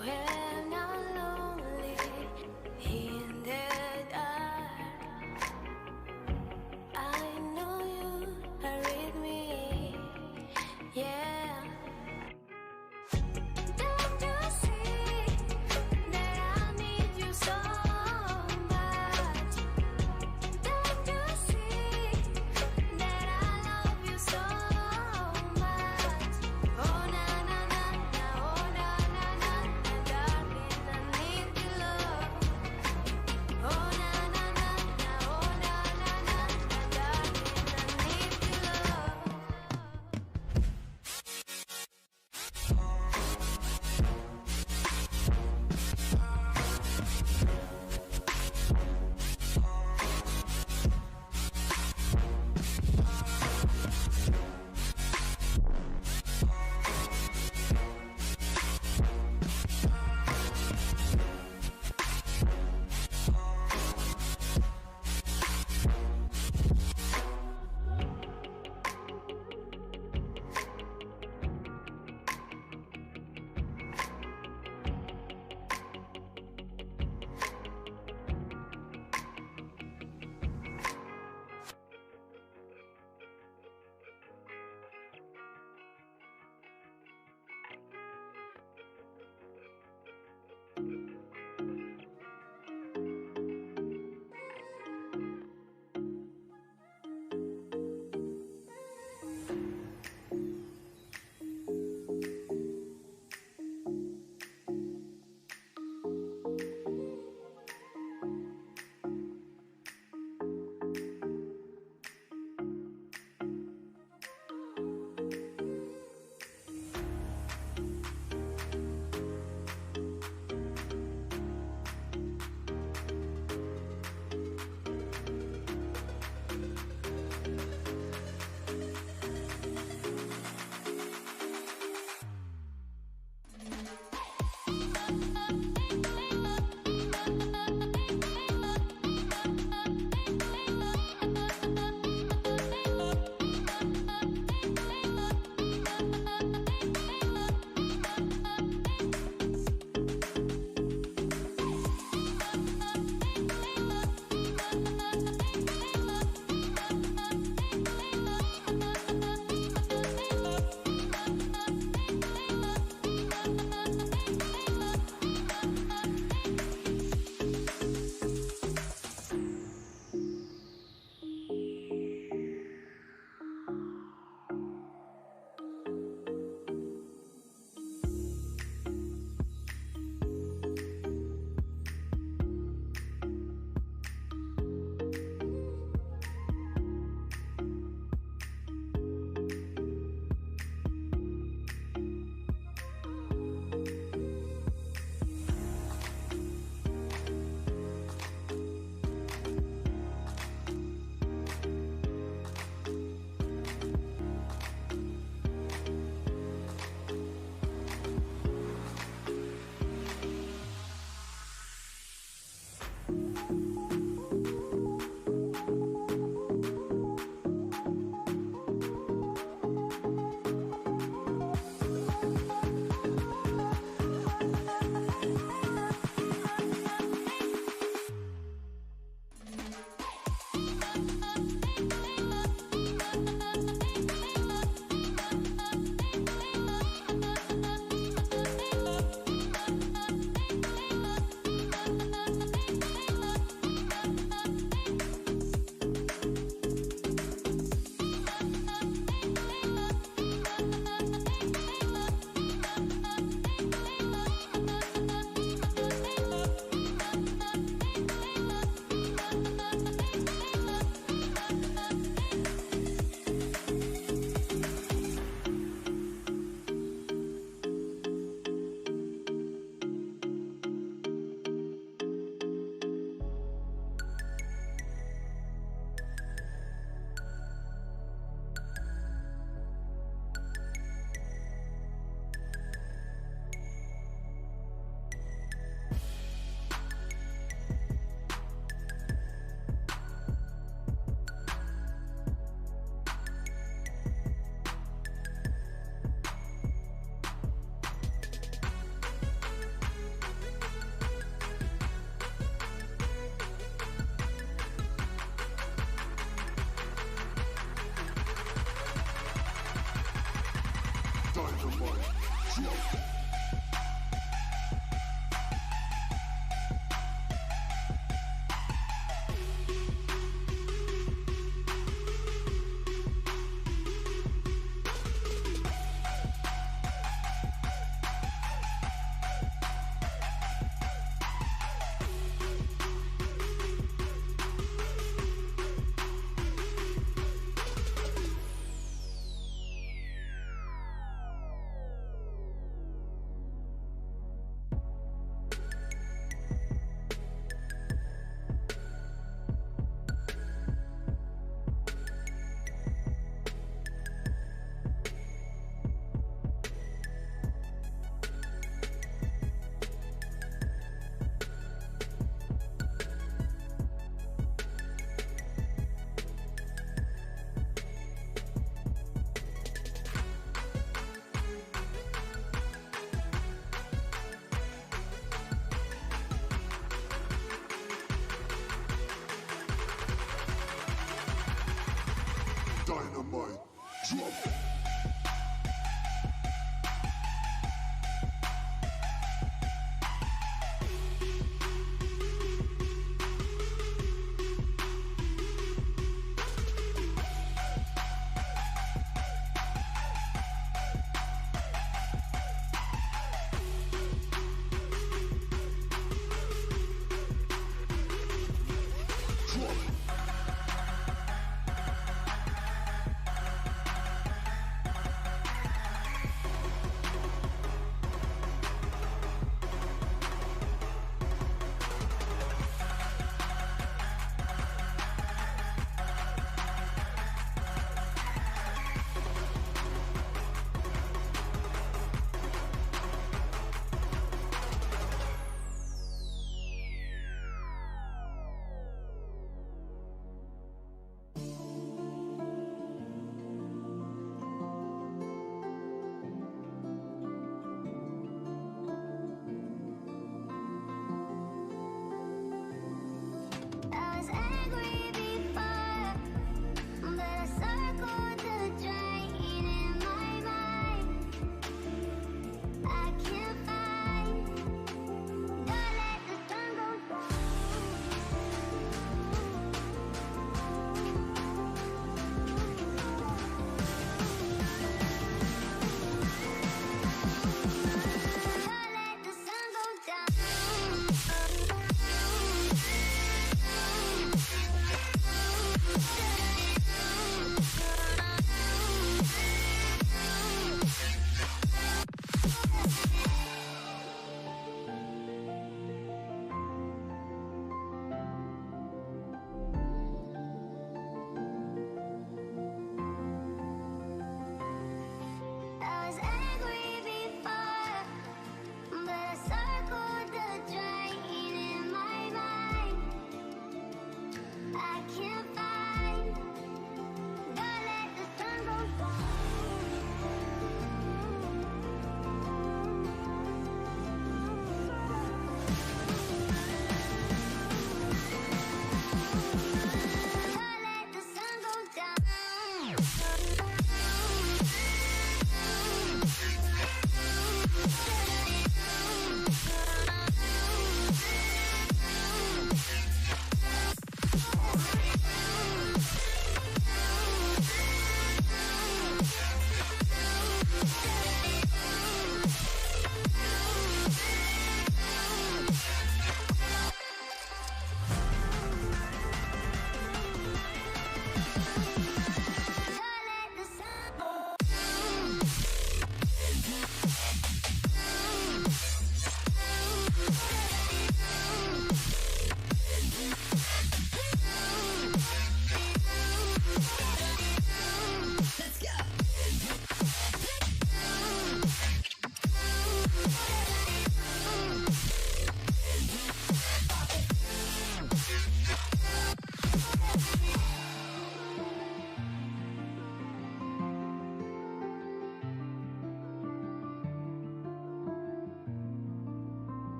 When I'm lonely in the dark, I know you are with me. Yeah. Don't you see that I need you so much? Don't you see that I love you so much? Oh na na na na, oh na na na na,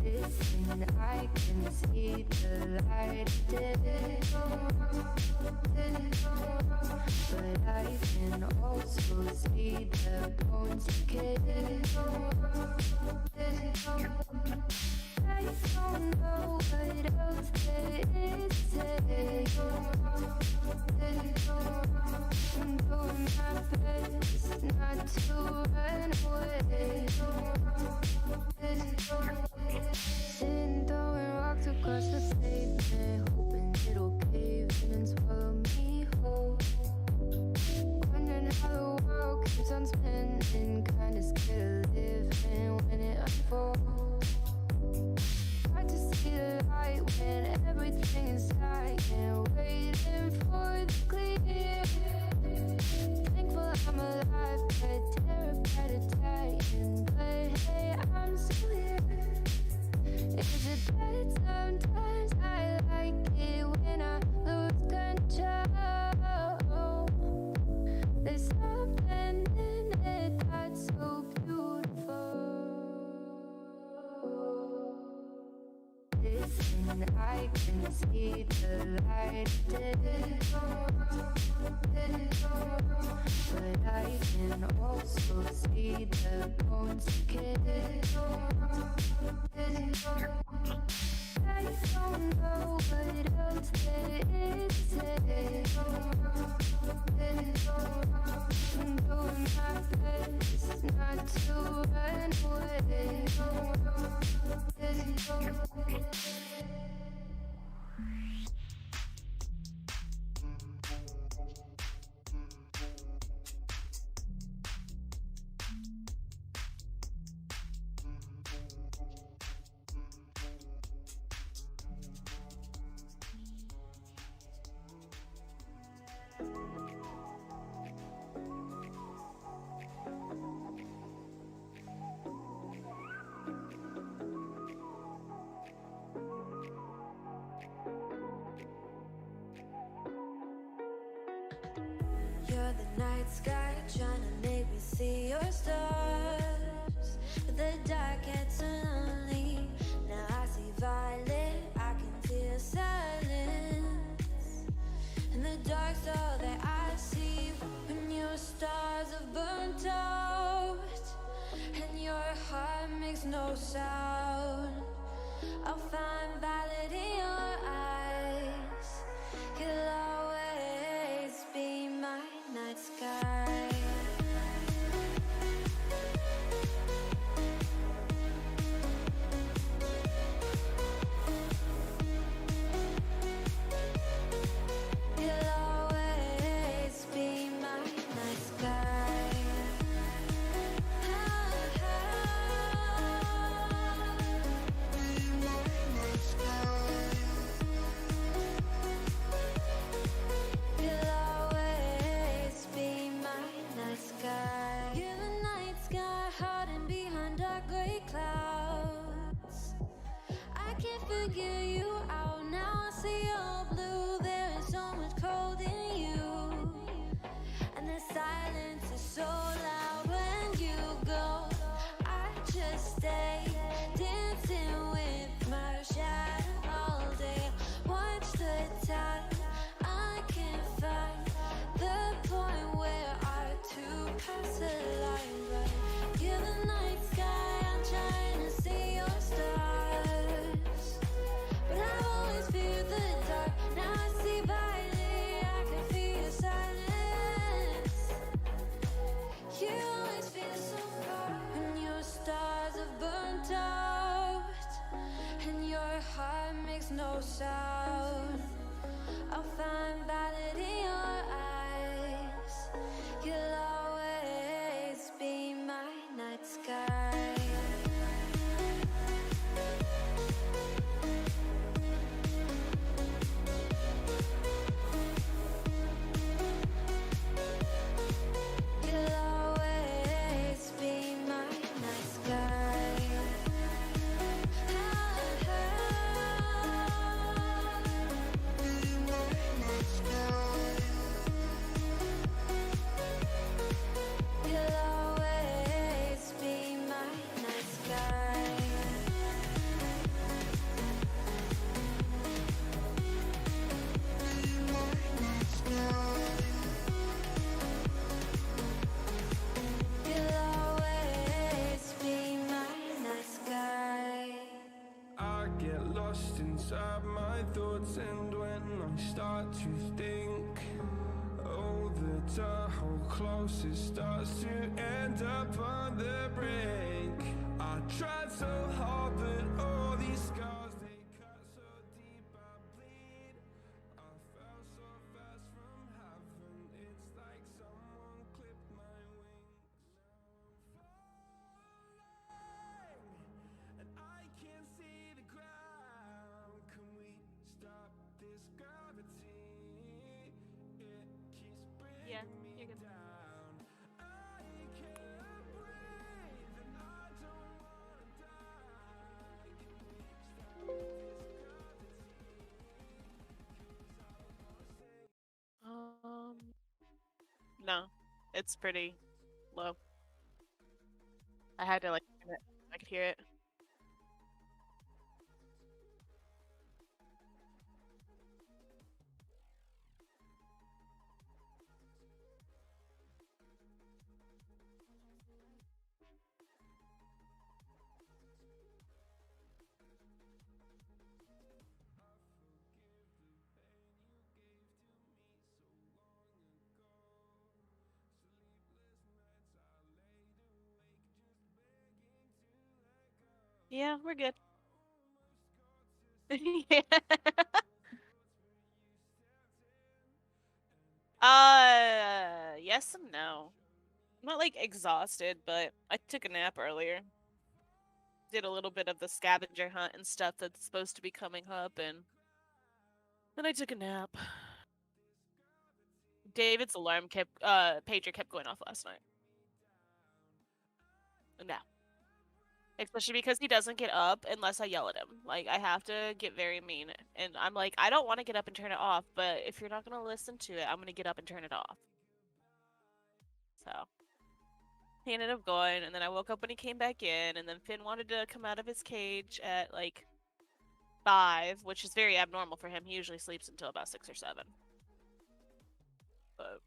Listen, I can see the light dip, but I can also see the bones decay. I don't know what else there is to say. I'm doing my best not to run away. Sitting throwing rocks across the pavement, hoping it'll cave in and swallow me whole. Wondering how the world keeps on spinning, kinda scared of living when it unfolds. Hard to see the light when everything is silent, waiting for the clear. Thankful I'm alive, but terrified of dying. But hey, I'm still here. Is it bad sometimes? I like it when I lose control. There's something in it that's so beautiful. Listen, I can see the light dip, but I can also see the bones decay. I don't know what else there is to say. I'm doing my best not to run away. You're the night sky trying to make me see your stars, but the dark gets lonely. Now I see violet, I can feel silence, and the dark's all that I see. When your stars have burnt out and your heart makes no sound, I'll find violet in your eyes. You'll always be my night sky. You'll always be my night sky. Be my night sky. You'll always be my night sky. You're the night sky hiding behind dark gray clouds. I can't figure you out now. I see all blue. There is so much cold in you, and the silence is so loud when you go. I just stay dancing with my shadow all day. Watch the time. I can't find the point where our two paths align. But you're the night sky. I'm trying to see your stars, but I've always feared the dark. Now I see violet. I can feel your silence. You always feel so far when your stars have burnt out and your heart makes no sound. I'll find violet in your eyes. You'll always be my night sky. You'll always be my night sky. lost inside my thoughts, and when I start to think, oh, the tunnel closest starts to end up on the brink. I tried so hard, but all these scars, they cut so deep I bleed. I fell so fast from heaven, it's like someone clipped my wings. And I can't see the ground. Can we stop this gravity? It keeps bringing me down. I can't breathe and I don't wanna die. Can we stop this gravity? No, it's pretty low. I had to like, I could hear it. Yeah, we're good. Yeah. Yes and no. I'm not like exhausted, but I took a nap earlier. Did a little bit of the scavenger hunt and stuff that's supposed to be coming up, and then I took a nap. David's alarm pager kept going off last night. No. Especially because he doesn't get up unless I yell at him. Like, I have to get very mean. And I'm like, I don't want to get up and turn it off, but if you're not going to listen to it, I'm going to get up and turn it off. So, he ended up going, and then I woke up when he came back in, and then Finn wanted to come out of his cage at, like, 5, which is very abnormal for him. He usually sleeps until about 6 or 7. But,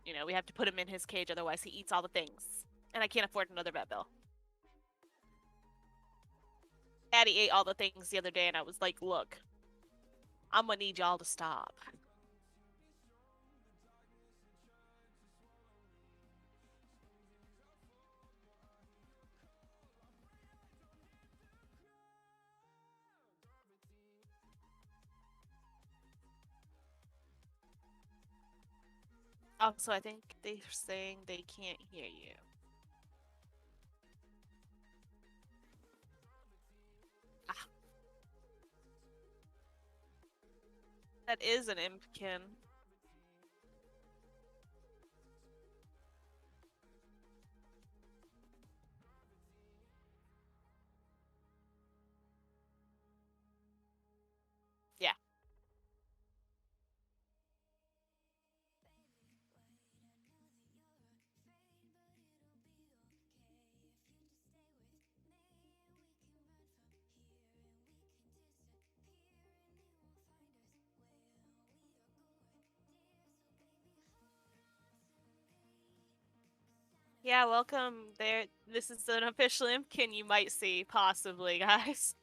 you know, we have to put him in his cage, otherwise he eats all the things. And I can't afford another vet bill. Addie ate all the things the other day, and I was like, look, I'm gonna need y'all to stop. Also, I think they're saying they can't hear you. Ah. That is an Impkin. Yeah. Yeah, welcome there. This is an official Impkin you might see, possibly, guys.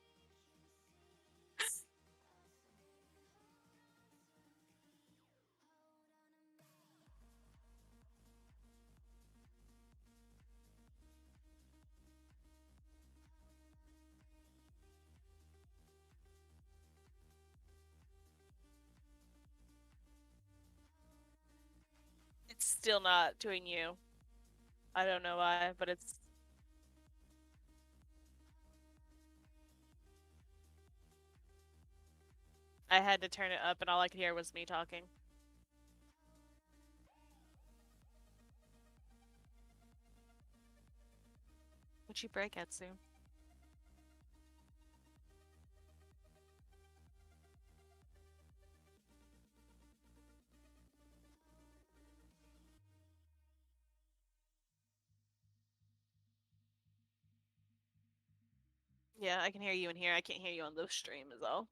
It's still not doing you. I don't know why, but it's... I had to turn it up, and all I could hear was me talking. What'd you break, Etsu? Yeah, I can hear you in here. I can't hear you on the stream, is all.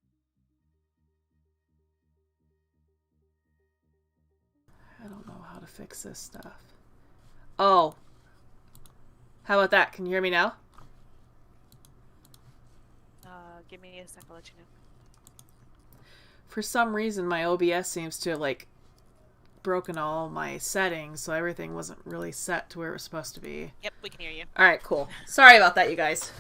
I don't know how to fix this stuff. Oh. How about that? Can you hear me now? Give me a sec, I'll let you know. For some reason, my OBS seems to have, like, broken all my settings, so everything wasn't really set to where it was supposed to be. Yep, we can hear you. Alright, cool. Sorry about that, you guys.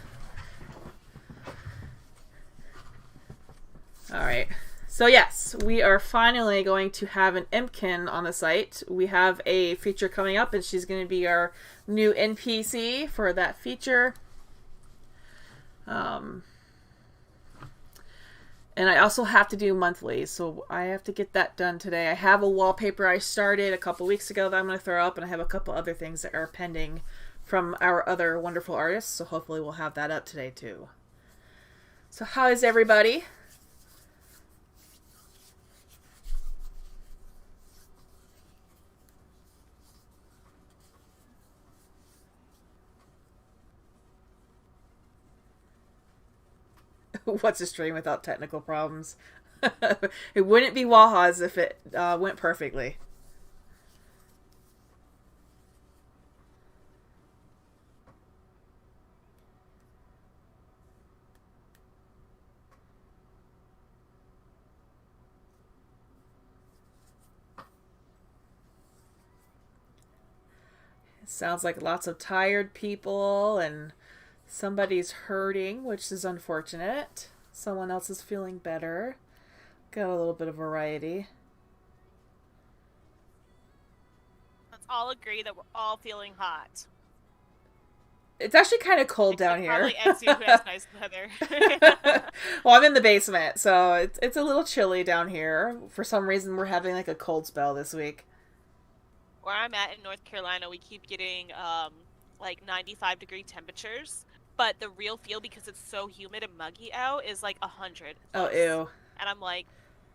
Alright. So yes, we are finally going to have an Impkin on the site. We have a feature coming up, and she's going to be our new NPC for that feature. And I also have to do monthlies, so I have to get that done today. I have a wallpaper I started a couple weeks ago that I'm going to throw up, and I have a couple other things that are pending from our other wonderful artists, so hopefully we'll have that up today too. So how is everybody? What's a stream without technical problems? It wouldn't be Wajas if it went perfectly. It sounds like lots of tired people and somebody's hurting, which is unfortunate. Someone else is feeling better. Got a little bit of variety. Let's all agree that we're all feeling hot. It's actually kind of cold down here. Probably Exu who has nice weather. Well, I'm in the basement, so it's a little chilly down here. For some reason, we're having like a cold spell this week. Where I'm at in North Carolina, we keep getting like 95-degree temperatures. But the real feel, because it's so humid and muggy out, is like 100. Oh, ew. And I'm like,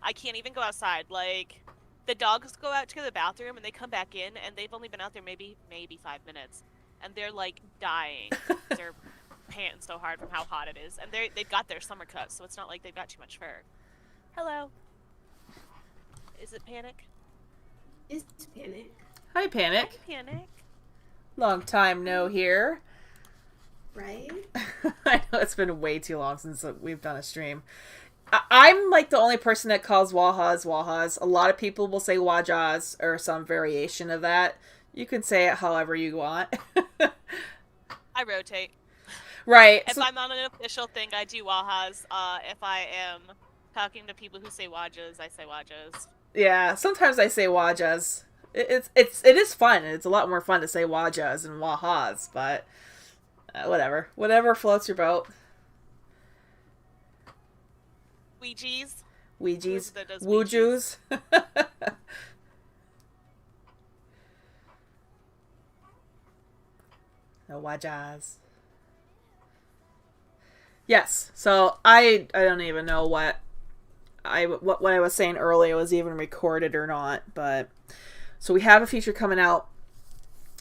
I can't even go outside. Like, the dogs go out to the bathroom and they come back in, and they've only been out there maybe 5 minutes. And they're like dying. They're panting so hard from how hot it is. And they've got their summer cuts, so it's not like they've got too much fur. Hello. Is it Panic? It's Panic. Hi, Panic. Hi, Panic. Long time no here. Right? I know it's been way too long since we've done a stream. I'm like the only person that calls Wajas. A lot of people will say Wajas or some variation of that. You can say it however you want. I rotate. Right. If I'm on an official thing, I do Wajas. If I am talking to people who say Wajas, I say Wajas. Yeah, sometimes I say Wajas. It is fun. It's a lot more fun to say Wajas than Wajas, but whatever floats your boat. Ouija's. Woojus. No Wajas. Yes. So I don't even know what I was saying earlier was even recorded or not, but so we have a feature coming out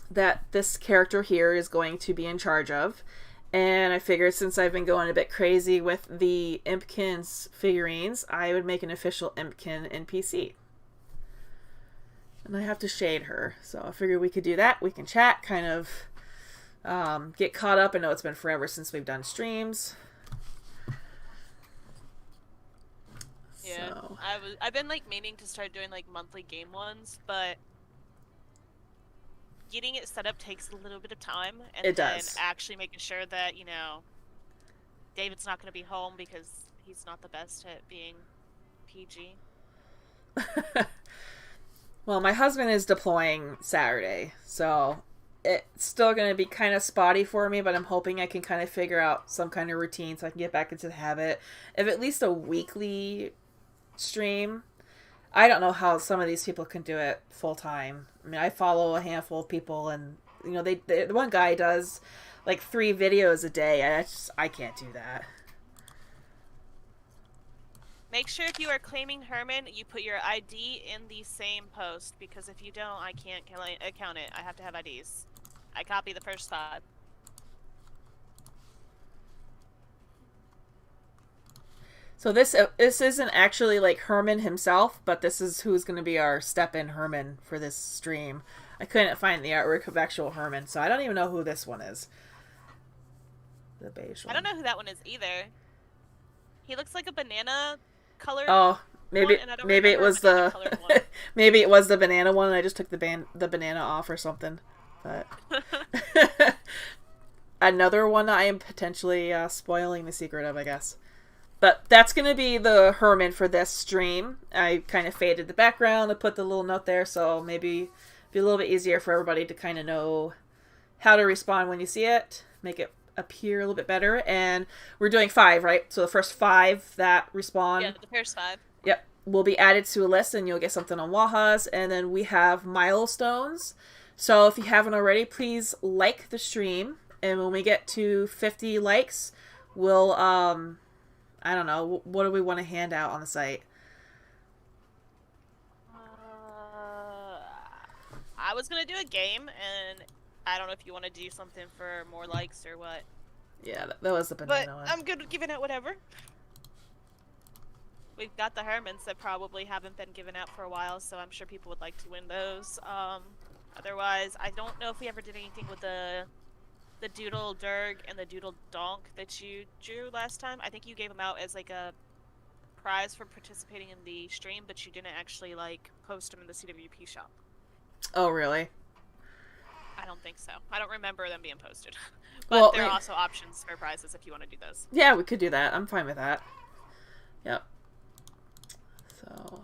that this character here is going to be in charge of. And I figured since I've been going a bit crazy with the Impkins figurines, I would make an official Impkin NPC. And I have to shade her. So I figured we could do that. We can chat, kind of get caught up. I know it's been forever since we've done streams. Yeah, so. I've been like meaning to start doing like monthly game ones, but getting it set up takes a little bit of time, and it then does. Actually making sure that David's not going to be home because he's not the best at being PG. Well, my husband is deploying Saturday, so it's still going to be kind of spotty for me, but I'm hoping I can kind of figure out some kind of routine so I can get back into the habit of at least a weekly stream. I don't know how some of these people can do it full time. I mean, I follow a handful of people, and the one guy does like 3 videos a day. I can't do that. Make sure if you are claiming Herman, you put your ID in the same post, because if you don't, I can't count it. I have to have IDs. I copy the first thought. So this isn't actually like Herman himself, but this is who's going to be our step-in Herman for this stream. I couldn't find the artwork of actual Herman, so I don't even know who this one is. The beige one. I don't know who that one is either. He looks like a banana colored Oh, maybe one, and I don't maybe it remember a was banana the colored one. maybe it was the banana one, and I just took the banana off or something. But another one I am potentially spoiling the secret of, I guess. But that's going to be the Herman for this stream. I kind of faded the background. I put the little note there, so maybe be a little bit easier for everybody to kind of know how to respond when you see it. Make it appear a little bit better. And we're doing 5, right? So the first 5 that respond. Yeah, the first 5. Yep. Will be added to a list, and you'll get something on Wajas. And then we have milestones. So if you haven't already, please like the stream. And when we get to 50 likes, we'll, I don't know, what do we want to hand out on the site? I was going to do a game, and I don't know if you want to do something for more likes or what. Yeah, that was the banana But one. I'm good with giving out whatever. We've got the Hermans that probably haven't been given out for a while, so I'm sure people would like to win those. Otherwise, I don't know if we ever did anything with the Doodle Durg and the Doodle Donk that you drew last time. I think you gave them out as like a prize for participating in the stream, but you didn't actually like post them in the CWP shop. Oh, really? I don't think so. I don't remember them being posted. But Well, there are also options for prizes if you want to do those. Yeah, we could do that. I'm fine with that. Yep. So.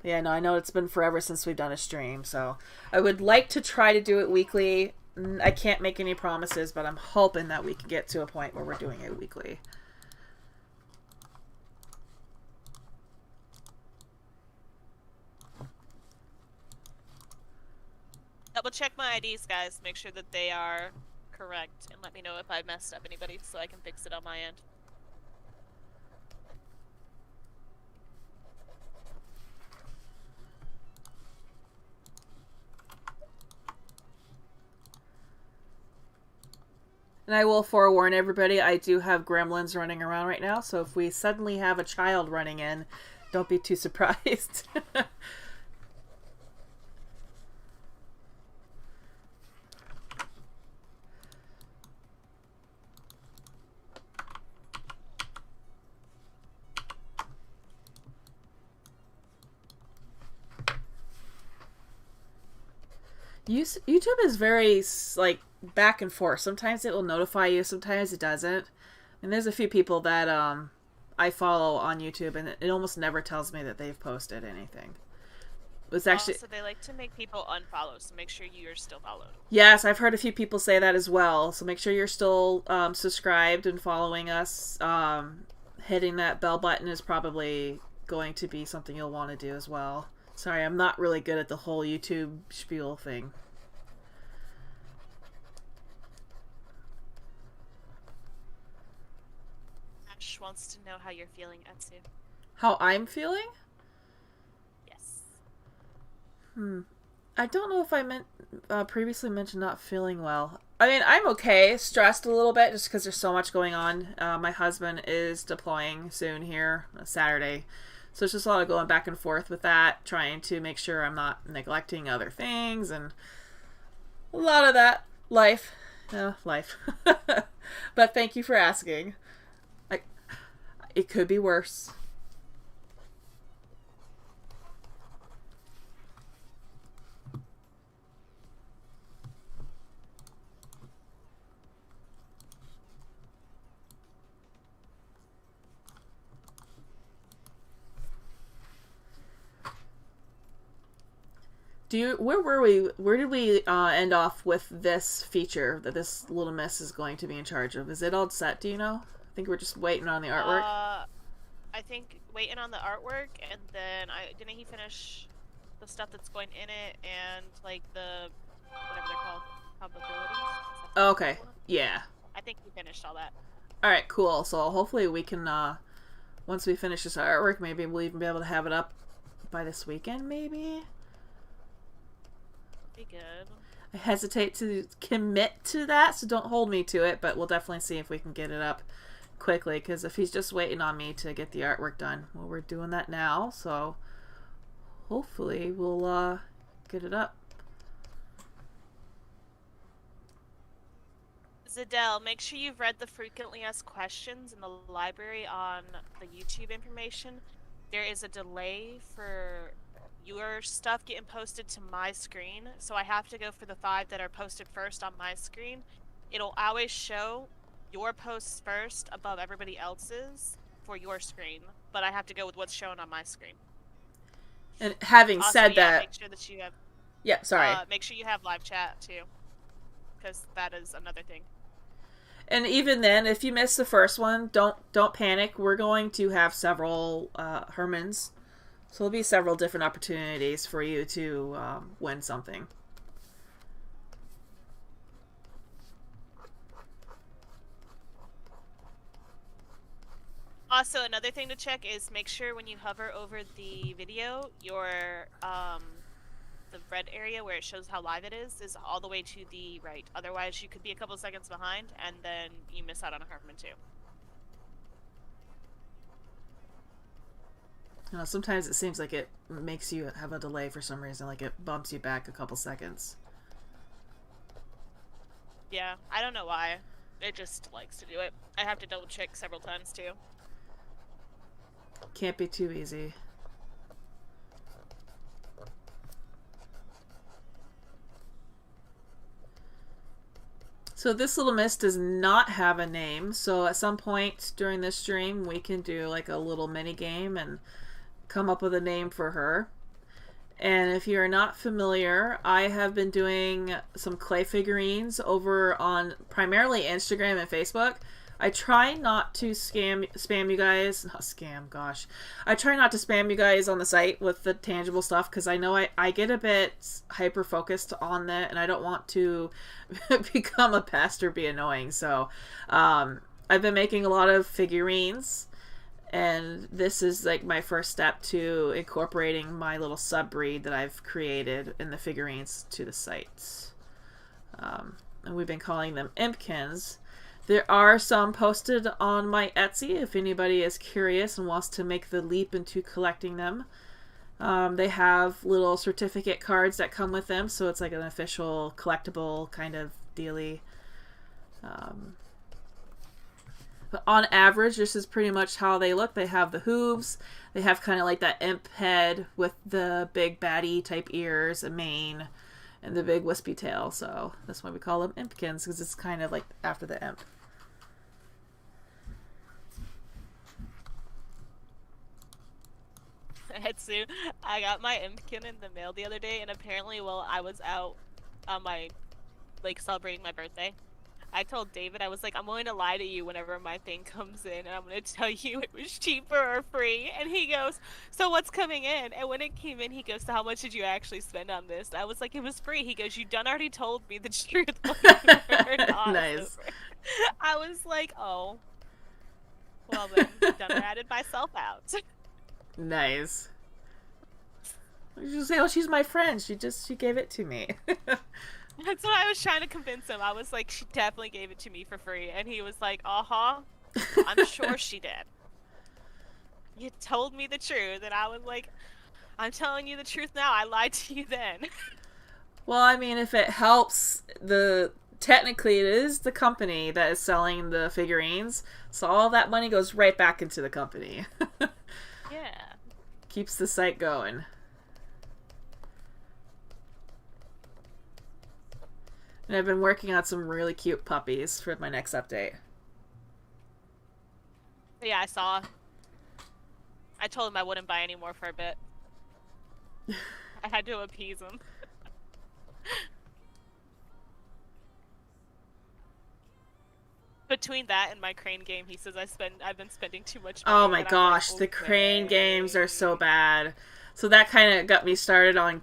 Yeah, no, I know it's been forever since we've done a stream, so I would like to try to do it weekly. I can't make any promises, but I'm hoping that we can get to a point where we're doing it weekly. Double check my IDs, guys. Make sure that they are correct, and let me know if I messed up anybody so I can fix it on my end. And I will forewarn everybody, I do have gremlins running around right now, so if we suddenly have a child running in, don't be too surprised. YouTube is very, like, back and forth. Sometimes it will notify you, sometimes it doesn't. And there's a few people that I follow on YouTube, and it almost never tells me that they've posted anything. It's actually... Also, they like to make people unfollow, so make sure you're still followed. Yes, I've heard a few people say that as well. So make sure you're still subscribed and following us. Hitting that bell button is probably going to be something you'll want to do as well. Sorry, I'm not really good at the whole YouTube spiel thing. Ash wants to know how you're feeling, Etsu. How I'm feeling? Yes. I don't know if I previously mentioned not feeling well. I mean, I'm okay. Stressed a little bit just because there's so much going on. My husband is deploying soon here, Saturday. So it's just a lot of going back and forth with that, trying to make sure I'm not neglecting other things, and a lot of that life. But thank you for asking. It could be worse. Where were we? Where did we end off with this feature that this little miss is going to be in charge of? Is it all set? Do you know? I think we're just waiting on the artwork. I think waiting on the artwork, and then didn't he finish the stuff that's going in it, and like the whatever they're called, probabilities. Oh, okay. Yeah. I think he finished all that. All right. Cool. So hopefully we can once we finish this artwork, maybe we'll even be able to have it up by this weekend. Maybe. Be good. I hesitate to commit to that, so don't hold me to it, but we'll definitely see if we can get it up quickly, because if he's just waiting on me to get the artwork done, well, we're doing that now, so hopefully we'll get it up. Zadell, make sure you've read the frequently asked questions in the library on the YouTube information. There is a delay for your stuff getting posted to my screen, so I have to go for the 5 that are posted first on my screen. It'll always show your posts first above everybody else's for your screen, but I have to go with what's shown on my screen. And having Also, said yeah, that, make sure that you have. yeah, sorry. Make sure you have live chat too, because that is another thing. And even then, if you miss the first one, don't panic. We're going to have several Hermans, so there'll be several different opportunities for you to win something. Also, another thing to check is make sure when you hover over the video, your the red area where it shows how live it is all the way to the right. Otherwise, you could be a couple seconds behind, and then you miss out on a Herman too. You know, sometimes it seems like it makes you have a delay for some reason, like it bumps you back a couple seconds. Yeah, I don't know why. It just likes to do it. I have to double check several times too. Can't be too easy. So this little miss does not have a name, so at some point during this stream we can do like a little mini game and come up with a name for her. And if you're not familiar, I have been doing some clay figurines over on primarily Instagram and Facebook. I try not to spam you guys. Not scam, gosh. I try not to spam you guys on the site with the tangible stuff because I know I get a bit hyper-focused on that and I don't want to become a pest or be annoying. So I've been making a lot of figurines, and this is like my first step to incorporating my little sub-breed that I've created in the figurines to the site. And we've been calling them Impkins. There are some posted on my Etsy if anybody is curious and wants to make the leap into collecting them. They have little certificate cards that come with them, so it's like an official collectible kind of dealy. But on average, this is pretty much how they look. They have the hooves. They have kind of like that imp head with the big baddie type ears, a mane, and the big wispy tail. So that's why we call them Impkins, because it's kind of like after the imp. Hetsu, I got my Impkin in the mail the other day, and apparently while I was out on my, like, celebrating my birthday, I told David, I was like, I'm going to lie to you whenever my thing comes in, and I'm going to tell you it was cheaper or free. And he goes, so what's coming in? And when it came in, he goes, so how much did you actually spend on this? I was like, it was free. He goes, you done already told me the truth. Nice. I was like, oh. Well then, done ratted myself out. Nice. You just say, oh, she's my friend. She gave it to me. That's what I was trying to convince him. I was like, she definitely gave it to me for free. And he was like, uh-huh. I'm sure she did. You told me the truth. And I was like, I'm telling you the truth now. I lied to you then. Well, I mean, if it helps, technically it is the company that is selling the figurines. So all that money goes right back into the company. Yeah. Keeps the site going. And I've been working on some really cute puppies for my next update. Yeah, I saw. I told him I wouldn't buy any more for a bit. I had to appease him. Between that and my crane game, he says I've been spending too much money. Oh my gosh, the crane games are so bad. So that kind of got me started on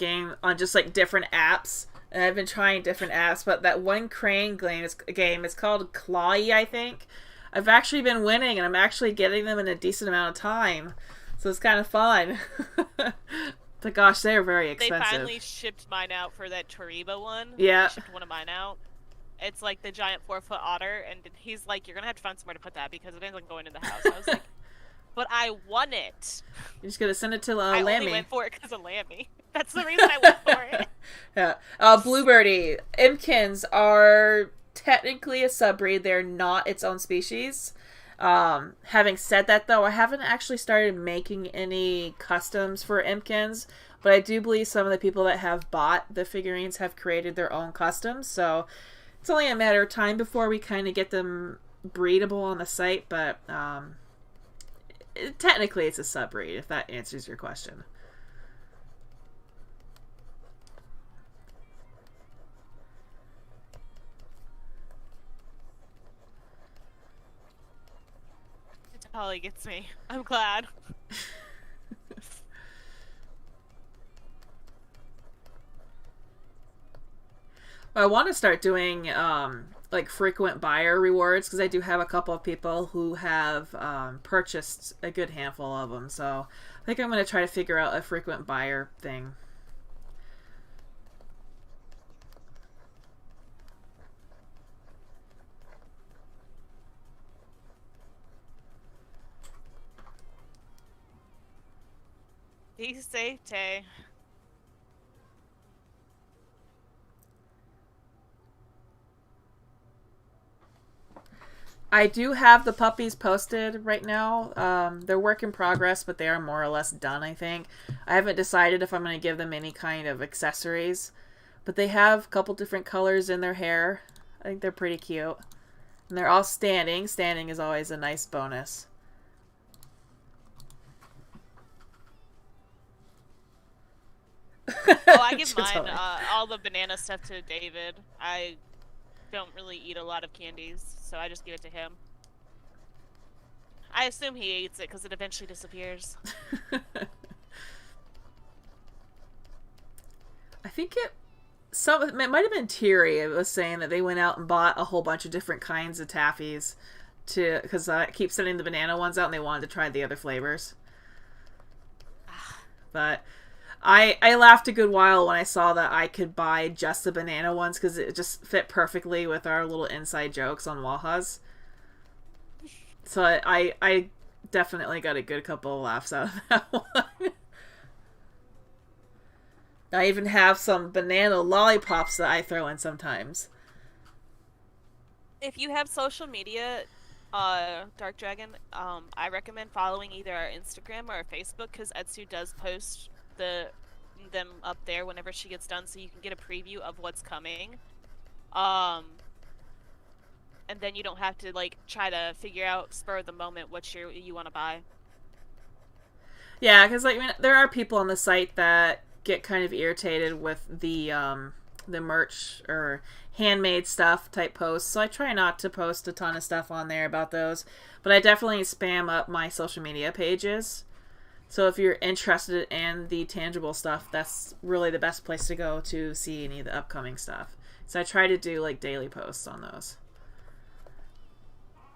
just like different apps. And I've been trying different apps, but that one crane game is called Clawy, I think. I've actually been winning, and I'm actually getting them in a decent amount of time. So it's kind of fun. But gosh, they're very expensive. They finally shipped mine out for that Toriba one. Yeah. They shipped one of mine out. It's like the giant 4-foot otter, and he's like, you're gonna have to find somewhere to put that because it isn't going in the house. I was like, but I won it. You're just gonna send it to I Lammy. only went for it because of Lammy. That's the reason I went for it. Yeah. Bluebirdie. Impkins are technically a subbreed. They're not its own species. Having said that, though, I haven't actually started making any customs for Impkins, but I do believe some of the people that have bought the figurines have created their own customs, so it's only a matter of time before we kind of get them breedable on the site, but technically it's a subbreed, if that answers your question. It totally gets me. I'm glad. I want to start doing like frequent buyer rewards, because I do have a couple of people who have purchased a good handful of them, so I think I'm going to try to figure out a frequent buyer thing. Be safe, Tay. I do have the puppies posted right now. They're work in progress, but they are more or less done, I think. I haven't decided if I'm going to give them any kind of accessories, but they have a couple different colors in their hair. I think they're pretty cute. And they're all standing. Standing is always a nice bonus. Oh, I give mine all the banana stuff to David. I don't really eat a lot of candies, so I just give it to him. I assume he eats it because it eventually disappears. I think it might have been Thierry. It was saying that they went out and bought a whole bunch of different kinds of taffies because I keep sending the banana ones out and they wanted to try the other flavors. But I laughed a good while when I saw that I could buy just the banana ones because it just fit perfectly with our little inside jokes on Wajas. So I definitely got a good couple of laughs out of that one. I even have some banana lollipops that I throw in sometimes. If you have social media, Dark Dragon, I recommend following either our Instagram or our Facebook, because Etsu does post them up there whenever she gets done, so you can get a preview of what's coming. And then you don't have to like try to figure out spur of the moment what you want to buy. Yeah, because like there are people on the site that get kind of irritated with the merch or handmade stuff type posts, so I try not to post a ton of stuff on there about those, but I definitely spam up my social media pages. So if you're interested in the tangible stuff, that's really the best place to go to see any of the upcoming stuff. So I try to do like daily posts on those.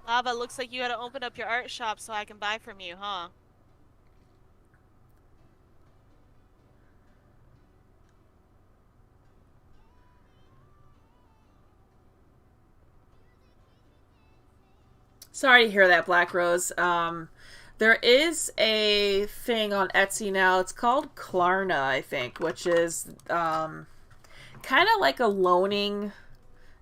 Lava, looks like you gotta open up your art shop so I can buy from you, huh? Sorry to hear that, Black Rose. There is a thing on Etsy now. It's called Klarna, I think, which is kind of like a loaning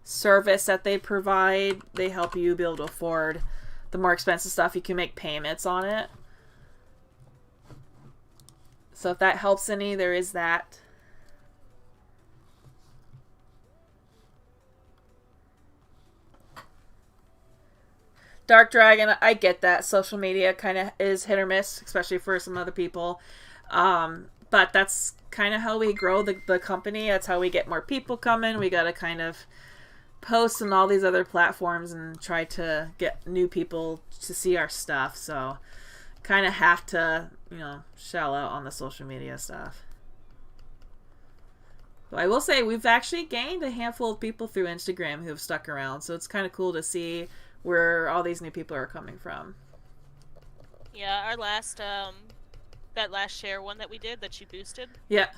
service that they provide. They help you be able to afford the more expensive stuff. You can make payments on it. So if that helps any, there is that. Dark Dragon, I get that. Social media kind of is hit or miss, especially for some other people. But that's kind of how we grow the company. That's how we get more people coming. We got to kind of post on all these other platforms and try to get new people to see our stuff. So kind of have to, shell out on the social media stuff. But I will say we've actually gained a handful of people through Instagram who have stuck around. So it's kind of cool to see where all these new people are coming from. Yeah, our last, that last share one that we did that you boosted. Yeah.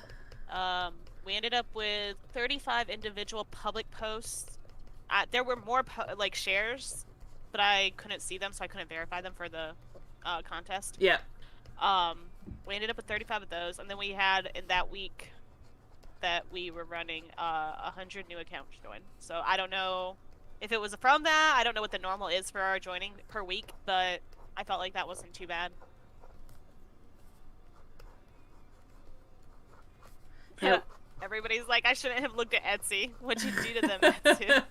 We ended up with 35 individual public posts. There were more shares, but I couldn't see them, so I couldn't verify them for the contest. Yeah. We ended up with 35 of those, and then we had in that week that we were running 100 new accounts join. So I don't know If it was from that, I don't know what the normal is for our joining per week, but I felt like that wasn't too bad. Yep. Everybody's like, I shouldn't have looked at Etsy. What'd you do to them, Etsy?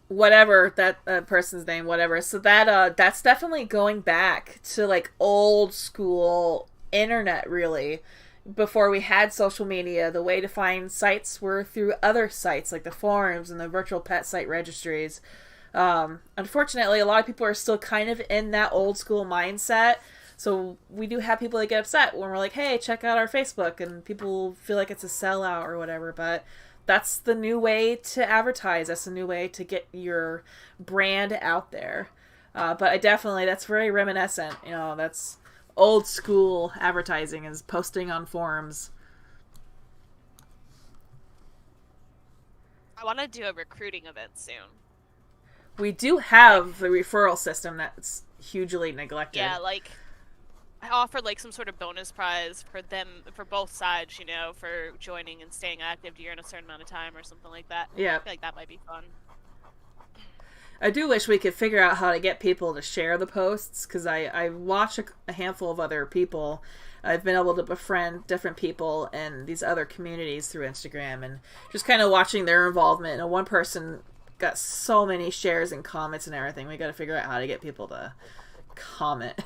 Whatever that person's name, whatever. So that's definitely going back to like old school internet, really. Before we had social media, the way to find sites were through other sites like the forums and the virtual pet site registries. Unfortunately, a lot of people are still kind of in that old school mindset. So we do have people that get upset when we're like, hey, check out our Facebook, and people feel like it's a sellout or whatever. But that's the new way to advertise. That's the new way to get your brand out there. But that's very reminiscent. That's old school advertising, is posting on forums. I want to do a recruiting event soon. We do have the referral system that's hugely neglected. Yeah, like I offered like some sort of bonus prize for them, for both sides, for joining and staying active during a certain amount of time or something like that. Yeah. I feel like that might be fun. I do wish we could figure out how to get people to share the posts, because I watch a handful of other people. I've been able to befriend different people in these other communities through Instagram, and just kind of watching their involvement. And one person got so many shares and comments and everything. We got to figure out how to get people to comment.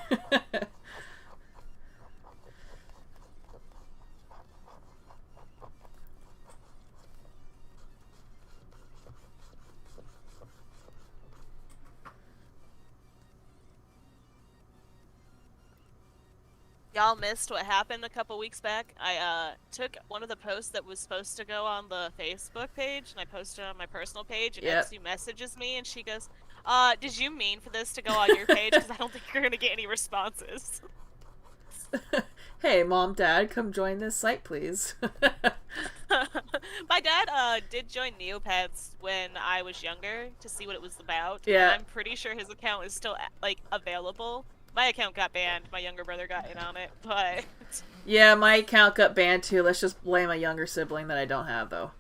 Y'all missed what happened a couple weeks back. I took one of the posts that was supposed to go on the Facebook page, and I posted it on my personal page, and Etsy messages me, and she goes, did you mean for this to go on your page? Because I don't think you're going to get any responses. Hey, Mom, Dad, come join this site, please. My dad did join Neopets when I was younger to see what it was about. Yeah. And I'm pretty sure his account is still, available. My account got banned. My younger brother got in on it, but... Yeah, my account got banned too. Let's just blame a younger sibling that I don't have, though.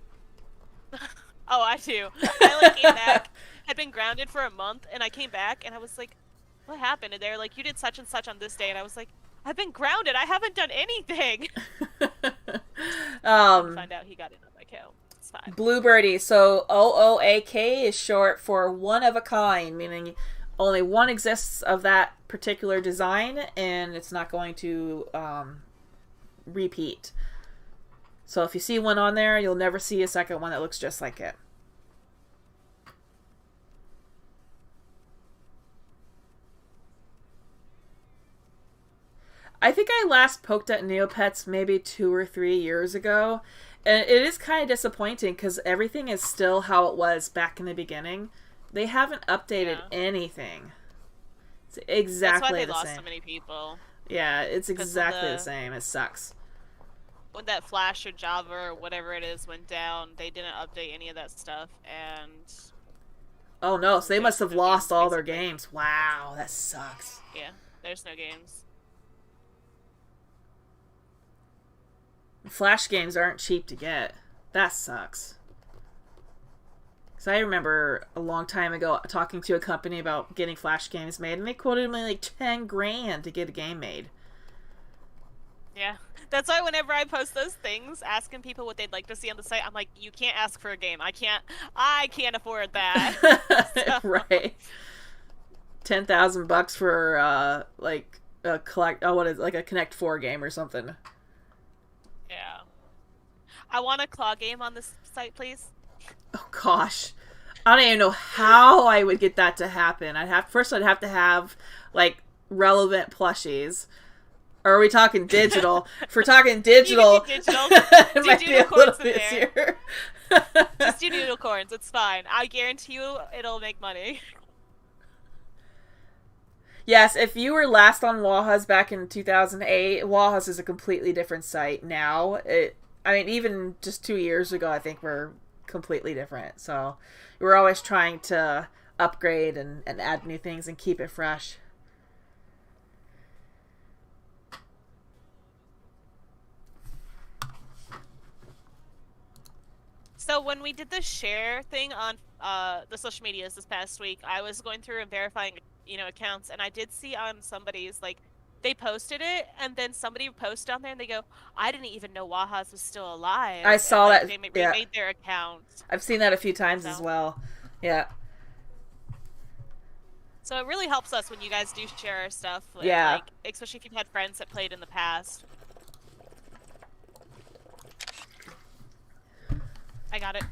Oh, I do. I, came back, had been grounded for a month, and I came back, and I was like, what happened? And they're like, you did such and such on this day, and I was like, I've been grounded. I haven't done anything. Find out he got in on my account. It's fine. Bluebirdie. So OOAK is short for one of a kind, meaning only one exists of that particular design, and it's not going to repeat. So if you see one on there, you'll never see a second one that looks just like it. I think I last poked at Neopets maybe 2 or 3 years ago, and it is kind of disappointing because everything is still how it was back in the beginning. They haven't updated anything. It's exactly That's why they the lost same. so many people. Yeah, it's exactly the same. It sucks. When that Flash or Java or whatever it is went down, they didn't update any of that stuff, and... Oh no, so they must have lost all their basically. games. Wow, that sucks. Yeah, there's no games. Flash games aren't cheap to get. That sucks. Because I remember a long time ago talking to a company about getting Flash games made, and they quoted me like 10 grand to get a game made. Yeah. That's why whenever I post those things, asking people what they'd like to see on the site, I'm like, you can't ask for a game. I can't afford that. Right. $10,000 for like a like a Connect 4 game or something. Yeah. I want a claw game on this site, please. Oh gosh, I don't even know how I would get that to happen. I'd have to have like relevant plushies. Or are we talking digital? If we're talking digital, digital. it might be a little bit easier. Just do noodlecorns. It's fine. I guarantee you it'll make money. Yes, if you were last on Wajas back in 2008, Wajas is a completely different site now. Even just 2 years ago, I think we're completely different. So we're always trying to upgrade and add new things and keep it fresh. So when we did the share thing on the social medias this past week, I was going through and verifying, accounts, and I did see on somebody's, like, they posted it, and then somebody posted on there, and they go, I didn't even know Wajas was still alive. I saw and, like, that. They Yeah. remade their account. I've seen that a few times as well. Yeah. So it really helps us when you guys do share our stuff. Yeah. Like, especially if you've had friends that played in the past. I got it.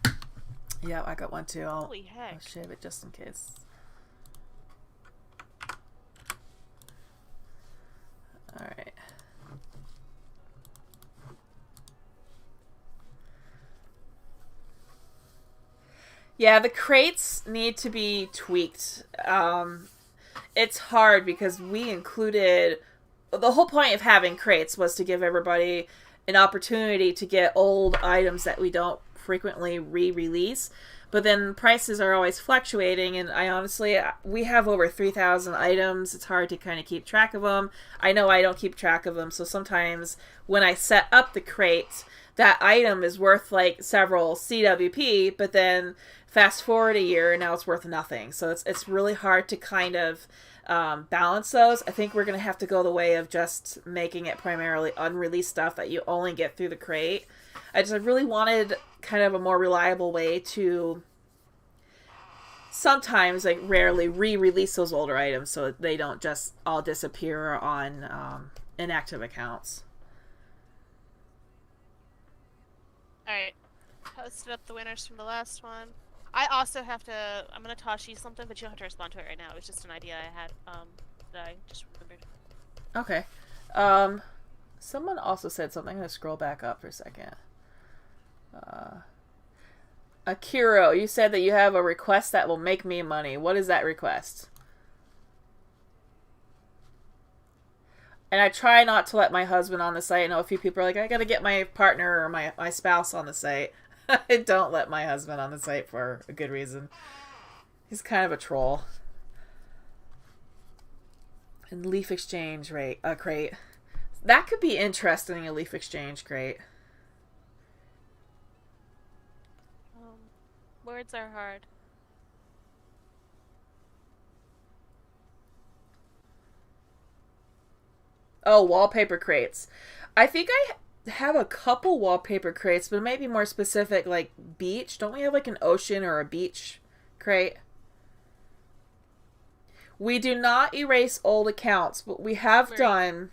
Yeah, I got one too. Holy heck. I'll shave it just in case. Alright. Yeah, the crates need to be tweaked. It's hard because we included... The whole point of having crates was to give everybody an opportunity to get old items that we don't frequently re-release. But then prices are always fluctuating, and we have over 3,000 items. It's hard to kind of keep track of them. I know I don't keep track of them, so sometimes when I set up the crate, that item is worth like several CWP, but then fast forward a year and now it's worth nothing. So it's really hard to kind of balance those. I think we're going to have to go the way of just making it primarily unreleased stuff that you only get through the crate. I really wanted kind of a more reliable way to sometimes, like rarely, re-release those older items so they don't just all disappear on inactive accounts. Alright. Posted up the winners from the last one. I also have to... I'm going to toss you something, but you don't have to respond to it right now. It was just an idea I had that I just remembered. Okay. Someone also said something. I'm going to scroll back up for a second. Akiro, you said that you have a request that will make me money. What is that request? And I try not to let my husband on the site. I know a few people are like, I gotta get my partner or my spouse on the site. I don't let my husband on the site for a good reason. He's kind of a troll. And leaf exchange crate. That could be interesting, a leaf exchange crate. Words are hard. Oh, wallpaper crates. I think I have a couple wallpaper crates, but it might be more specific, like beach. Don't we have like an ocean or a beach crate? We do not erase old accounts, but we have done...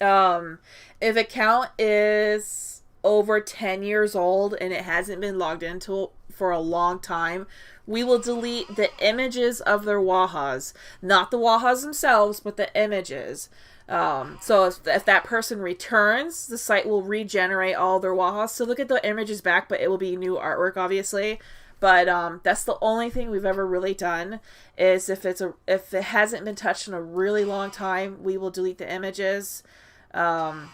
if account is over 10 years old and it hasn't been logged into for a long time, we will delete the images of their Wajas. Not the Wajas themselves, but the images. So if that person returns, the site will regenerate all their Wajas. So look at the images back, but it will be new artwork, obviously. But that's the only thing we've ever really done, is if it hasn't been touched in a really long time, we will delete the images. I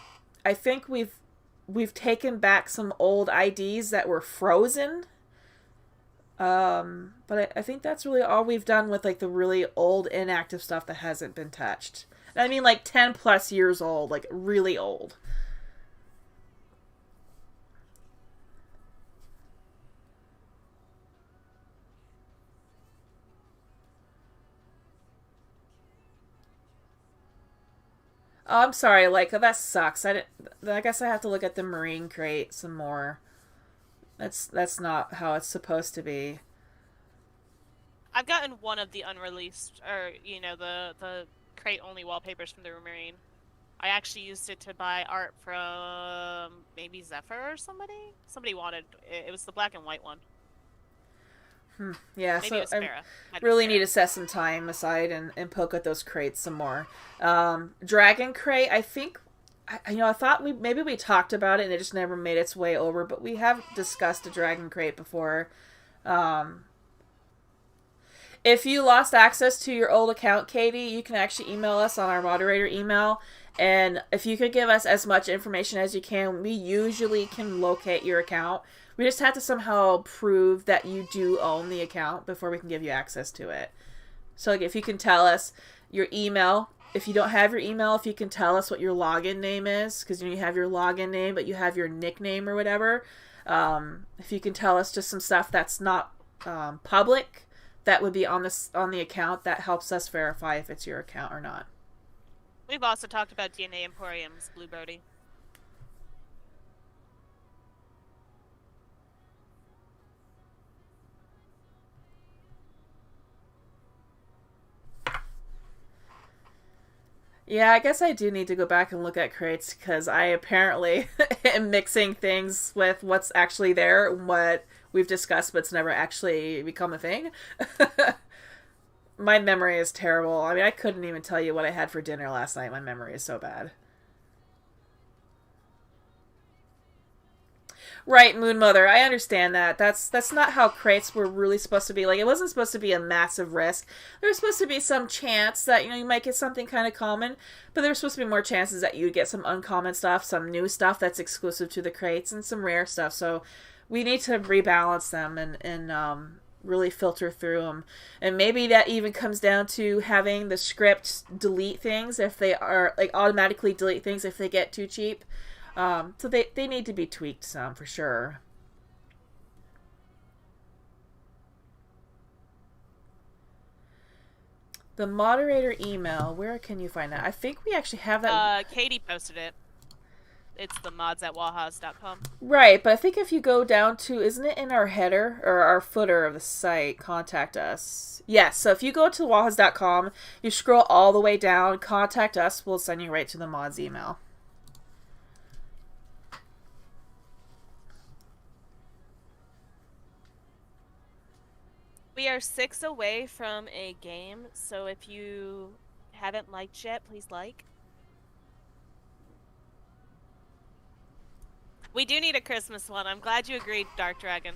think we've taken back some old IDs that were frozen. But I think that's really all we've done with like the really old inactive stuff that hasn't been touched. I mean like 10 plus years old, like really old. Oh, I'm sorry, like that sucks. I guess I have to look at the marine crate some more. That's not how it's supposed to be. I've gotten one of the unreleased, or the crate only wallpapers from the Marine. I actually used it to buy art from maybe Zephyr or somebody. Somebody wanted it. It was the black and white one. Yeah, maybe so it was I really need to set some time aside and poke at those crates some more. Dragon crate, I think. I thought maybe we talked about it and it just never made its way over, but we have discussed a dragon crate before. If you lost access to your old account, Katie, you can actually email us on our moderator email, and if you could give us as much information as you can, we usually can locate your account. We just have to somehow prove that you do own the account before we can give you access to it. So like, if you can tell us your email, if you don't have your email, if you can tell us what your login name is, because you have your login name, but you have your nickname or whatever. If you can tell us just some stuff that's not public, that would be on the account. That helps us verify if it's your account or not. We've also talked about DNA Emporium's Blue Brody. Yeah, I guess I do need to go back and look at crates, because I apparently am mixing things with what's actually there and what we've discussed, but it's never actually become a thing. My memory is terrible. I mean, I couldn't even tell you what I had for dinner last night. My memory is so bad. Right, Moon Mother, I understand that. That's not how crates were really supposed to be. Like, it wasn't supposed to be a massive risk. There was supposed to be some chance that, you might get something kind of common, but there was supposed to be more chances that you'd get some uncommon stuff, some new stuff that's exclusive to the crates, and some rare stuff. So we need to rebalance them and really filter through them. And maybe that even comes down to having the script delete things if they are, like, automatically delete things if they get too cheap. So they need to be tweaked some, for sure. The moderator email, where can you find that? I think we actually have that. Katie posted it. It's the mods at wajas.com. Right, but I think if you go down to, isn't it in our header or our footer of the site, contact us? Yes, so if you go to wajas.com, you scroll all the way down, contact us, we'll send you right to the mods email. We are 6 away from a game, so if you haven't liked yet, please like. We do need a Christmas one. I'm glad you agreed, Dark Dragon.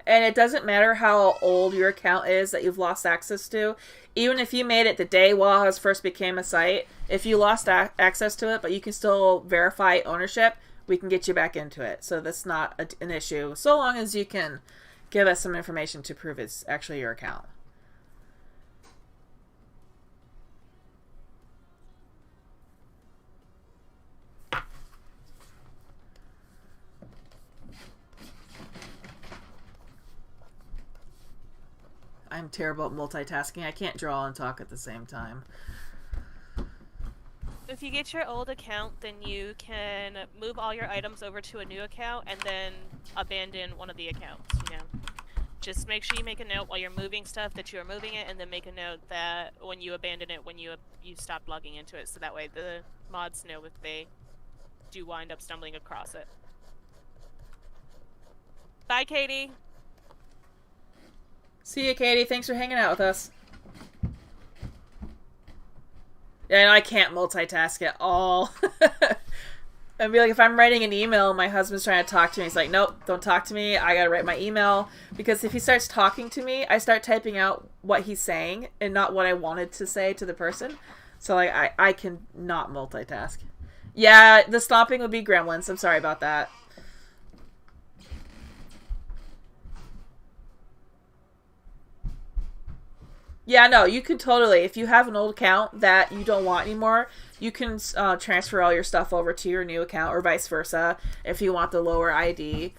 And it doesn't matter how old your account is that you've lost access to. Even if you made it the day Wajas first became a site, if you lost access to it, but you can still verify ownership, we can get you back into it. So that's not an issue, so long as you can give us some information to prove it's actually your account. I'm terrible at multitasking. I can't draw and talk at the same time. If you get your old account, then you can move all your items over to a new account and then abandon one of the accounts, Just make sure you make a note while you're moving stuff that you are moving it, and then make a note that when you abandon it, when you stop logging into it, so that way the mods know if they do wind up stumbling across it. Bye, Katie! See you, Katie. Thanks for hanging out with us. Yeah, and I can't multitask at all. I'd be like, if I'm writing an email, my husband's trying to talk to me. He's like, nope, don't talk to me. I gotta write my email. Because if he starts talking to me, I start typing out what he's saying and not what I wanted to say to the person. So, like, I can not multitask. Yeah, the stomping would be gremlins. I'm sorry about that. Yeah, no, you can totally, if you have an old account that you don't want anymore, you can transfer all your stuff over to your new account, or vice versa, if you want the lower ID.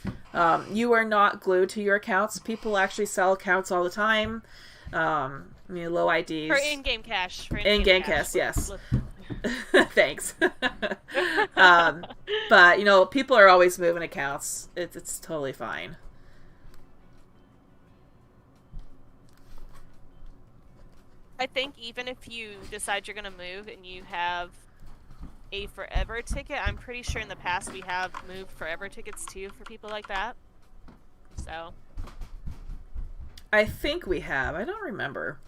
You are not glued to your accounts. People actually sell accounts all the time. Low IDs. For in-game cash. In-game cash, yes. Thanks. But, people are always moving accounts. It's totally fine. I think even if you decide you're going to move and you have a forever ticket, I'm pretty sure in the past we have moved forever tickets too for people like that. So. I think we have. I don't remember.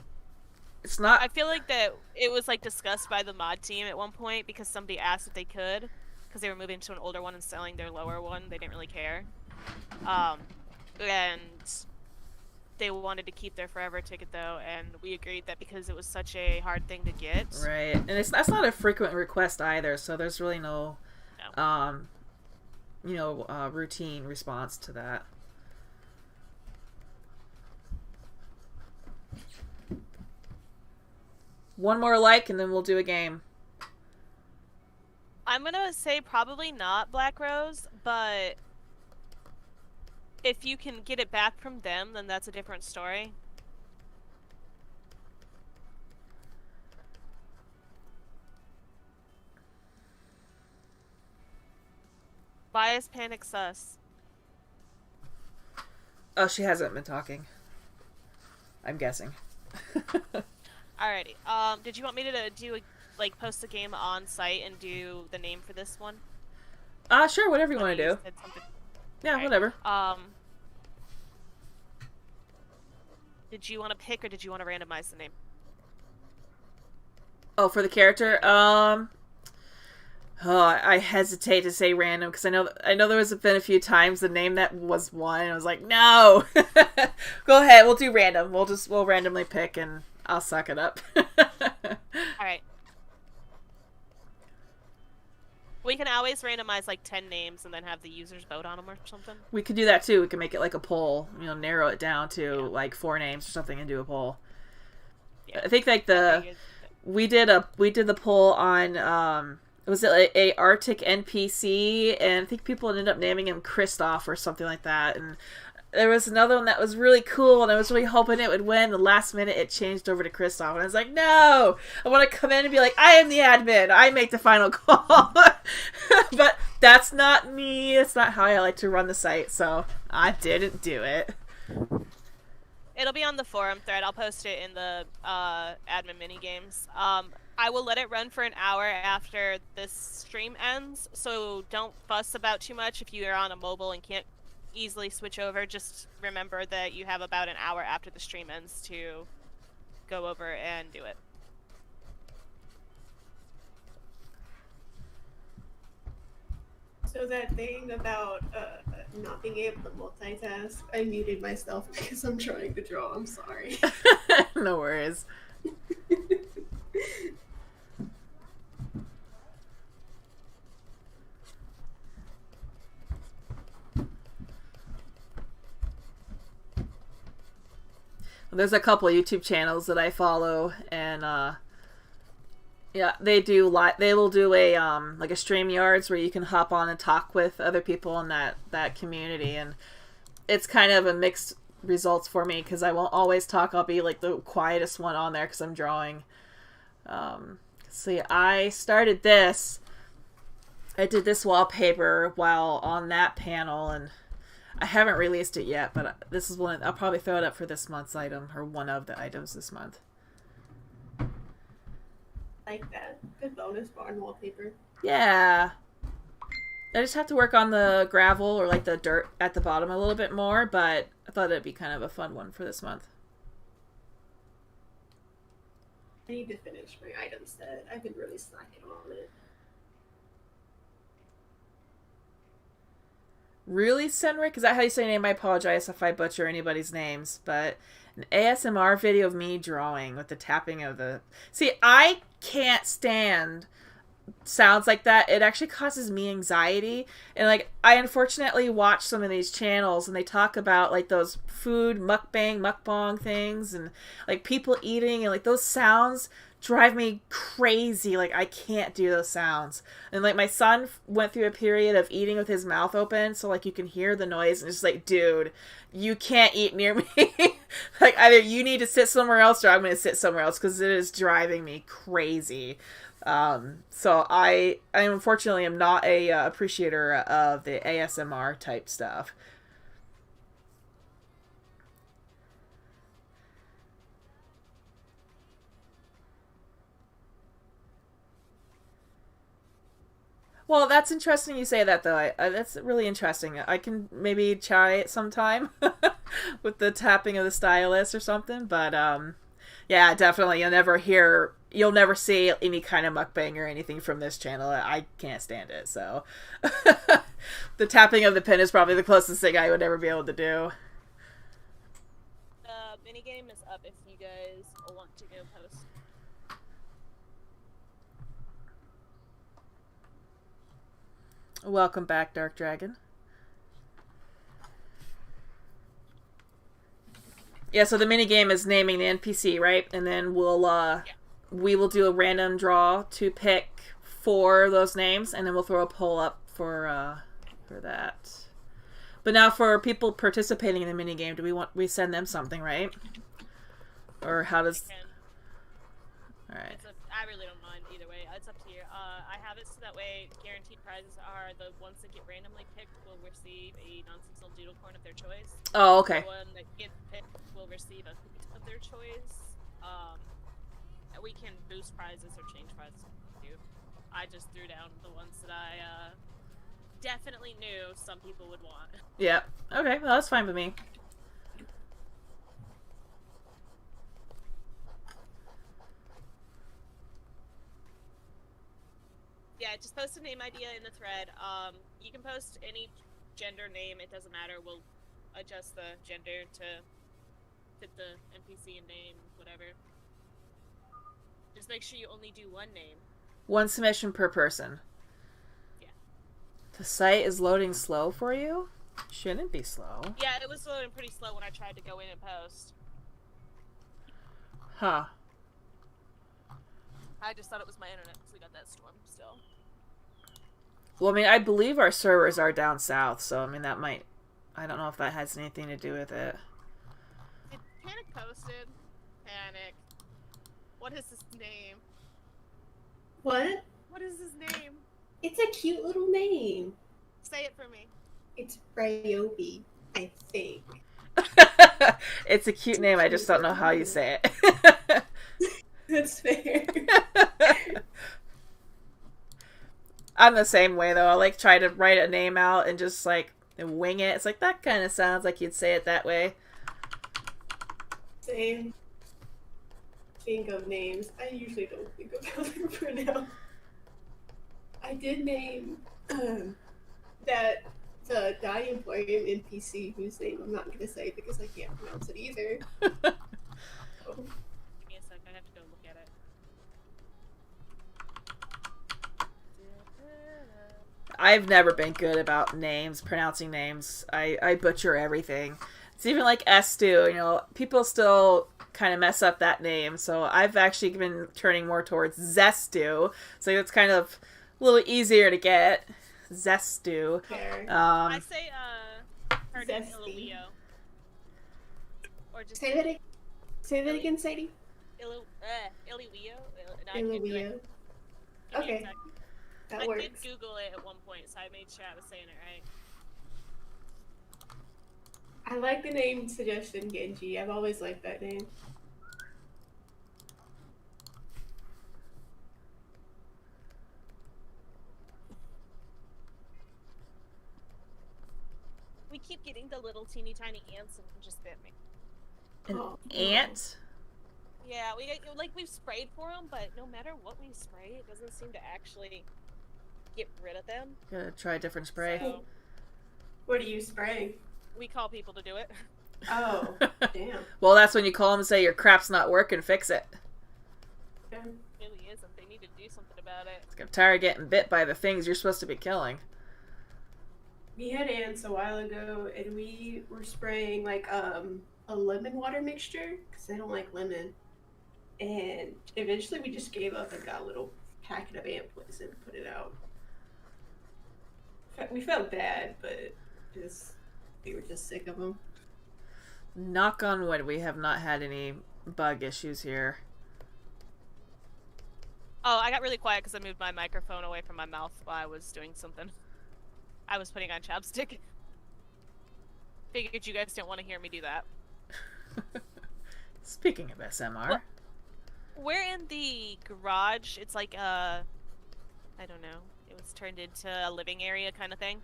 It's not. I feel like that it was like discussed by the mod team at one point because somebody asked if they could, because they were moving to an older one and selling their lower one. They didn't really care. And they wanted to keep their forever ticket though, and we agreed that because it was such a hard thing to get. Right, and that's not a frequent request either, so there's really no. Routine response to that. one more like, and then we'll do a game. I'm gonna say probably not Black Rose, but if you can get it back from them, then that's a different story. Why is Panic sus? Oh, she hasn't been talking. I'm guessing. Alrighty. Did you want me to do post the game on site and do the name for this one? Sure, whatever you want to do. Yeah, okay. Whatever. Did you want to pick or did you want to randomize the name? Oh, for the character? Oh, I hesitate to say random because I know there been a few times the name that was one and I was like, no. Go ahead, we'll do random. We'll randomly pick and I'll suck it up. Alright. We can always randomize 10 names and then have the users vote on them or something. We could do that too. We can make it like a poll, narrow it down to 4 names or something and do a poll. Yeah. I think we did the poll on was it a Arctic NPC, and I think people ended up naming him Kristoff or something like that. And there was another one that was really cool, and I was really hoping it would win. The last minute, it changed over to Kristoff, and I was like, no! I want to come in and be like, I am the admin. I make the final call. But that's not me. It's not how I like to run the site, so I didn't do it. It'll be on the forum thread. I'll post it in the admin minigames. I will let it run for an hour after this stream ends, so don't fuss about too much if you are on a mobile and can't easily switch over. Just remember that you have about an hour after the stream ends to go over and do it. So that thing about not being able to multitask, I muted myself because I'm trying to draw. I'm sorry. No worries. There's a couple of YouTube channels that I follow, and yeah, they will do a a StreamYards where you can hop on and talk with other people in that community, and it's kind of a mixed results for me because I won't always talk. I'll be the quietest one on there because I'm drawing. See, I started this. I did this wallpaper while on that panel, and I haven't released it yet, but this is one. I'll probably throw it up for this month's item, or one of the items this month. Like that. Good bonus barn wallpaper. Yeah. I just have to work on the gravel or the dirt at the bottom a little bit more, but I thought it'd be kind of a fun one for this month. I need to finish my item set. I've been really slacking on it. Really, Senric? Is that how you say your name? I apologize if I butcher anybody's names, but an ASMR video of me drawing with the tapping of the... See, I can't stand sounds like that. It actually causes me anxiety. And I unfortunately watch some of these channels and they talk about those food mukbang things and people eating, and those sounds drive me crazy. I can't do those sounds. And my son went through a period of eating with his mouth open, so you can hear the noise, and it's just dude, you can't eat near me. Either you need to sit somewhere else or I'm going to sit somewhere else because it is driving me crazy. So I unfortunately am not a appreciator of the ASMR type stuff. Well, that's interesting you say that, though. That's really interesting. I can maybe try it sometime with the tapping of the stylus or something. But, yeah, definitely. You'll never see any kind of mukbang or anything from this channel. I can't stand it, so. The tapping of the pen is probably the closest thing I would ever be able to do. The minigame is up if you guys want to go post. Welcome back, Dark Dragon. Yeah, so the minigame is naming the NPC, right? And then we'll we will do a random draw to pick 4 of those names, and then we'll throw a poll up for that. But now for people participating in the minigame, we send them something, right? Or how does... Alright. I really don't mind either way. It's up to you. I have it so that way guaranteed prizes are the ones that get randomly picked will receive a non-seasonal doodle corn of their choice. Oh, okay. The one that gets picked will receive a hoot of their choice. We can boost prizes or change prizes. I just threw down the ones that I definitely knew some people would want. Yeah. Okay, well that's fine with me. Yeah, just post a name idea in the thread. You can post any gender name, it doesn't matter. We'll adjust the gender to fit the NPC and name, whatever. Just make sure you only do one name. 1 submission per person. Yeah. The site is loading slow for you? Shouldn't be slow. Yeah, it was loading pretty slow when I tried to go in and post. Huh. I just thought it was my internet because we got that storm still. Well, I mean, I believe our servers are down south, so I mean that might... I don't know if that has anything to do with it. Panic posted. Panic. What is his name? What? What is his name? It's a cute little name. Say it for me. It's Ryobi, I think. It's a cute name, I just don't know how you say it. That's fair. I'm the same way, though. I like try to write a name out and just like wing it. It's like, that kind of sounds like you'd say it that way. Same. Think of names. I usually don't think of how they pronounce. I did name that the Dye Emporium NPC whose name I'm not gonna say because I can't pronounce it either. So. Give me a sec, I have to go look at it. I've never been good about names, pronouncing names. I butcher everything. It's even like Estu, you know, people still kind of mess up that name, so I've actually been turning more towards Zestu, so it's kind of a little easier to get. Zestu. I say, her name Illuio. Or just... Say that again, Sadie? Illuio? Illuio. Okay. That works. I did Google it at one point, so I made sure I was saying it right. I like the name suggestion, Genji. I've always liked that name. We keep getting the little teeny tiny ants and just bit me. An ant? Yeah, we've sprayed for them, but no matter what we spray, it doesn't seem to actually get rid of them. Gotta try a different spray. So, what do you spray? we call people to do it. Oh, damn. Well, that's when you call them and say your crap's not working, fix it. Yeah. It really isn't. They need to do something about it. I'm tired of getting bit by the things you're supposed to be killing. We had ants a while ago, and we were spraying like a lemon water mixture because they don't like lemon. And eventually, we just gave up and got a little packet of ant poison and put it out. We felt bad, but we were just sick of them. Knock on wood, we have not had any bug issues here. Oh, I got really quiet because I moved my microphone away from my mouth while I was doing something. I was putting on chapstick. Figured you guys didn't want to hear me do that. Speaking of SMR. Well, we're in the garage. It's like I don't know. It was turned into a living area kind of thing.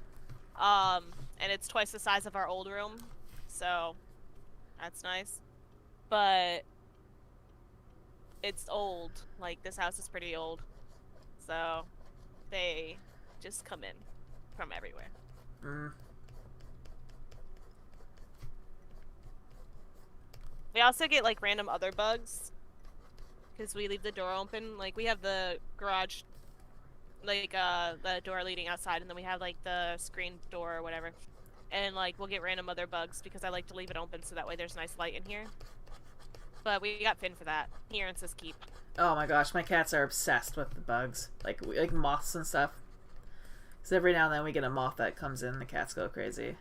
And it's twice the size of our old room. So that's nice. But it's old. Like, this house is pretty old. So they just come in from everywhere. Mm. We also get, like, random other bugs. Because we leave the door open. Like, we have the garage, like, the door leading outside, and then we have, like, the screen door or whatever. And, like, we'll get random other bugs because I like to leave it open so that way there's nice light in here. But we got Finn for that. He earns his keep. Oh my gosh, my cats are obsessed with the bugs, like moths and stuff. Because every now and then we get a moth that comes in, the cats go crazy.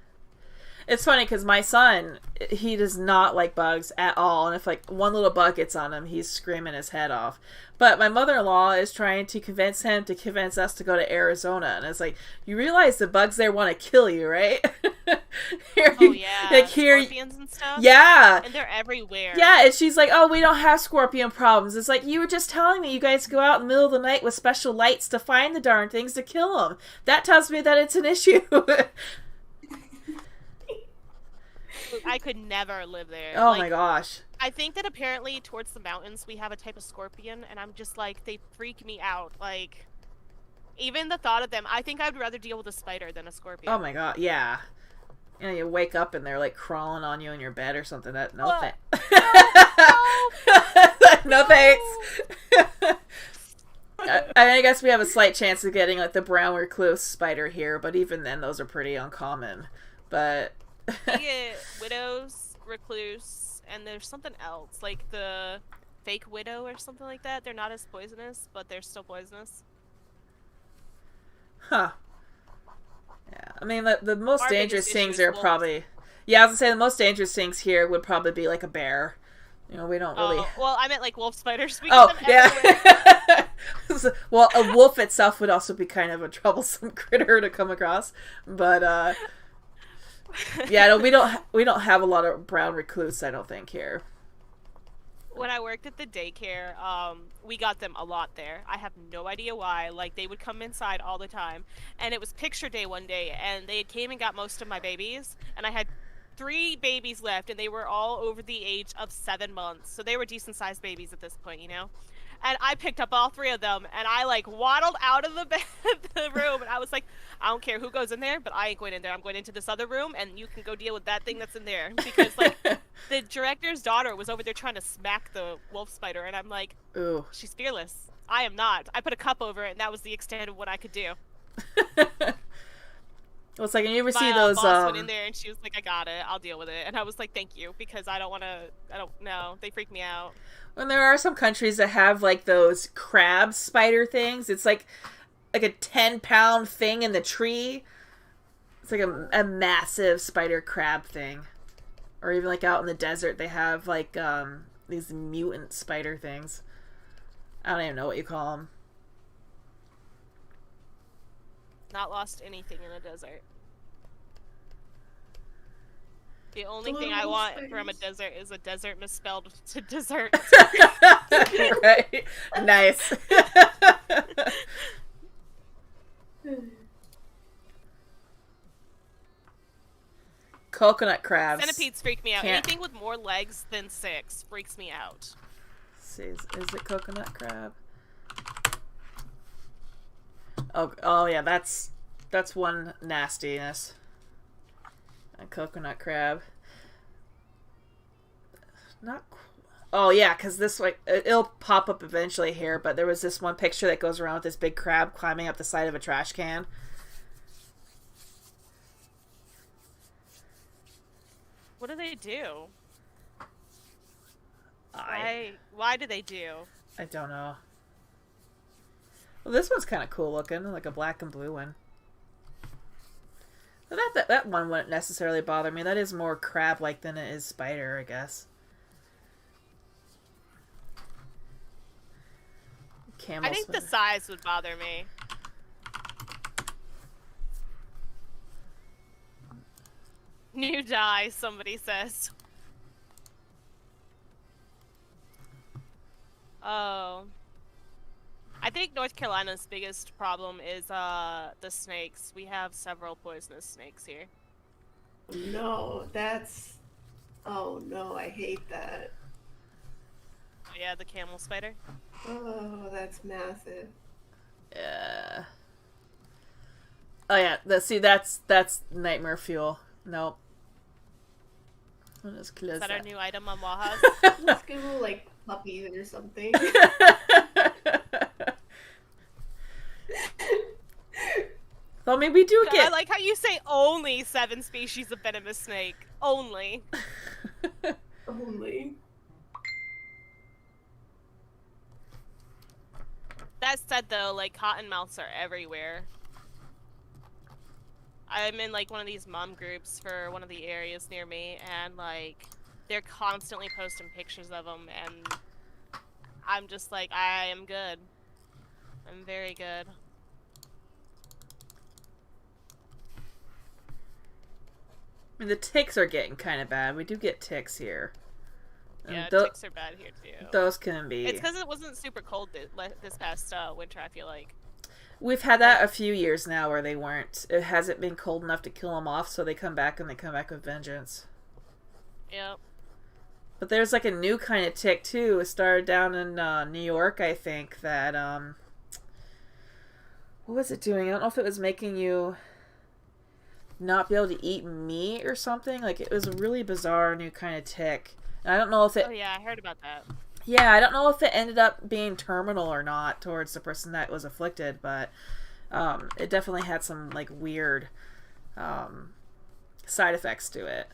It's funny because my son, he does not like bugs at all, and if like one little bug gets on him, he's screaming his head off. But my mother-in-law is trying to convince him to convince us to go to Arizona, and it's like, you realize the bugs there want to kill you, right? Oh yeah, like here, scorpions and stuff. Yeah, and they're everywhere. Yeah, and she's like, "Oh, we don't have scorpion problems." It's like, you were just telling me you guys go out in the middle of the night with special lights to find the darn things to kill them. That tells me that it's an issue. I could never live there. Oh like, my gosh. I think that apparently towards the mountains we have a type of scorpion, and I'm just like, they freak me out. Like, even the thought of them, I think I'd rather deal with a spider than a scorpion. Oh my god, yeah. You know, you wake up and they're like crawling on you in your bed or something. That no thanks. I guess we have a slight chance of getting like the brown recluse spider here, but even then, those are pretty uncommon. But you get widows, recluse, and there's something else like the fake widow or something like that. They're not as poisonous, but they're still poisonous. Huh. Yeah, I mean, the most Our dangerous biggest things issue is are wolves. probably... Yeah, I was gonna say, the most dangerous things here would probably be, like, a bear. You know, we don't really... Oh, well, I meant, like, wolf spiders. We Oh, get them everywhere. yeah. Well, a wolf itself would also be kind of a troublesome critter to come across. But, yeah, no, we don't have a lot of brown recluse, I don't think, here. When I worked at the daycare, we got them a lot there. I have no idea why. Like, they would come inside all the time. And it was picture day one day, and they came and got most of my babies. And I had 3 babies left, and they were all over the age of 7 months. So they were decent-sized babies at this point, you know? And I picked up all 3 of them, and I, like, waddled out of the room, and I was like, I don't care who goes in there, but I ain't going in there. I'm going into this other room, and you can go deal with that thing that's in there. Because, like, the director's daughter was over there trying to smack the wolf spider, and I'm like, Ooh. she's fearless. I am not. I put a cup over it, and that was the extent of what I could do. Well, it's like, you ever My see those, boss went in there, and she was like, I got it. I'll deal with it. And I was like, thank you, because I don't know. They freak me out. When there are some countries that have, like, those crab spider things, it's like a 10-pound thing in the tree. It's like a massive spider crab thing. Or even, like, out in the desert, they have, like, these mutant spider things. I don't even know what you call them. Not lost anything in a desert. The only thing I Little want spiders. from a desert is a desert misspelled to dessert. Right? Nice. Coconut crabs. Centipedes freak me out. Can't- Anything with more legs than 6 freaks me out. Let's see, is it coconut crab? Oh yeah, that's one nastiness. A coconut crab. Oh yeah, because this way it'll pop up eventually here. But there was this one picture that goes around with this big crab climbing up the side of a trash can. What do they do? Why do they do? I don't know. Well, this one's kind of cool looking, like a black and blue one. But that one wouldn't necessarily bother me. That is more crab-like than it is spider, I guess. Camel I think the spider. size would bother me. New dye, somebody says. Oh. I think North Carolina's biggest problem is the snakes. We have several poisonous snakes here. No, that's... Oh no, I hate that. Oh, yeah, the camel spider. Oh, that's massive. Yeah. Oh yeah, that's nightmare fuel. Nope. I'll just close Is that our new item on Wajas? Let's go like puppies or something. Well, I mean, we do I get... like how you say only 7 species of venomous snake. Only. Only. That said, though, like, cottonmouths are everywhere. I'm in, like, one of these mom groups for one of the areas near me, and, like, they're constantly posting pictures of them, and I'm just like, I am good. I'm very good. I mean, the ticks are getting kind of bad. We do get ticks here. And Yeah, ticks are bad here, too. Those can be... It's because it wasn't super cold this past winter, I feel like. We've had that a few years now where they weren't. It hasn't been cold enough to kill them off, so they come back and they come back with vengeance. Yep. But there's like a new kind of tick too. It started down in New York, I think, that what was it doing? I don't know if it was making you not be able to eat meat or something. Like, it was a really bizarre new kind of tick. And I don't know if it... Oh yeah, I heard about that. Yeah, I don't know if it ended up being terminal or not towards the person that was afflicted, but it definitely had some, like, weird side effects to it.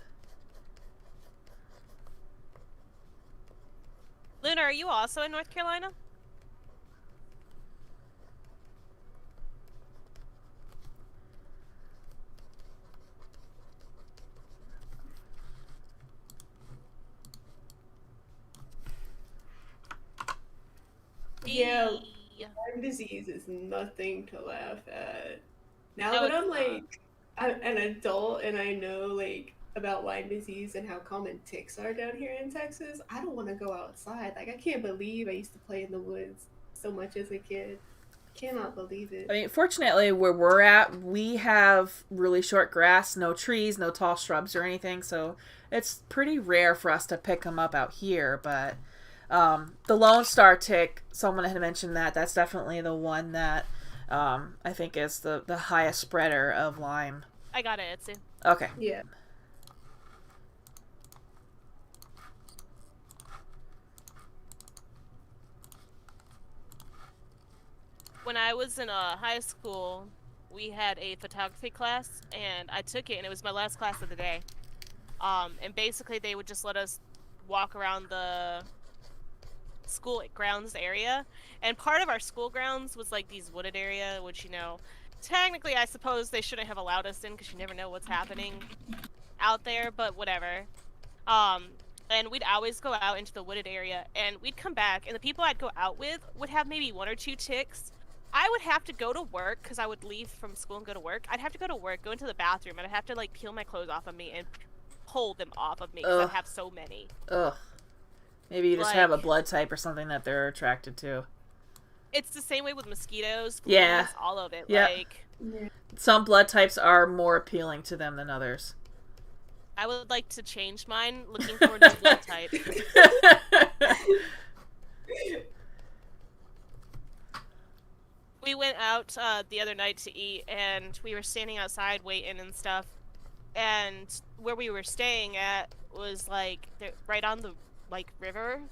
Luna, are you also in North Carolina? Yeah, Lyme disease is nothing to laugh at. Now No, that it's I'm like an adult and I know like about Lyme disease and how common ticks are down here in Texas, I don't want to go outside. Like, I can't believe I used to play in the woods so much as a kid. Cannot believe it. I mean, fortunately, where we're at, we have really short grass, no trees, no tall shrubs or anything, so it's pretty rare for us to pick them up out here, but the Lone Star tick, someone had mentioned that. That's definitely the one that I think is the highest spreader of Lyme. I got it, Itsu. Okay. Yeah. When I was in high school, we had a photography class, and I took it, and it was my last class of the day. And basically, they would just let us walk around the school grounds area, and part of our school grounds was like these wooded area, which, you know, technically I suppose they shouldn't have allowed us in because you never know what's happening out there, but whatever. And we'd always go out into the wooded area, and we'd come back, and the people I'd go out with would have maybe 1 or 2 ticks. I would have to go to work because I would leave from school and go to work. I'd have to go to work, go into the bathroom, and I'd have to like peel my clothes off of me and pull them off of me because I'd have so many. Ugh. Maybe you just Like, have a blood type or something that they're attracted to. It's the same way with mosquitoes, fleas, Yeah. all of it. Yeah. Like, Some blood types are more appealing to them than others. I would like to change mine, looking for a new blood type. We went out the other night to eat, and we were standing outside waiting and stuff. And where we were staying at was like right on the like river,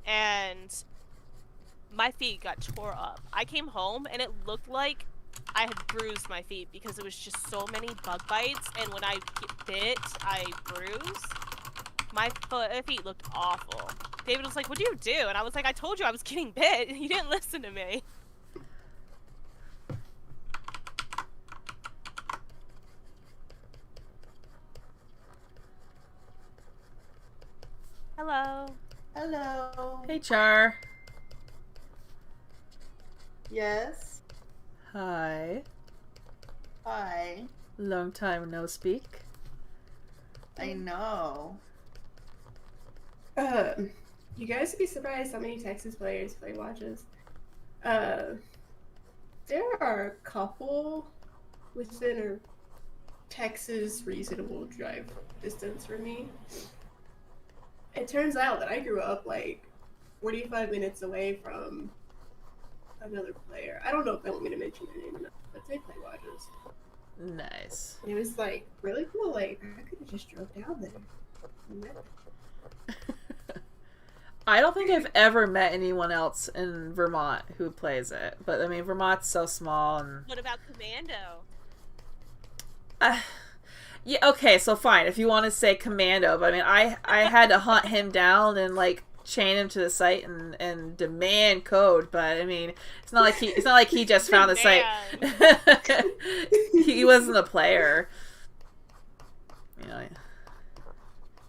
and my feet got tore up. I came home, and it looked like I had bruised my feet because it was just so many bug bites, and when I get bit, I bruise. My feet looked awful. David was like, "What'd you do?" And I was like, "I told you I was getting bit. You didn't listen to me." Hello. Hello. Hey, Char. Yes. Hi. Hi. Long time no speak. I know. You guys would be surprised how many Texas players play Wajas. There are a couple within a Texas reasonable drive distance for me. It turns out that I grew up like 45 minutes away from another player. I don't know if they want me to mention their name or not, but they play Wajas. Nice. And it was like really cool. Like, I could have just drove down there. I don't think I've ever met anyone else in Vermont who plays it, but I mean, Vermont's so small. And What about Commando? yeah, okay, so fine if you want to say Commando, but I mean, I had to hunt him down, and like chain him to the site and demand code. But I mean, it's not like he just found the site. He wasn't a player, you know.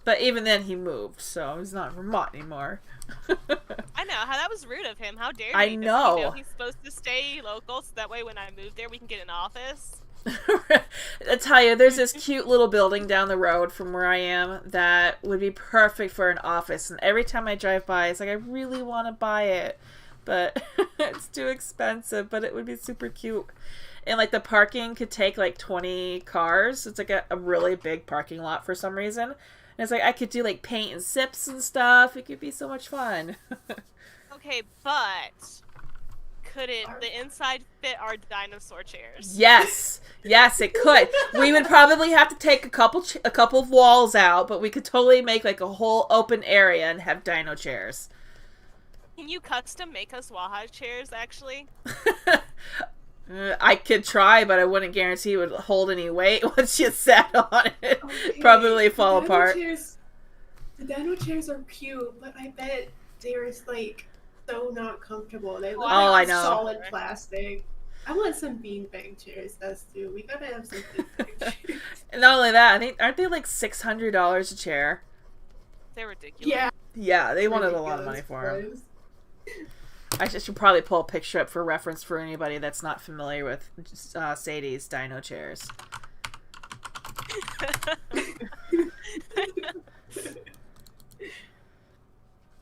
But even then, he moved, so he's not in Vermont anymore. I know how that was rude of him. How dare he? I know. You know he's supposed to stay local, so that way when I move there, we can get an office. I tell you, there's this cute little building down the road from where I am that would be perfect for an office. And every time I drive by, it's like I really want to buy it, but it's too expensive. But it would be super cute. And like the parking could take like 20 cars. It's like a really big parking lot for some reason. And it's like I could do like paint and sips and stuff. It could be so much fun. Okay, but could the inside fit our dinosaur chairs? Yes, it could. We would probably have to take a couple of walls out, but we could totally make like a whole open area and have dino chairs. Can you custom make us Wajas chairs? Actually. I could try, but I wouldn't guarantee it would hold any weight once you sat on it. Okay, Probably fall apart. The dino chairs are cute, but I bet they're like so not comfortable. They look I like know. solid plastic. I want some beanbag chairs, us too. We gotta have some beanbag chairs. And not only that, I think aren't they like $600 a chair? They're ridiculous. Yeah. Yeah, they wanted a lot of money for them. I should probably pull a picture up for reference for anybody that's not familiar with Sadie's dino chairs.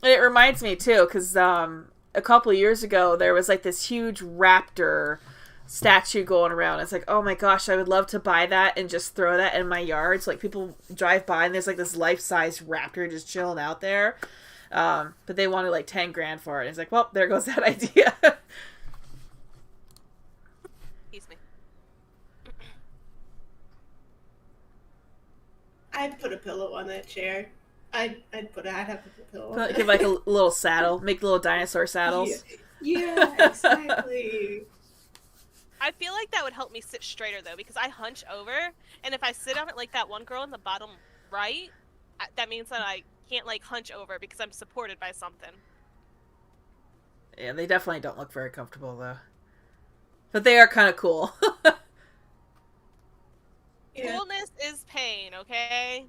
It reminds me too, because a couple of years ago there was like this huge raptor statue going around. It's like, oh my gosh, I would love to buy that and just throw that in my yard. So like people drive by and there's like this life-size raptor just chilling out there. But they wanted like 10 grand for it. It's like, well, there goes that idea. Excuse me. I'd put a pillow on that chair. I'd have to put a pillow on Give like a little saddle, make little dinosaur saddles. Yeah, exactly. I feel like that would help me sit straighter though, because I hunch over, and if I sit on it like that one girl in the bottom right, that means that I can't like hunch over because I'm supported by something. Yeah, they definitely don't look very comfortable though. But they are kind of cool. Yeah. Coolness is pain, okay?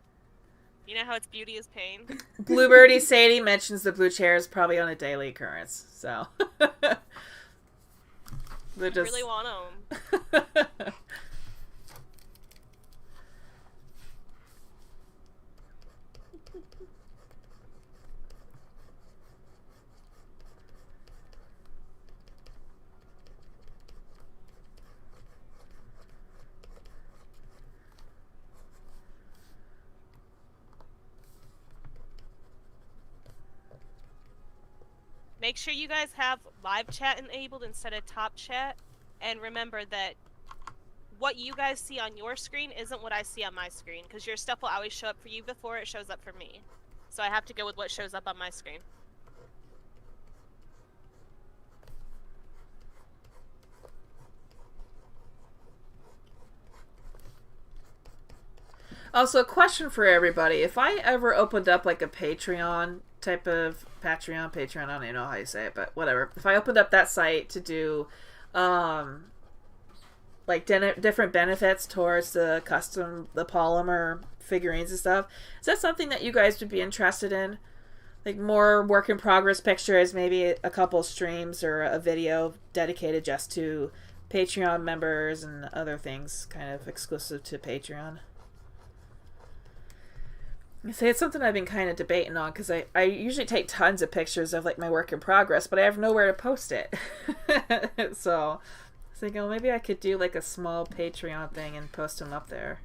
You know how it's beauty is pain? Bluebirdie Sadie mentions the blue chair is probably on a daily occurrence, so. I really want them. Make sure you guys have live chat enabled instead of top chat. And remember that what you guys see on your screen isn't what I see on my screen. Because your stuff will always show up for you before it shows up for me. So I have to go with what shows up on my screen. Also, a question for everybody. If I ever opened up like a Patreon type of Patreon, I don't even know how you say it, but whatever. If I opened up that site to do like different benefits towards the polymer figurines and stuff, is that something that you guys would be interested in? Like more work in progress pictures, maybe a couple streams or a video dedicated just to Patreon members and other things kind of exclusive to Patreon. I say it's something I've been kind of debating on because I usually take tons of pictures of like my work in progress, but I have nowhere to post it. So I was thinking, well, maybe I could do like a small Patreon thing and post them up there.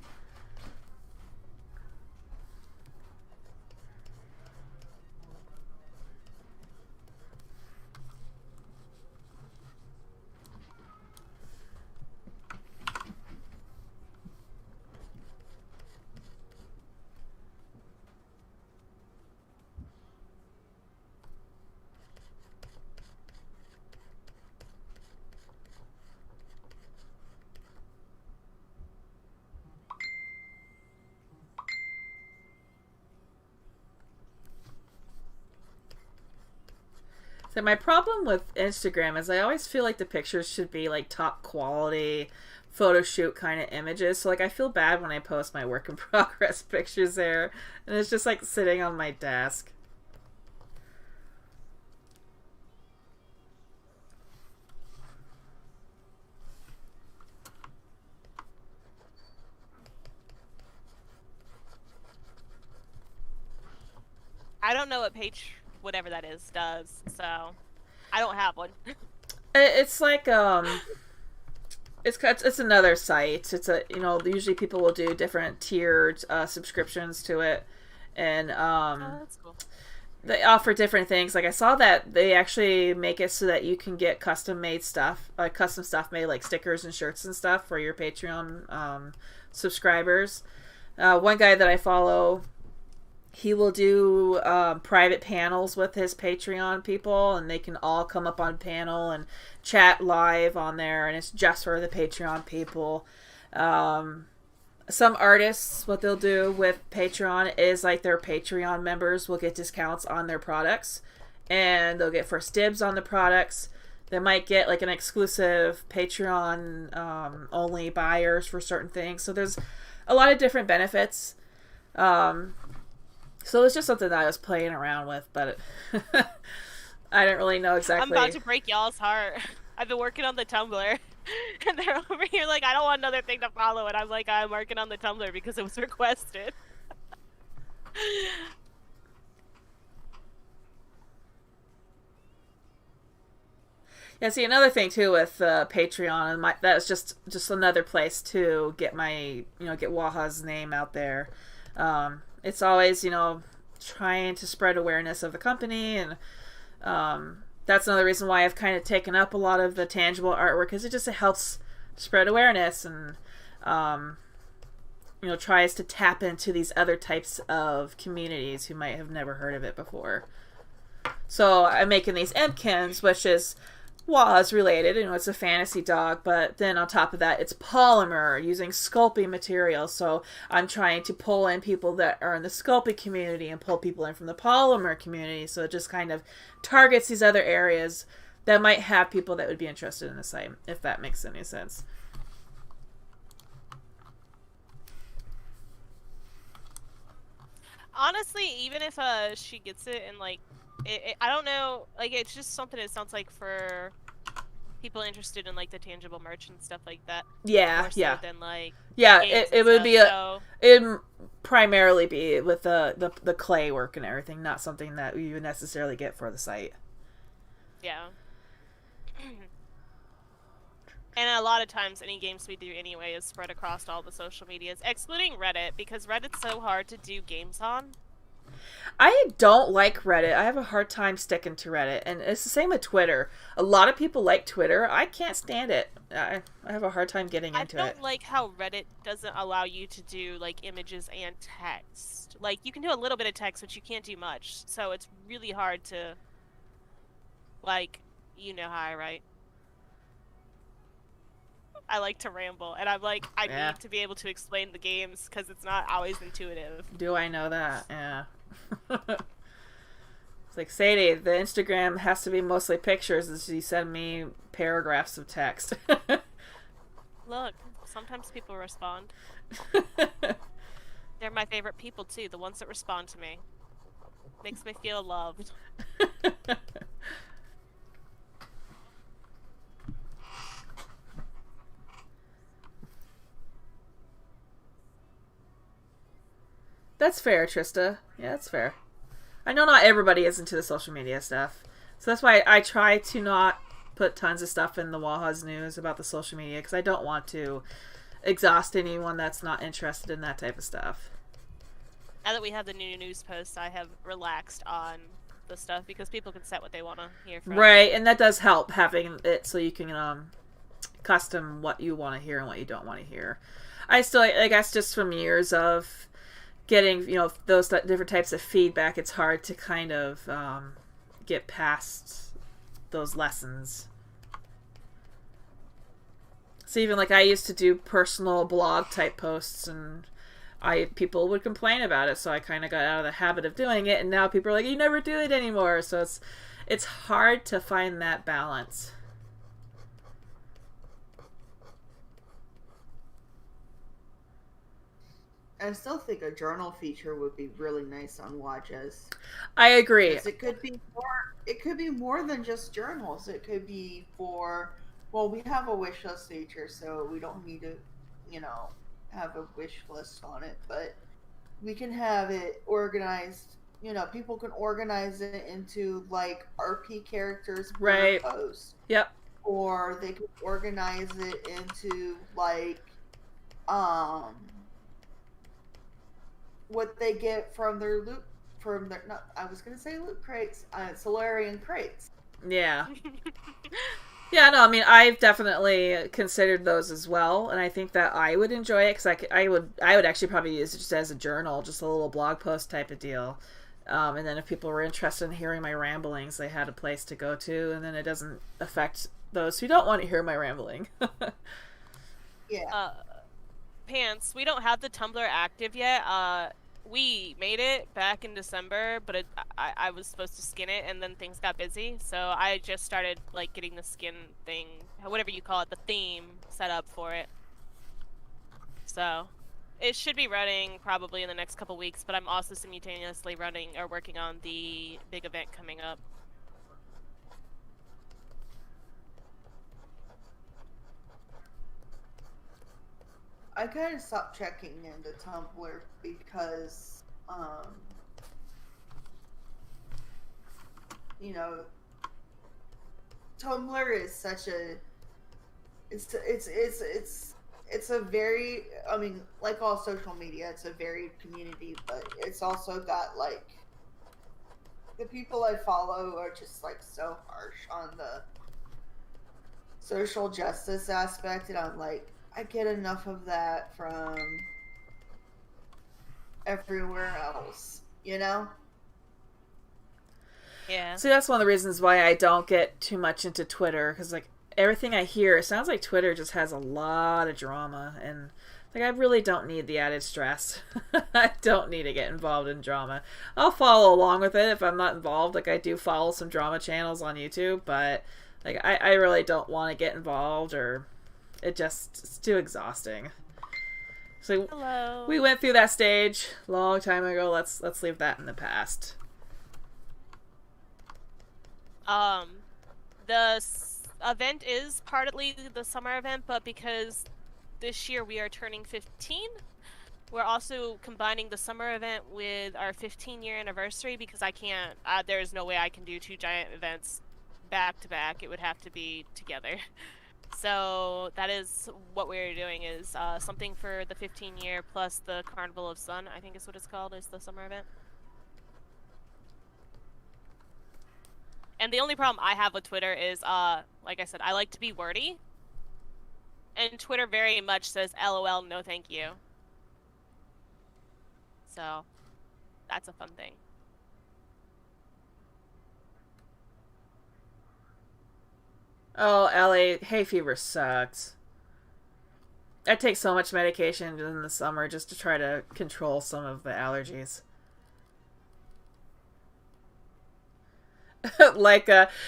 So my problem with Instagram is I always feel like the pictures should be like top quality photo shoot kind of images. So like I feel bad when I post my work in progress pictures there, and it's just like sitting on my desk. I don't know what page, whatever that is, does, so I don't have one. It's like it's another site. It's a usually people will do different tiered subscriptions to it, and Oh, that's cool. they offer different things. Like I saw that they actually make it so that you can get custom made stuff, custom stuff made like stickers and shirts and stuff for your Patreon subscribers. One guy that I follow, he will do private panels with his Patreon people, and they can all come up on panel and chat live on there, and it's just for the Patreon people. Some artists, what they'll do with Patreon is like their Patreon members will get discounts on their products, and they'll get first dibs on the products. They might get like an exclusive Patreon only buyers for certain things. So there's a lot of different benefits. So it's just something that I was playing around with, but I didn't really know exactly. I'm about to break y'all's heart. I've been working on the Tumblr, and they're over here like, I don't want another thing to follow, and I'm like, I'm working on the Tumblr because it was requested. Yeah, see, another thing too with Patreon, and that's just another place to get my get Waja's name out there. It's always trying to spread awareness of the company, and that's another reason why I've kind of taken up a lot of the tangible artwork, because it helps spread awareness, and tries to tap into these other types of communities who might have never heard of it before. So I'm making these Impkins, which is Wajas related. It's a fantasy dog, but then on top of that, it's polymer using sculpting material. So I'm trying to pull in people that are in the sculpting community and pull people in from the polymer community. So it just kind of targets these other areas that might have people that would be interested in the site, if that makes any sense. Honestly, even if she gets it and like, I don't know, like it's just something it sounds like for people interested in like the tangible merch and stuff like that. Yeah, more so yeah. than like it would stuff, be so... it'd primarily be with the clay work and everything, not something that you would necessarily get for the site. Yeah. And a lot of times, any games we do anyway is spread across all the social medias, excluding Reddit, because Reddit's so hard to do games on. I don't like Reddit. I have a hard time sticking to Reddit, and it's the same with Twitter. A lot of people like Twitter. I can't stand it. I have a hard time getting into it. I don't like how Reddit doesn't allow you to do like images and text. Like you can do a little bit of text, but you can't do much. So it's really hard to, like, how I write. I like to ramble, and I'm like, I need to be able to explain the games because it's not always intuitive. Do I know that? Yeah. It's like, Sadie, the Instagram has to be mostly pictures, and she send me paragraphs of text. Look, sometimes people respond. They're my favorite people too, the ones that respond to me. Makes me feel loved. That's fair, Trista. Yeah, that's fair. I know not everybody is into the social media stuff. So that's why I try to not put tons of stuff in the Wajas news about the social media, because I don't want to exhaust anyone that's not interested in that type of stuff. Now that we have the new news posts, I have relaxed on the stuff because people can set what they want to hear from. Right, and that does help, having it so you can custom what you want to hear and what you don't want to hear. I guess just from years of getting those different types of feedback, it's hard to kind of get past those lessons. So even like I used to do personal blog type posts, and people would complain about it, so I kind of got out of the habit of doing it, and now people are like, you never do it anymore. So it's hard to find that balance. I still think a journal feature would be really nice on Wajas. I agree. It could be more. It could be more than just journals. It could be for. Well, we have a wish list feature, so we don't need to, have a wish list on it. But we can have it organized. People can organize it into like RP characters per Right. post. Yep. Or they could organize it into like, what they get from their loot, I was gonna say loot crates, Solarian crates. Yeah. Yeah, no, I mean, I've definitely considered those as well, and I think that I would enjoy it, because I would actually probably use it just as a journal, just a little blog post type of deal. And then if people were interested in hearing my ramblings, they had a place to go to, and then it doesn't affect those who don't want to hear my rambling. Yeah. Pants, we don't have the Tumblr active yet. We made it back in December, but I was supposed to skin it, and then things got busy, so I just started like getting the skin thing, whatever you call it, the theme set up for it. So it should be running probably in the next couple weeks, but I'm also simultaneously working on the big event coming up. I kind of stopped checking into Tumblr because, Tumblr is such a, it's a very, I mean, like all social media, it's a varied community, but it's also got like, the people I follow are just like so harsh on the social justice aspect, and I'm like, I get enough of that from everywhere else, Yeah. See, that's one of the reasons why I don't get too much into Twitter, because like everything I hear, it sounds like Twitter just has a lot of drama, and like I really don't need the added stress. I don't need to get involved in drama. I'll follow along with it if I'm not involved. Like I do follow some drama channels on YouTube, but like I really don't want to get involved, or it's too exhausting. So Hello. we went through that stage a long time ago. Let's leave that in the past. The event is partly the summer event, but because this year we are turning 15, we're also combining the summer event with our 15-year anniversary, because I can't, there's no way I can do two giant events back to back. It would have to be together. So that is what we're doing, is something for the 15-year plus the Carnival of Sun, I think is what it's called, is the summer event. And the only problem I have with Twitter is, like I said, I like to be wordy. And Twitter very much says, LOL, no thank you. So, that's a fun thing. Oh, Ellie, hay fever sucks. I take so much medication in the summer just to try to control some of the allergies.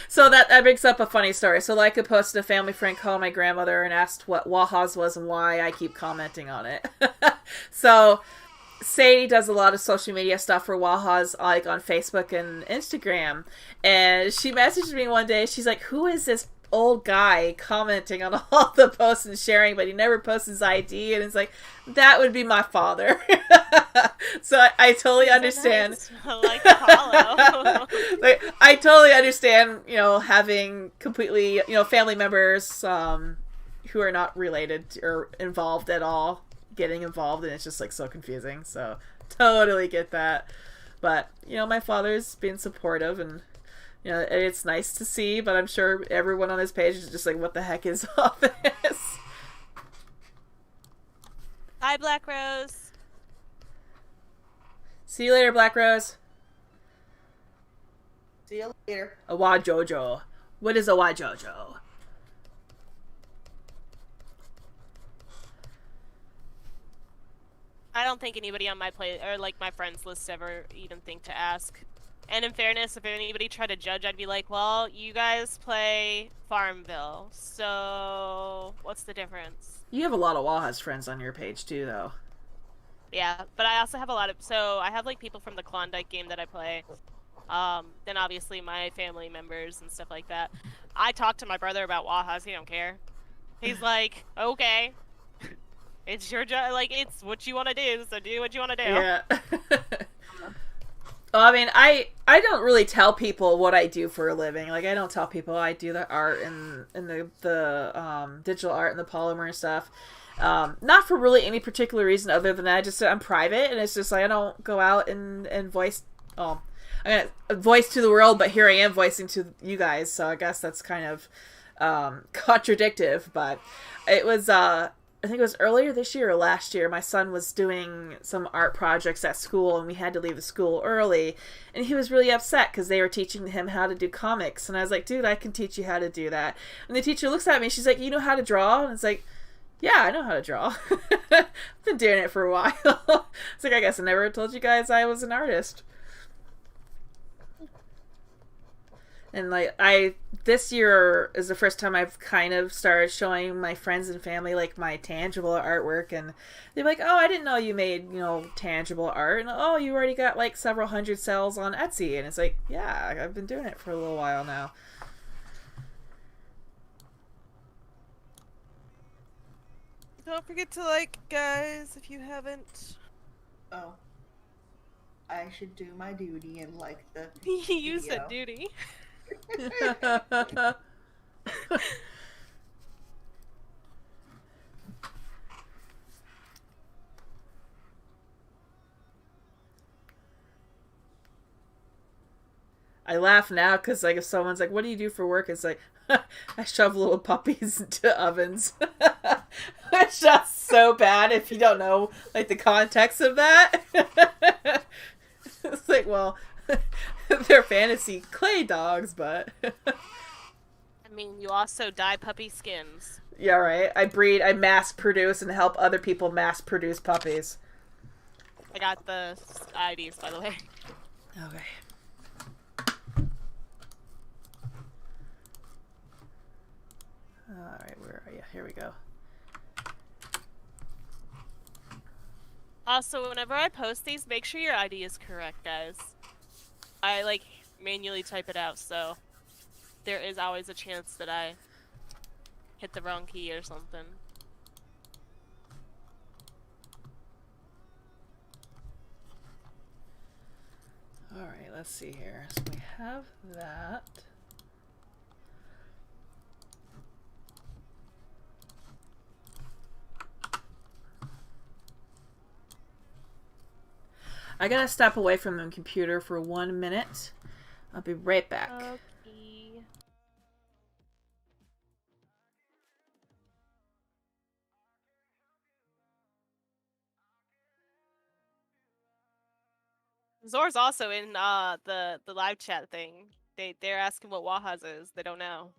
So that brings up a funny story. So Leica posted a family friend called my grandmother and asked what Wajas was and why I keep commenting on it. So Sadie does a lot of social media stuff for Wajas, like on Facebook and Instagram, and she messaged me one day. She's like, who is this old guy commenting on all the posts and sharing, but he never posts his ID? And it's like, that would be my father. So I totally understand. Nice. Like follow. Like, I totally understand, having completely, family members who are not related or involved at all getting involved, and it's just like so confusing. So totally get that. But my father's been supportive, and it's nice to see, but I'm sure everyone on his page is just like, what the heck is all this? Hi, Black Rose. See you later, Black Rose. See you later. Awa Jojo. What is Awa Jojo? I don't think anybody on my my friends list ever even think to ask. And in fairness, if anybody tried to judge, I'd be like, well, you guys play Farmville, so what's the difference? You have a lot of Wajas friends on your page too, though. Yeah, but I also have a lot of, so I have like people from the Klondike game that I play. Then obviously my family members and stuff like that. I talked to my brother about Wajas, he don't care. He's like, okay. It's your job, like, it's what you want to do, so do what you want to do. Yeah. Well, I mean, I don't really tell people what I do for a living. Like, I don't tell people I do the art and the digital art and the polymer and stuff. Not for really any particular reason other than that. Just I'm private, and it's just like I don't go out and voice. Oh, I'm gonna voice to the world, but here I am voicing to you guys. So I guess that's kind of contradictive. But it was I think it was earlier this year or last year, my son was doing some art projects at school, and we had to leave the school early, and he was really upset because they were teaching him how to do comics, and I was like, dude, I can teach you how to do that. And the teacher looks at me, she's like, you know how to draw? And it's like, yeah, I know how to draw. I've been doing it for a while. It's like, I guess I never told you guys I was an artist. And like this year is the first time I've kind of started showing my friends and family like my tangible artwork, and they're like, "Oh, I didn't know you made, tangible art." And oh, you already got like several hundred sales on Etsy. And it's like, yeah, I've been doing it for a little while now. Don't forget to like, guys, if you haven't. Oh. I should do my duty and like the You video. said duty. I laugh now because like if someone's like, "What do you do for work?" It's like, I shove little puppies into ovens. It's just so bad if you don't know like the context of that. It's like, well, they're fantasy clay dogs, but I mean, you also dye puppy skins. yeah, right. I mass produce and help other people mass produce puppies. I got the IDs, by the way. Okay. Alright, where are you? Here we go. Also, whenever I post these, make sure your ID is correct, guys. I, like, manually type it out, so there is always a chance that I hit the wrong key or something. Alright, let's see here. So we have that. I gotta step away from the computer for 1 minute. I'll be right back. Okay. Zor's also in the live chat thing. They're asking what Wajas is. They don't know.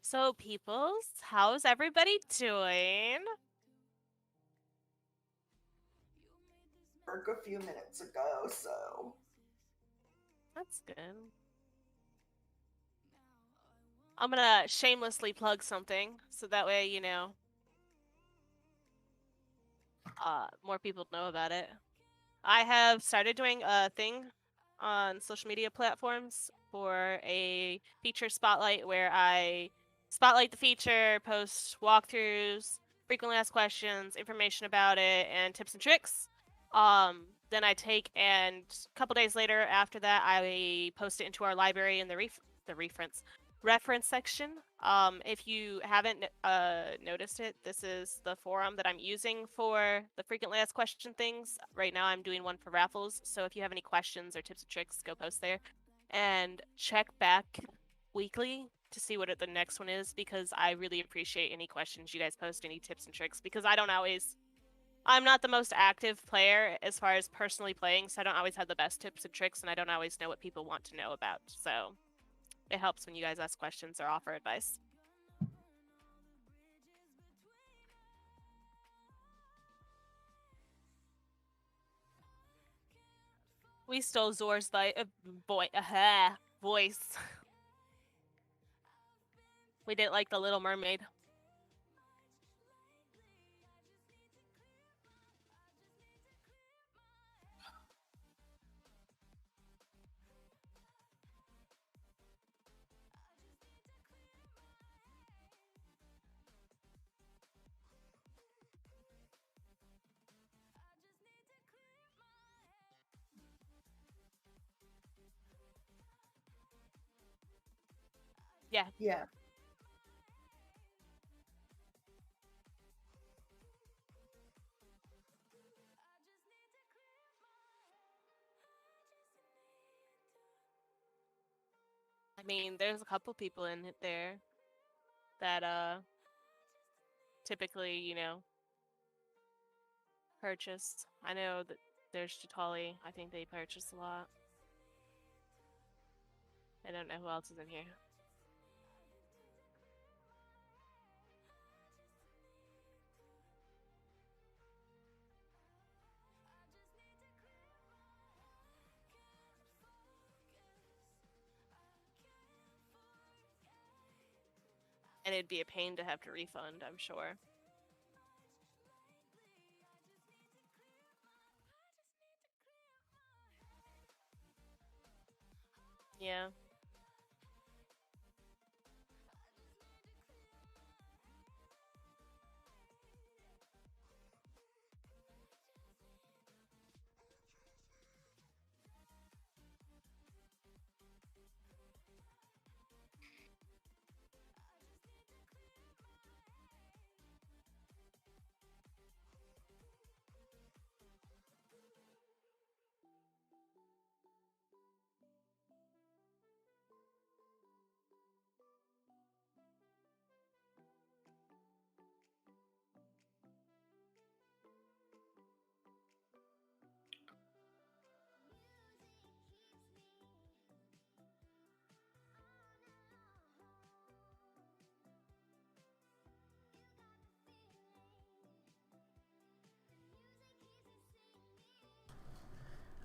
So, peoples, how's everybody doing? Work a few minutes ago, so That's good. I'm gonna shamelessly plug something, so that way, more people know about it. I have started doing a thing on social media platforms for a feature spotlight where I spotlight the feature, post walkthroughs, frequently asked questions, information about it, and tips and tricks. then I take, and a couple days later after that, I post it into our library in the reference section. If you haven't noticed it, this is the forum that I'm using for the frequently asked question things. Right now I'm doing one for raffles, so if you have any questions or tips and tricks, go post there. And check back weekly to see what the next one is, because I really appreciate any questions you guys post, any tips and tricks, because I'm not the most active player as far as personally playing, so I don't always have the best tips and tricks, and I don't always know what people want to know about. So it helps when you guys ask questions or offer advice. We stole Zor's voice. We didn't like the Little Mermaid. Yeah. Yeah. I mean, there's a couple people in it there that typically, purchase. I know that there's Chitali. I think they purchase a lot. I don't know who else is in here. And it'd be a pain to have to refund, I'm sure. Yeah.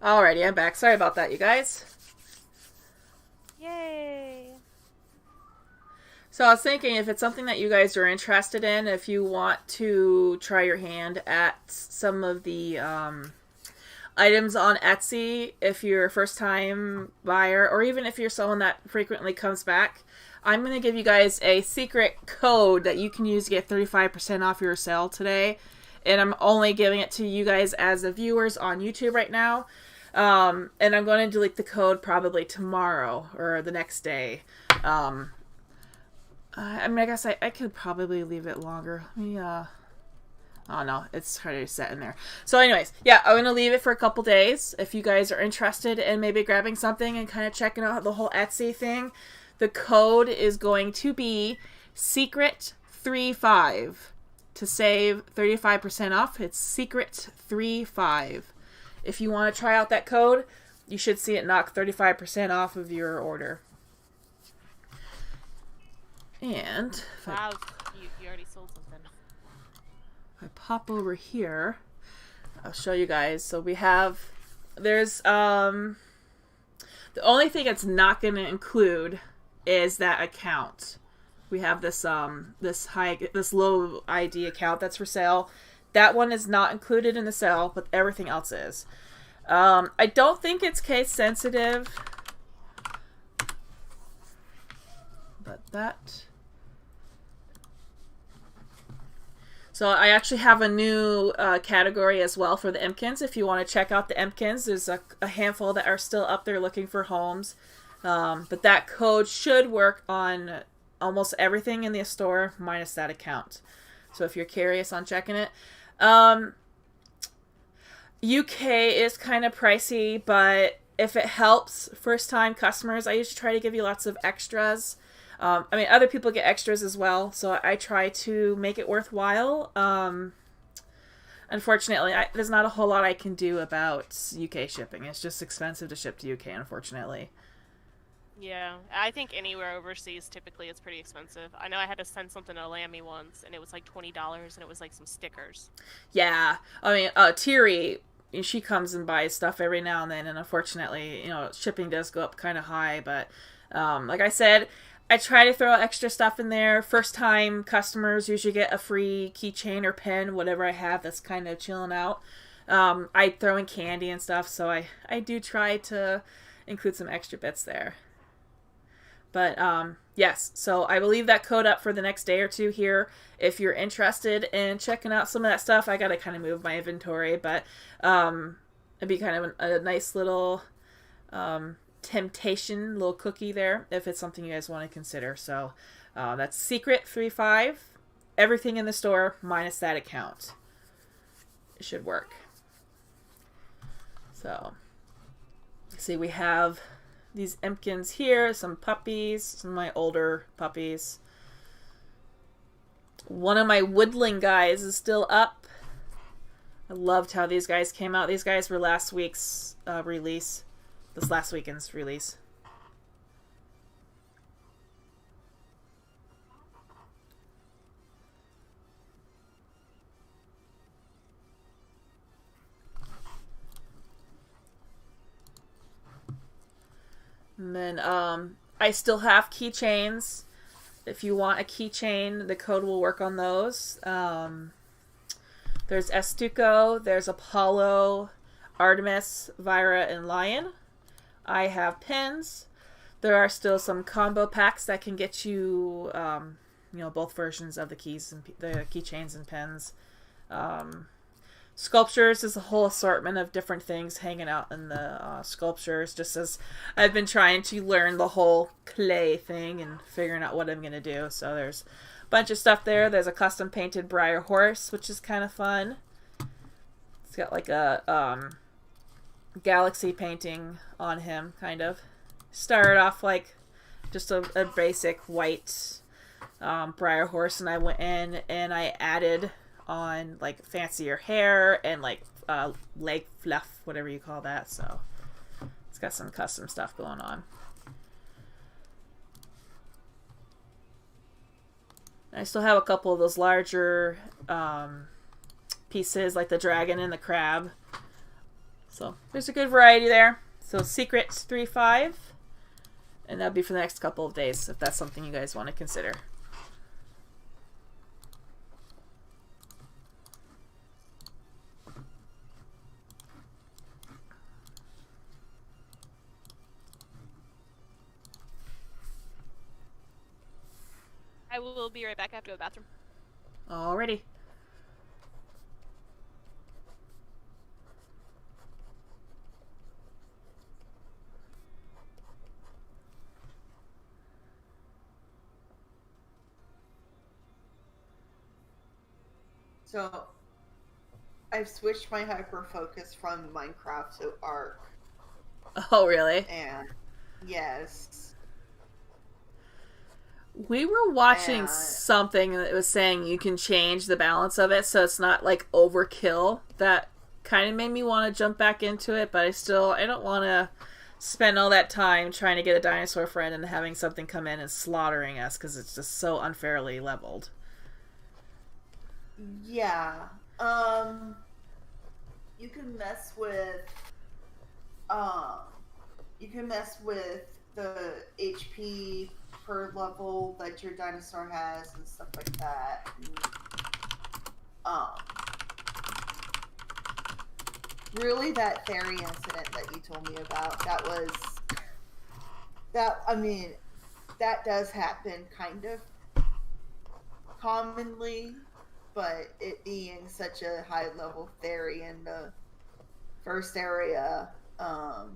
Alrighty, I'm back. Sorry about that, you guys. Yay! So I was thinking, if it's something that you guys are interested in, if you want to try your hand at some of the items on Etsy, if you're a first-time buyer, or even if you're someone that frequently comes back, I'm going to give you guys a secret code that you can use to get 35% off your sale today. And I'm only giving it to you guys as the viewers on YouTube right now. And I'm going to delete the code probably tomorrow or the next day. I mean, I guess I could probably leave it longer. Let me, oh no, it's already set in there. So anyways, yeah, I'm going to leave it for a couple days. If you guys are interested in maybe grabbing something and kind of checking out the whole Etsy thing, the code is going to be SECRET35 to save 35% off. It's SECRET35. If you want to try out that code, you should see it knock 35% off of your order. And wow, you already sold something. If I pop over here, I'll show you guys. So we have, there's the only thing it's not going to include is that account. We have this this low ID account that's for sale. That one is not included in the sale, but everything else is. I don't think it's case sensitive, but that. So I actually have a new category as well for the Impkins. If you want to check out the Impkins, there's a handful that are still up there looking for homes. But that code should work on almost everything in the store minus that account. So if you're curious on checking it. UK is kind of pricey, but if it helps first-time customers, I usually try to give you lots of extras. I mean, other people get extras as well, so I try to make it worthwhile. Unfortunately, there's not a whole lot I can do about UK shipping. It's just expensive to ship to UK, unfortunately. Yeah, I think anywhere overseas, typically it's pretty expensive. I know I had to send something to Lammy once, and it was like $20, and it was like some stickers. Yeah, I mean, Tiri, she comes and buys stuff every now and then, and unfortunately, shipping does go up kind of high, but like I said, I try to throw extra stuff in there. First time customers usually get a free keychain or pen, whatever I have that's kind of chilling out. I throw in candy and stuff, so I do try to include some extra bits there. But yes, so I will leave that code up for the next day or two here. If you're interested in checking out some of that stuff, I got to kind of move my inventory, but it'd be kind of a nice little temptation, little cookie there, if it's something you guys want to consider. So that's Secret35, everything in the store minus that account. It should work. So, see, we have these Impkins here, some puppies, some of my older puppies. One of my woodling guys is still up. I loved how these guys came out. These guys were last week's release. This last weekend's release. And then I still have keychains. If you want a keychain, the code will work on those. There's Estuco, there's Apollo, Artemis, Vira, and Lion. I have pins. There are still some combo packs that can get you, both versions of the keys and the keychains and pins. Sculptures is a whole assortment of different things hanging out in the sculptures, just as I've been trying to learn the whole clay thing and figuring out what I'm going to do. So there's a bunch of stuff there. There's a custom painted Briar horse, which is kind of fun. It's got like a galaxy painting on him, kind of. Started off like just a basic white Briar horse, and I went in and I added on like fancier hair and like leg fluff, whatever you call that. So it's got some custom stuff going on. I still have a couple of those larger pieces, like the dragon and the crab. So there's a good variety there. So Secret35, and that'll be for the next couple of days if that's something you guys want to consider. I will be right back. I have to go to the bathroom. Alrighty. So, I've switched my hyper focus from Minecraft to Ark. Oh, really? And yes. We were watching something that was saying you can change the balance of it so it's not like overkill. That kind of made me want to jump back into it, but I don't want to spend all that time trying to get a dinosaur friend and having something come in and slaughtering us because it's just so unfairly leveled. Yeah. You can mess with the HP per level that your dinosaur has and stuff like that. And, really, that fairy incident that you told me about, that does happen kind of commonly, but it being such a high level fairy in the first area, Well,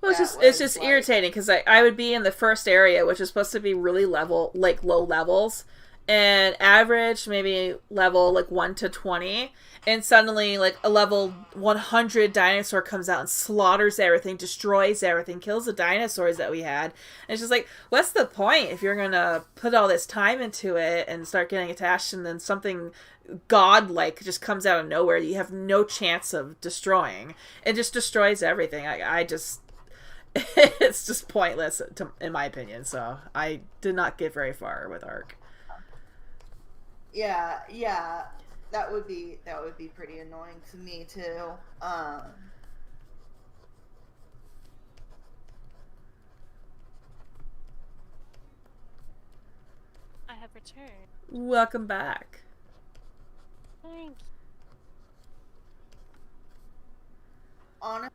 that it's was just like, irritating because I would be in the first area, which is supposed to be really level, like low levels, and average maybe level like 1 to 20, and suddenly like a level 100 dinosaur comes out and slaughters everything, destroys everything, kills the dinosaurs that we had. And it's just like, what's the point if you're gonna put all this time into it and start getting attached, and then something godlike just comes out of nowhere you have no chance of destroying? It just destroys everything. I just it's just pointless in my opinion, so I did not get very far with Ark. yeah, that would be pretty annoying to me too. I have returned. Welcome back. Thank you. Honestly,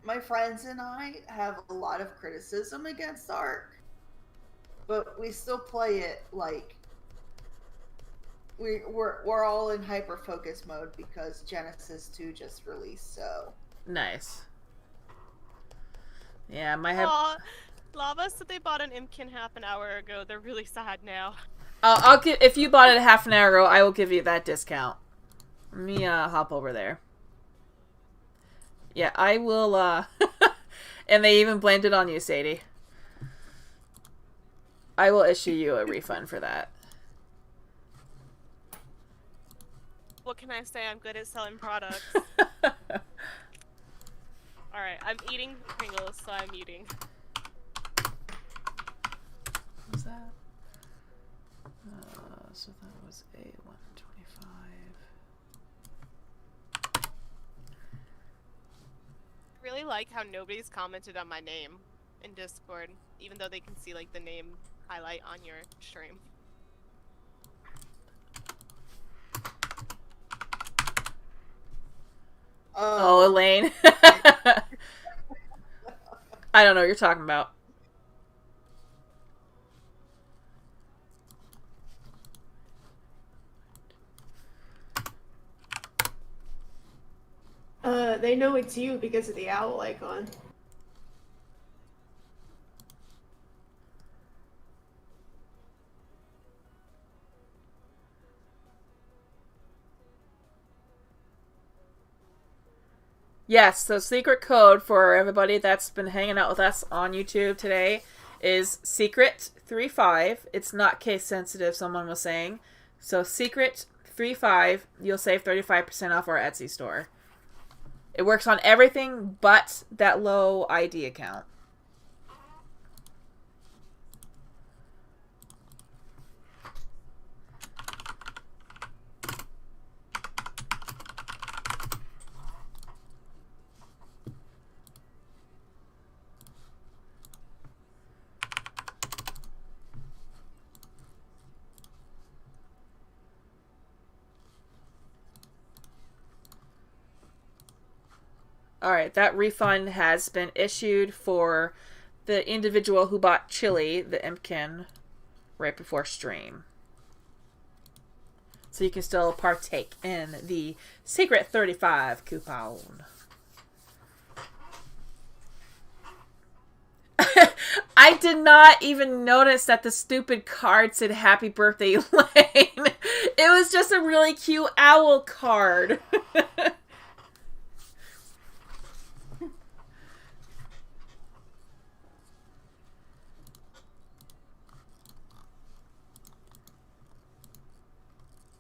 my friends and I have a lot of criticism against Ark, but we still play it like we're all in hyper focus mode because Genesis 2 just released. So Nice. Yeah, Aw, Lava said they bought an Impkin half an hour ago. They're really sad now. I'll give, if you bought it half an hour ago, I will give you that discount. Let me hop over there. Yeah, I will. And they even blamed it on you, Sadie. I will issue you a refund for that. What can I say? I'm good at selling products. Alright, I'm eating Pringles, so I'm muting. What was that? So that was a 125. I really like how nobody's commented on my name in Discord, even though they can see like the name highlight on your stream. Oh, Elaine. I don't know what you're talking about. They know it's you because of the owl icon. Yes, so secret code for everybody that's been hanging out with us on YouTube today is secret35. It's not case sensitive, someone was saying. So secret35, you'll save 35% off our Etsy store. It works on everything but that low ID account. Alright, that refund has been issued for the individual who bought Chili, the Impkin, right before stream. So you can still partake in the Secret 35 coupon. I did not even notice that the stupid card said Happy Birthday, Elaine. It was just a really cute owl card.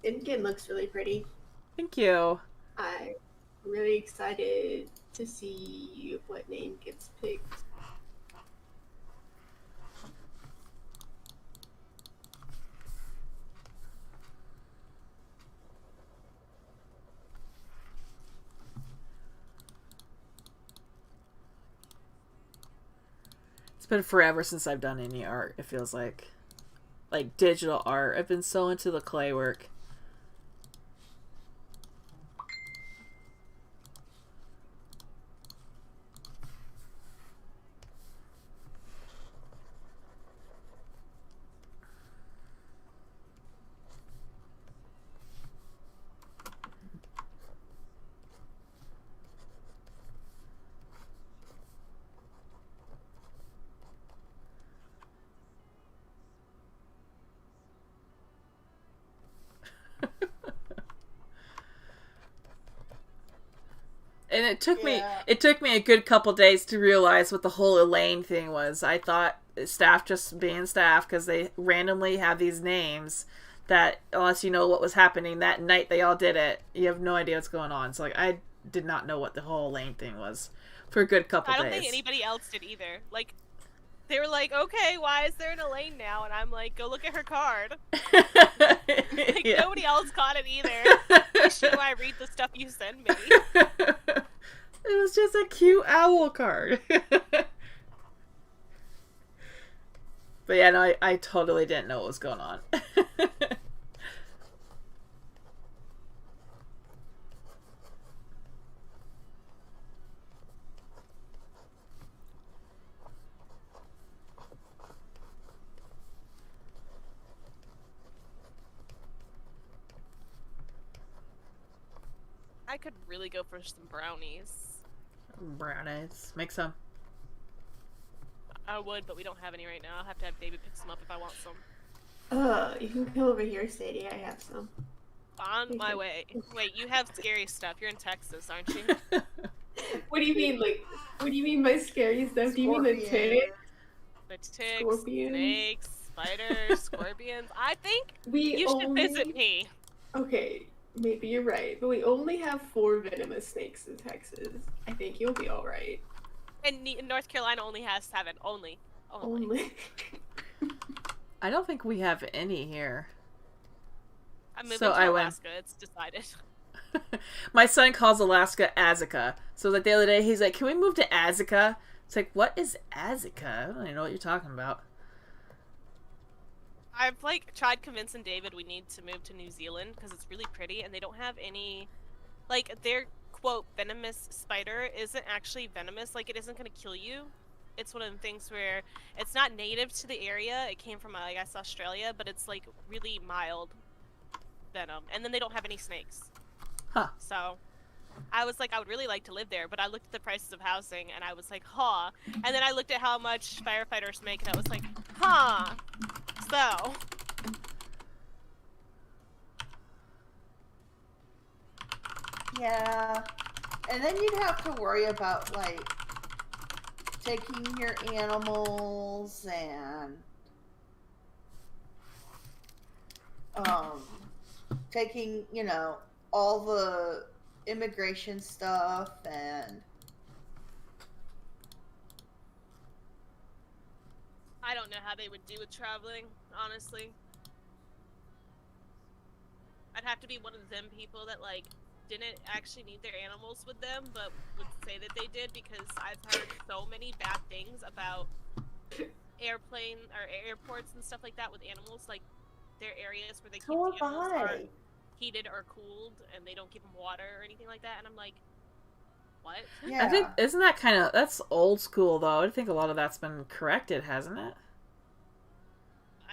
Impkin looks really pretty. Thank you. I'm really excited to see what name gets picked. It's been forever since I've done any art, it feels like digital art. I've been so into the clay work. And it took me a good couple days to realize what the whole Elaine thing was. I thought staff just being staff because they randomly have these names that unless you know what was happening that night they all did it, you have no idea what's going on. So like I did not know what the whole Elaine thing was for a good couple days. I don't think anybody else did either. Like they were like, okay, why is there an Elaine now? And I'm like, go look at her card. Like Yeah. nobody else caught it either. Should I read the stuff you send me? It was just a cute owl card. But yeah, no, I totally didn't know what was going on. I could really go for some brownies. Brownies. Make some. I would, but we don't have any right now. I'll have to have David pick some up if I want some. You can come over here, Sadie. I have some. On my way. Wait, you have scary stuff. You're in Texas, aren't you? What do you mean, like, what do you mean by scary stuff? Do you mean the tick? The ticks, Scorpions. snakes, spiders, scorpions. I think We you should only... visit me. Okay, maybe you're right, but we only have 4 venomous snakes in Texas. I think you'll be alright. And North Carolina only has 7. Only. Only. I don't think we have any here. I'm moving So to I went- Alaska. It's decided. My son calls Alaska Azeka. So like the other day, he's like, "Can we move to Azeka?" It's like, what is Azeka? I don't even know what you're talking about. I've like tried convincing David we need to move to New Zealand because it's really pretty and they don't have any, like their quote venomous spider isn't actually venomous. Like it isn't gonna kill you. It's one of the things where it's not native to the area. It came from I guess Australia, but it's like really mild venom. And then they don't have any snakes. Huh. So I was like, I would really like to live there, but I looked at the prices of housing and I was like, huh. And then I looked at how much firefighters make and I was like, huh. So. Yeah. And then you'd have to worry about, like, taking your animals and, taking, you know, all the immigration stuff and... I don't know how they would do with traveling, honestly. I'd have to be one of them people that, like, didn't actually need their animals with them, but would say that they did, because I've heard so many bad things about airplane or airports and stuff like that with animals. Like, their areas where they keep So the animals have I. aren't heated or cooled, and they don't give them water or anything like that, and I'm like, what? Yeah. I think, isn't that kind of, that's old school though. I think a lot of that's been corrected, hasn't it?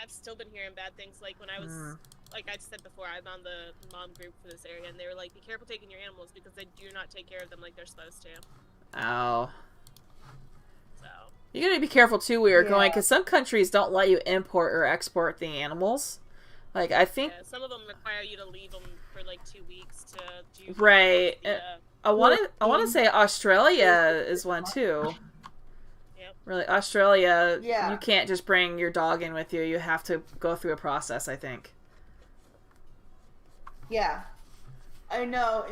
I've still been hearing bad things, like when I was, like I said before, I'm on the mom group for this area, and they were like, be careful taking your animals because they do not take care of them like they're supposed to. Oh. So. You gotta be careful too where you're Yeah. going, because some countries don't let you import or export the animals. Like, I think... Yeah, some of them require you to leave them for like 2 weeks to do... Right. The, I want to say Australia is one too. Yep. Really, Australia, Yeah. you can't just bring your dog in with you. You have to go through a process, I think. Yeah. I know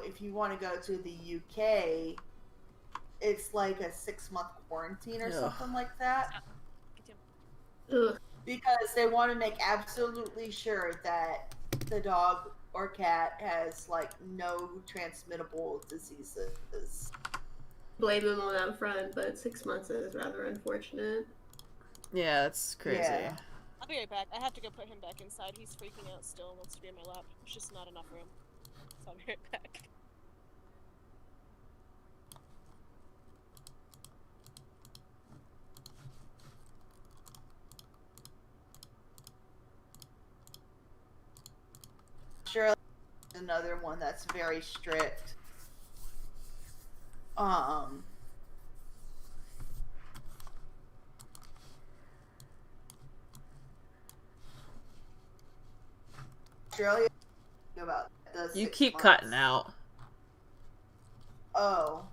if you want to go to the UK, it's like a 6-month quarantine or Ugh. something like that. Ugh. Because they want to make absolutely sure that the dog or cat has, like, no transmittable diseases. Blame them on that front, but 6 months is rather unfortunate. Yeah, it's crazy. Yeah. I'll be right back. I have to go put him back inside. He's freaking out still and wants to be in my lap. There's just not enough room. So I'll be right back. Australia is another one that's very strict. Australia about the You 6 keep months. cutting out. Oh.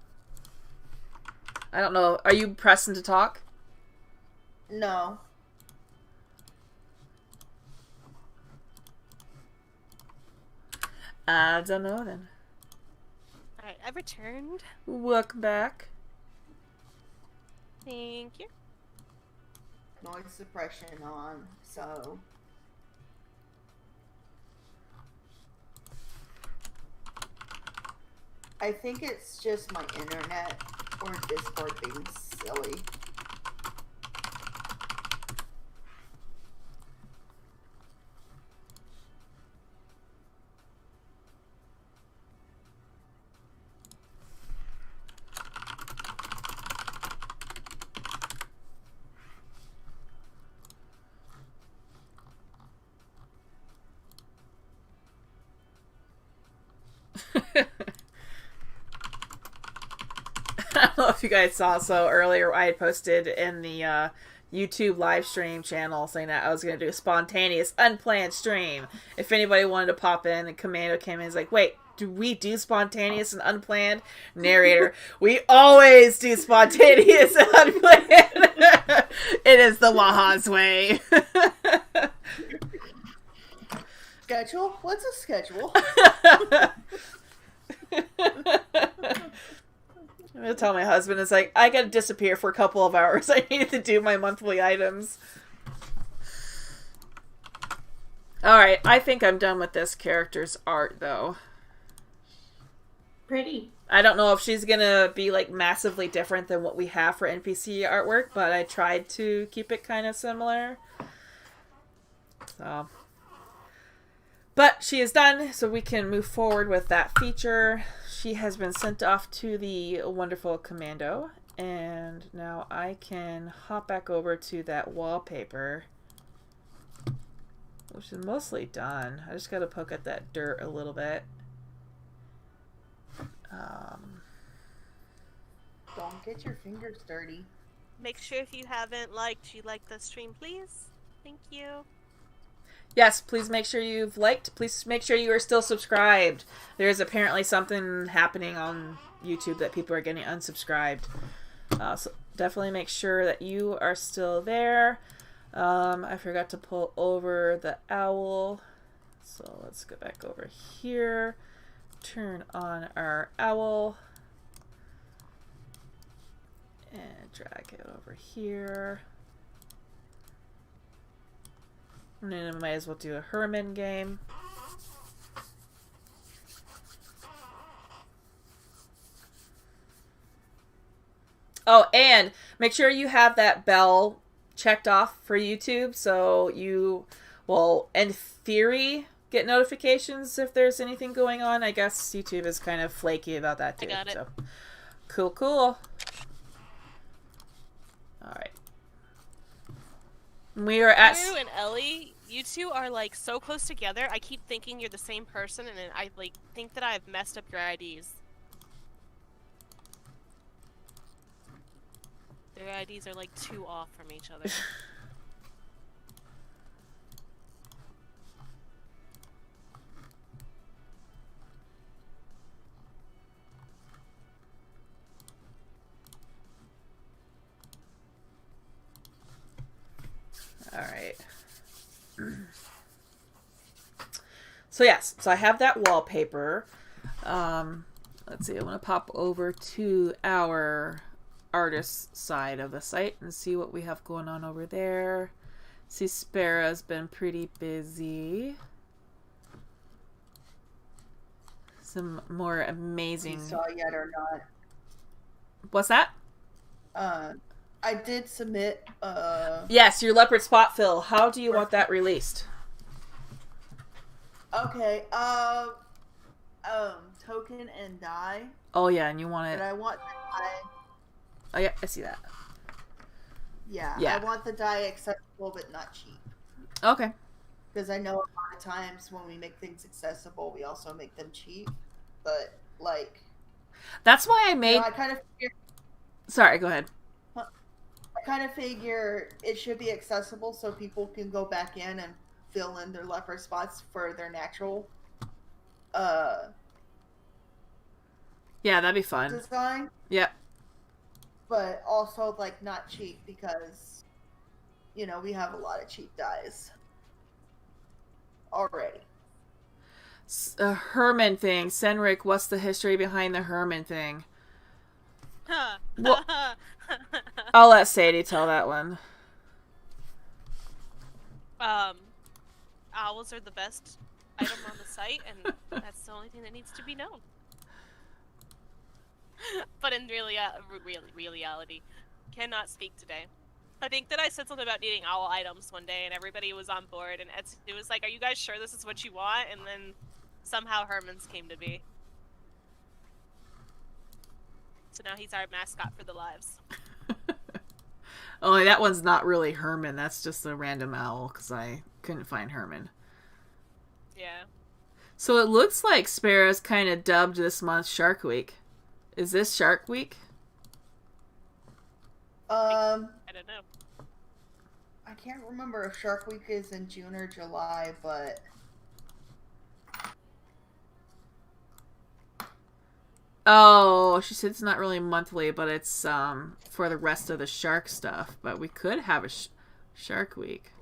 I don't know. Are you pressing to talk? No. I don't know then. Alright, I've returned. Welcome back. Thank you. Noise suppression on, so... I think it's just my internet or Discord being silly. I don't know if you guys saw, so earlier I had posted in the YouTube live stream channel saying that I was going to do a spontaneous, unplanned stream. If anybody wanted to pop in, and Commando came in and was like, wait, do we do spontaneous and unplanned? Narrator, we always do spontaneous and unplanned. It is the Wajas way. Schedule? What's a schedule? I'm gonna tell my husband, it's like, I gotta disappear for a couple of hours. I need to do my monthly items. Alright, I think I'm done with this character's art, though. Pretty. I don't know if she's gonna be, like, massively different than what we have for NPC artwork, but I tried to keep it kind of similar. So... But she is done, so we can move forward with that feature. She has been sent off to the wonderful Commando, and now I can hop back over to that wallpaper, which is mostly done. I just gotta poke at that dirt a little bit. Don't get your fingers dirty. Make sure if you haven't liked, you like the stream, please. Thank you. Yes, please make sure you've liked. Please make sure you are still subscribed. There's apparently something happening on YouTube that people are getting unsubscribed. So definitely make sure that you are still there. I forgot to pull over the owl. So let's go back over here. Turn on our owl. And drag it over here. And then I might as well do a Herman game. Oh, and make sure you have that bell checked off for YouTube so you will, in theory, get notifications if there's anything going on. I guess YouTube is kind of flaky about that too. I got it. So. Cool, cool. Alright. We are at... You and Ellie, you two are like so close together. I keep thinking you're the same person, and then I like think that I've messed up your IDs. Their IDs are like too off from each other. Alright. So yes, so I have that wallpaper. Let's see, I want to pop over to our artist side of the site and see what we have going on over there. See, Sparrow's been pretty busy. Some more amazing... You saw yet or not? What's that? I did submit, Yes, your leopard spot fill. How do you want that released? Okay, token and die. Oh yeah, and you want it... But I want the die... Oh yeah, I see that. Yeah, Yeah. I want the die accessible but not cheap. Okay. Because I know a lot of times when we make things accessible, we also make them cheap. But, like... That's why I made... You know, I kind of figure... Sorry, go ahead. I kind of figure it should be accessible so people can go back in and fill in their leopard spots for their natural. Yeah, that'd be fun. design, Yep. but also like not cheap because we have a lot of cheap dyes already. A Herman thing. Senric, what's the history behind the Herman thing? Well, I'll let Sadie tell that one. Owls are the best item on the site, and that's the only thing that needs to be known. But in reality, cannot speak today. I think that I said something about needing owl items one day, and everybody was on board, and Etsy was like, "Are you guys sure this is what you want?" And then somehow Herman's came to be. So now he's our mascot for the lives. Only that one's not really Herman. That's just a random owl because I couldn't find Herman. Yeah. So it looks like Sparrow's kind of dubbed this month Shark Week. Is this Shark Week? I don't know. I can't remember if Shark Week is in June or July, but oh, she said it's not really monthly, but it's for the rest of the shark stuff. But we could have a Shark Week.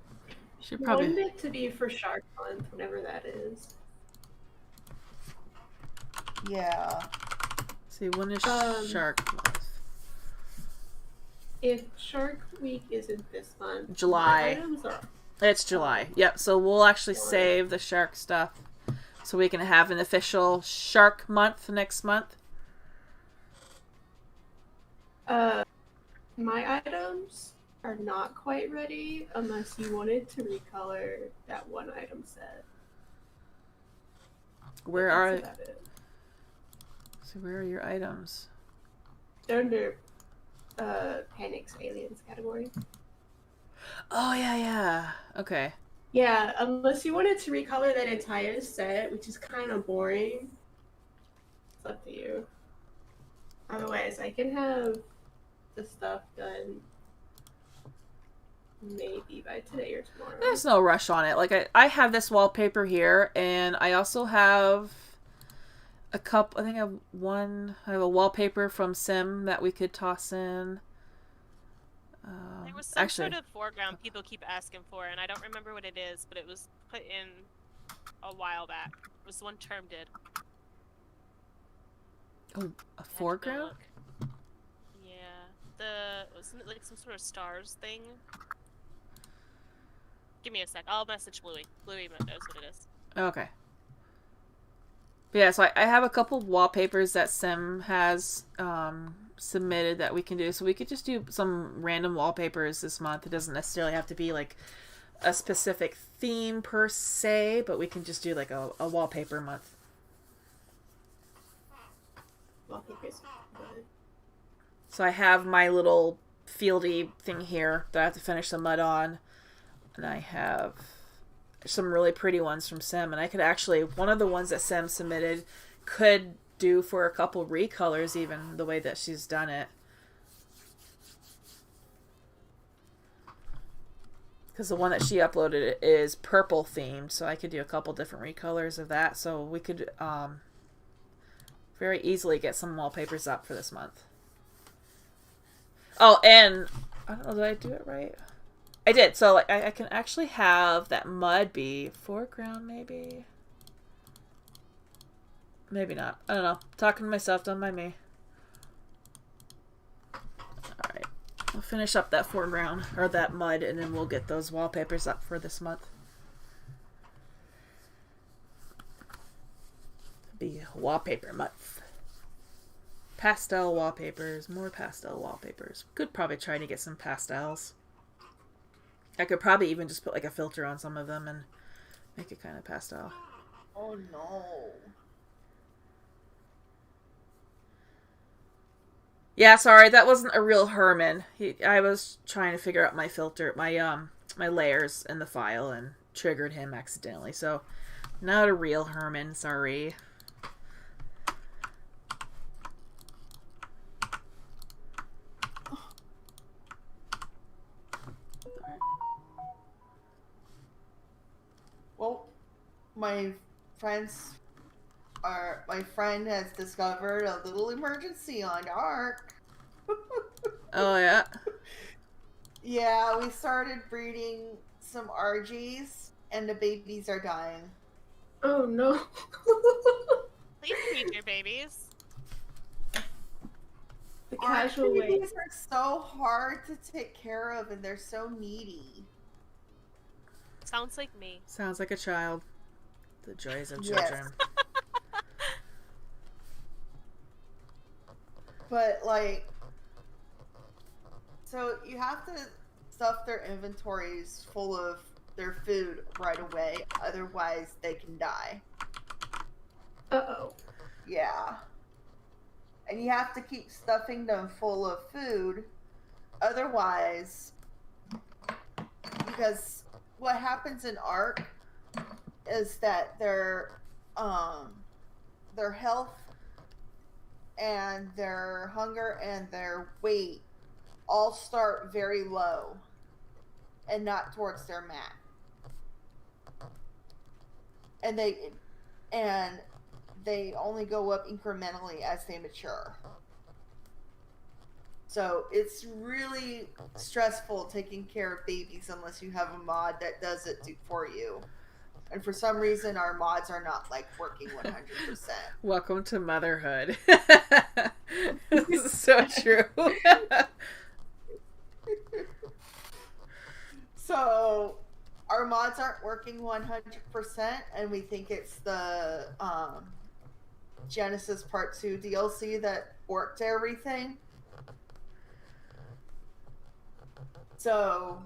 Should probably want it to be for Shark Month, whenever that is. yeah. See, when is Shark Month? If Shark Week isn't this month, July. my items are... It's July. Yep. So we'll actually save the shark stuff so we can have an official Shark Month next month. My items are not quite ready unless you wanted to recolor that one item set. Where That's are? about it. So where are your items? They're under Panic's Aliens category. Oh yeah. Okay. Yeah, unless you wanted to recolor that entire set, which is kind of boring. It's up to you. Otherwise, I can have the stuff done maybe by today or tomorrow. There's no rush on it. Like I have this wallpaper here, and I also have a couple. I think I have a wallpaper from Sim that we could toss in. There was some sort of foreground people keep asking for, and I don't remember what it is, but it was put in a while back. It was the one Term did. Oh, a foreground? Yeah. Wasn't it like some sort of stars thing? Give me a sec. I'll message Bluey. Bluey knows what it is. Okay. But yeah, so I have a couple wallpapers that Sim has submitted that we can do. So we could just do some random wallpapers this month. It doesn't necessarily have to be like a specific theme per se, but we can just do like a wallpaper month. Wallpapers. So I have my little fieldy thing here that I have to finish the mud on. And I have some really pretty ones from Sim. And I could actually, one of the ones that Sim submitted could do for a couple recolors even, the way that she's done it. Because the one that she uploaded is purple themed, so I could do a couple different recolors of that. So we could very easily get some wallpapers up for this month. Oh, and I don't know, did I do it right? I did. So like I can actually have that mud be foreground, maybe. Maybe not. I don't know. Talking to myself, don't mind me. Alright. I'll finish up that foreground, or that mud, and then we'll get those wallpapers up for this month. It'll be wallpaper month. Pastel wallpapers. More pastel wallpapers. Could probably try to get some pastels. I could probably even just put like a filter on some of them and make it kind of pastel. Oh no. Yeah, sorry, that wasn't a real Herman. I was trying to figure out my filter, my layers in the file and triggered him accidentally. So, not a real Herman, sorry. Well, my friends my friend has discovered a little emergency on Ark. Oh, yeah? Yeah, we started breeding some RGs, and the babies are dying. Oh no. Please feed your babies. The casual way. Babies are so hard to take care of, and they're so needy. Sounds like me. Sounds like a child. The joys of Yes. children. But, like, so you have to stuff their inventories full of their food right away, otherwise they can die. Uh-oh. Yeah. And you have to keep stuffing them full of food, otherwise, because what happens in Ark is that their health and their hunger and their weight all start very low and not towards their max. And they only go up incrementally as they mature. So it's really stressful taking care of babies unless you have a mod that does it for you. And for some reason, our mods are not, like, working 100%. Welcome to motherhood. This is so true. So, our mods aren't working 100%, and we think it's the Genesis Part 2 DLC that worked everything. So...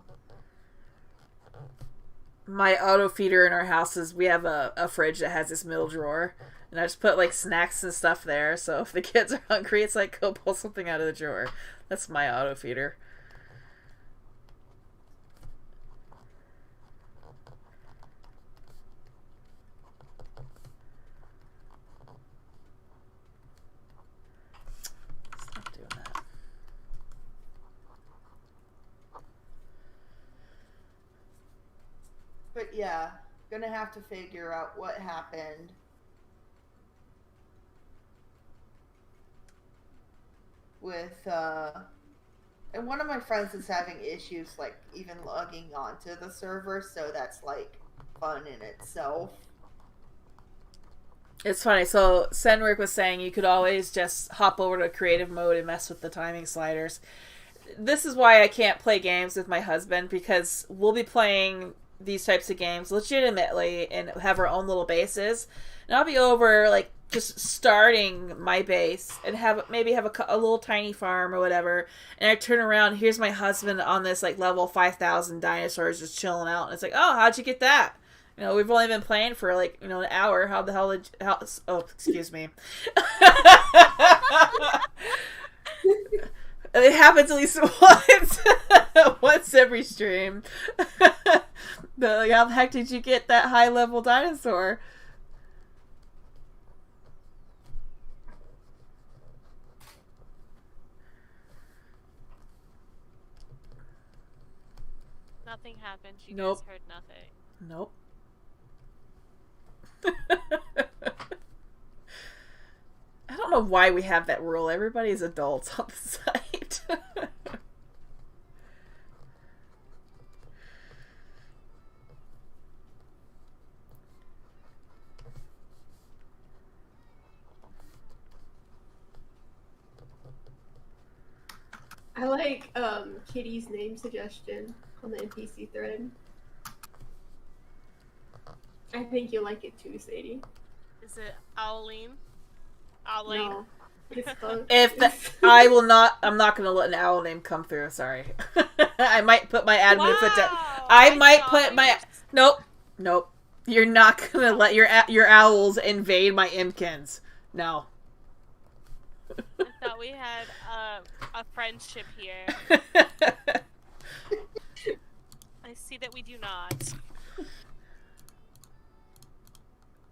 My auto feeder in our house is, we have a fridge that has this middle drawer, and I just put like snacks and stuff there, so if the kids are hungry, it's like, go pull something out of the drawer. That's my auto feeder. Stop doing that. But yeah, gonna have to figure out what happened. With, and one of my friends is having issues, like, even logging onto the server, so that's, like, fun in itself. It's funny, so Senric was saying you could always just hop over to creative mode and mess with the timing sliders. This is why I can't play games with my husband, because we'll be playing these types of games legitimately and have our own little bases, and I'll be over like just starting my base and maybe have a little tiny farm or whatever, and I turn around, here's my husband on this like level 5,000 dinosaurs just chilling out, and it's like, oh, how'd you get that? You know, we've only been playing for like, you know, an hour. How the hell oh, excuse me. It happens at least once every stream. But like, how the heck did you get that high level dinosaur? Nothing happened. You Nope. guys heard nothing. Nope. I don't know why we have that rule. Everybody's adults on the site. I like Kitty's name suggestion on the NPC thread. I think you'll like it too, Sadie. Is it Owleen? Owleen? No, it's close. I'm not gonna let an owl name come through, sorry. I might put my admin foot down. I might put my... Nope. You're not gonna let your owls invade my Impkins. No. I thought we had a friendship here. I see that we do not.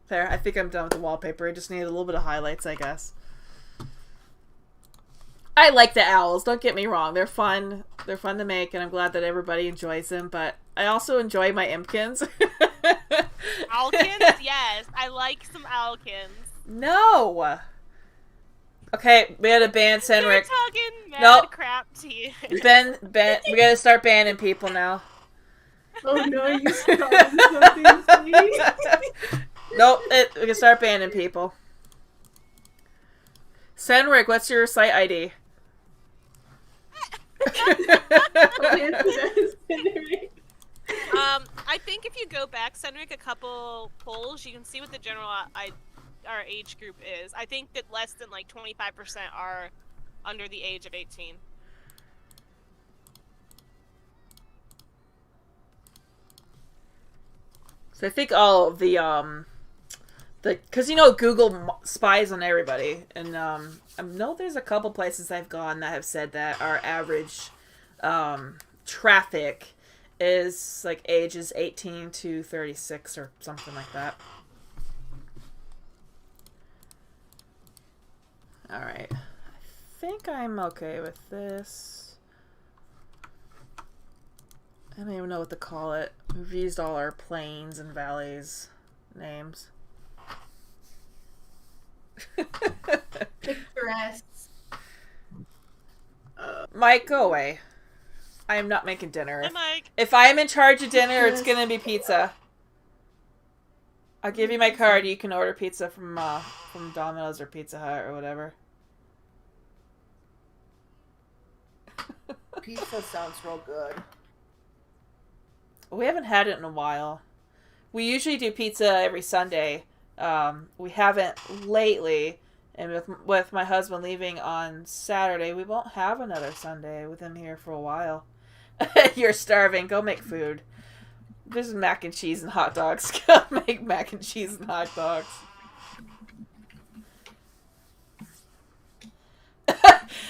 There, I think I'm done with the wallpaper. I just need a little bit of highlights, I guess. I like the owls, don't get me wrong. They're fun. They're fun to make, and I'm glad that everybody enjoys them, but I also enjoy my Impkins. Owlkins? Yes, I like some Owlkins. No! Okay, we gotta ban You're Senric. talking mad Nope. crap to you. Ben, we gotta start banning people now. Oh no, you started something, please. Nope, we can start banning people. Senric, what's your site ID? I think if you go back, Cedric, a couple polls, you can see what the general our age group is. I think that less than like 25% are under the age of 18. So I think all of the because Google spies on everybody, and I know there's a couple places I've gone that have said that our average traffic is like ages 18 to 36 or something like that. All right, I think I'm okay with this. I don't even know what to call it. We've used all our plains and valleys names. Picturesque. Mike, go away. I am not making dinner. Hi, Mike. If I am in charge of dinner, it's gonna be pizza. I'll give you my card. You can order pizza from Domino's or Pizza Hut or whatever. Pizza sounds real good. We haven't had it in a while. We usually do pizza every Sunday. We haven't lately, and with my husband leaving on Saturday, we won't have another Sunday with him here for a while. You're starving. Go make food. There's mac and cheese and hot dogs. Go make mac and cheese and hot dogs.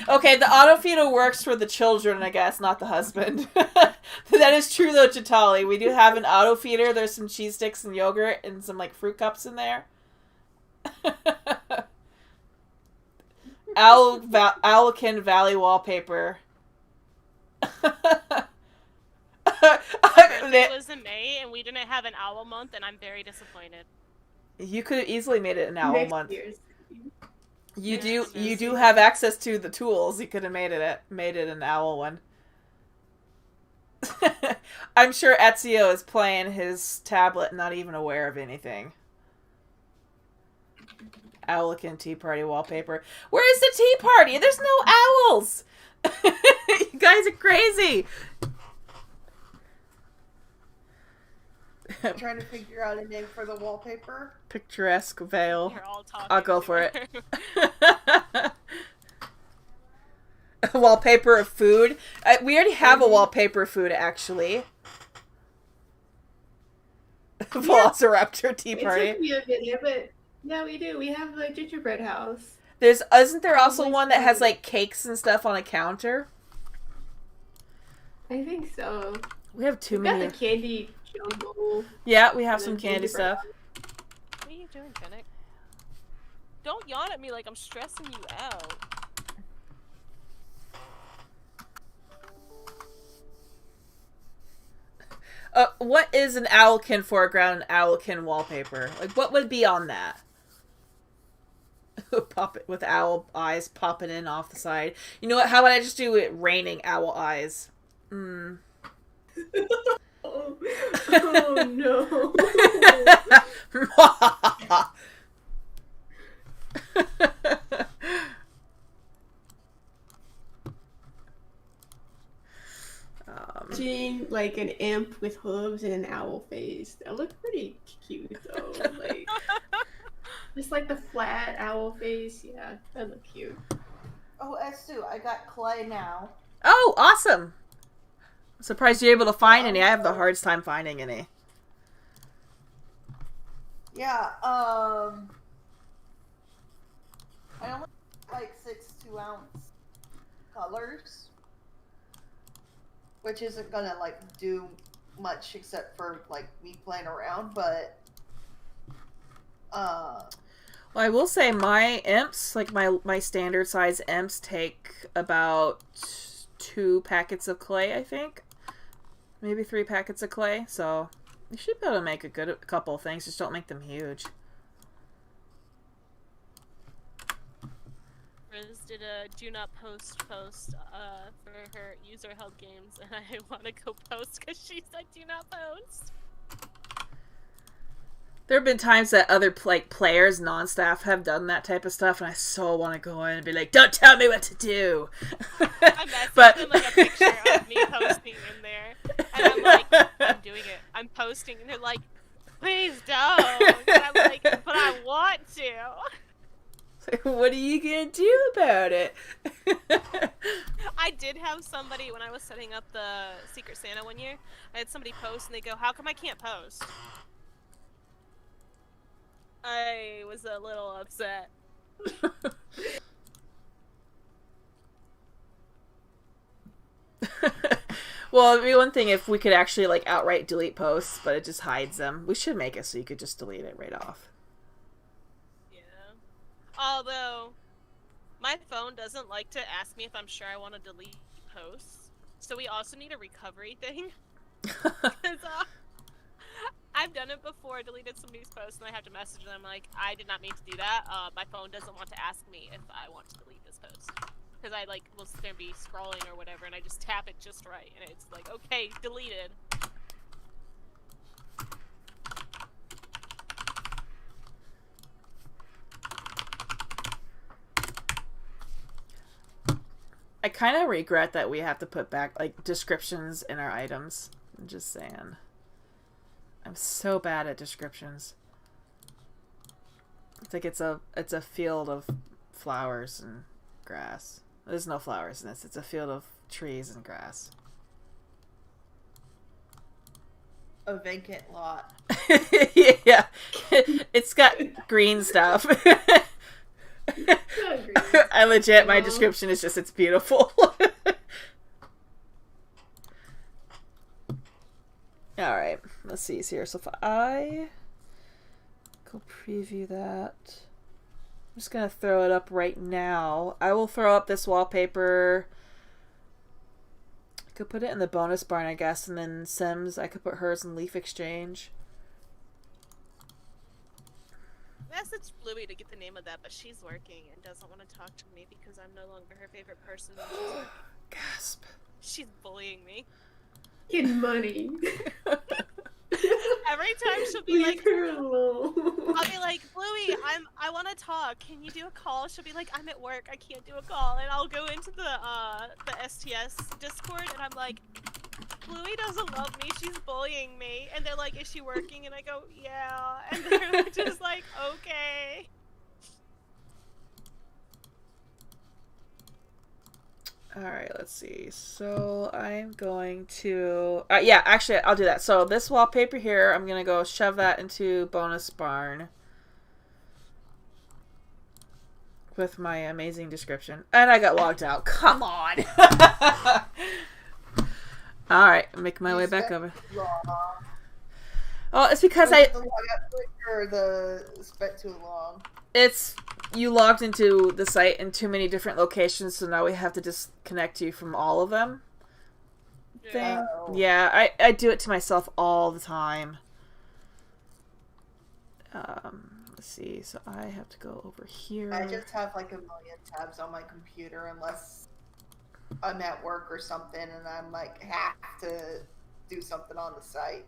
Okay, the auto feeder works for the children, I guess, not the husband. That is true, though, Chitali. We do have an auto feeder. There's some cheese sticks and yogurt and some, like, fruit cups in there. Owlkin Valley wallpaper. It was in May, and we didn't have an owl month, and I'm very disappointed. You could have easily made it an owl Next month. year's. You do have access to the tools. You could have made it an owl one. I'm sure Ezio is playing his tablet, not even aware of anything. Owlikin Tea Party wallpaper. Where is the tea party? There's no owls. You guys are crazy. I'm trying to figure out a name for the wallpaper. Picturesque veil. You're all talking. I'll go for it. A wallpaper of food. We already have a wallpaper of food, actually. Velociraptor tea party. It took me a minute, but yeah, we do. We have the gingerbread house. Isn't there also one that has like cakes and stuff on a counter? I think so. We have too We've many. got the candy jumbo. Yeah, we have and some then candy gingerbread stuff. What are you doing, Fennec? Don't yawn at me like I'm stressing you out. What is an Owlkin foreground and Owlkin wallpaper? Like, what would be on that? Pop it with owl eyes popping in off the side. You know what? How about I just do it raining owl eyes? Oh no. Seeing like an imp with hooves and an owl face. That looked pretty cute though. Like just like the flat owl face. Yeah, that looked cute. Oh, S2, I got clay now. Oh, awesome! I'm surprised you're able to find any. I have the hardest time finding any. Yeah, I only like 6 2-ounce colors, which isn't gonna like do much except for like me playing around, but Well, I will say my imps, like my standard size imps, take about 2 packets of clay, I think. Maybe 3 packets of clay, so you should be able to make a couple of things, just don't make them huge. did a do not post for her user held games, and I want to go post because she said do not post. There have been times that other players, non-staff, have done that type of stuff, and I so want to go in and be like, "Don't tell me what to do." I messaged them like a picture of me posting in there, and I'm like, "I'm doing it. I'm posting," and they're like, "Please don't." And I'm like, "But I want to." What are you gonna do about it? I did have somebody when I was setting up the Secret Santa one year. I had somebody post, and they go, "How come I can't post?" I was a little upset. Well, it'd be one thing if we could actually like outright delete posts, but it just hides them. We should make it so you could just delete it right off. Yeah. Although, my phone doesn't like to ask me if I'm sure I want to delete posts. So we also need a recovery thing. Because I've done it before, deleted somebody's post, and I have to message them like, I did not mean to do that. My phone doesn't want to ask me if I want to delete this post. Because I like will sit there and be scrolling or whatever, and I just tap it just right, and it's like, okay, deleted. I kind of regret that we have to put back like descriptions in our items. I'm just saying. I'm so bad at descriptions. It's like it's a field of flowers and grass. There's no flowers in this. It's a field of trees and grass. A vacant lot. Yeah. It's got green stuff. I legit, my description is just, it's beautiful. Alright, let's see here. So if I go preview that, I'm just going to throw it up right now. I will throw up this wallpaper. I could put it in the bonus barn, I guess, and then Sims, I could put hers in Leaf Exchange. I messaged Bluey to get the name of that, but she's working and doesn't want to talk to me because I'm no longer her favorite person. Gasp. She's bullying me. Get money. Every time she'll be Leave like, her alone. I'll be like, Bluey, I want to talk. Can you do a call? She'll be like, I'm at work. I can't do a call. And I'll go into the STS Discord, and I'm like, Bluey doesn't love me. She's bullying me. And they're like, is she working? And I go, yeah. And they're just like, okay. Alright, let's see. So I'm going to... yeah, actually, I'll do that. So this wallpaper here, I'm going to go shove that into bonus barn. With my amazing description. And I got logged out. Come on! Alright, make my way back over. Oh, it's because The spent too long. It's... You logged into the site in too many different locations, so now we have to disconnect you from all of them. Thing. Oh. Yeah, I do it to myself all the time. Let's see, so I have to go over here. I just have like a million tabs on my computer unless I'm at work or something and I'm like have to do something on the site.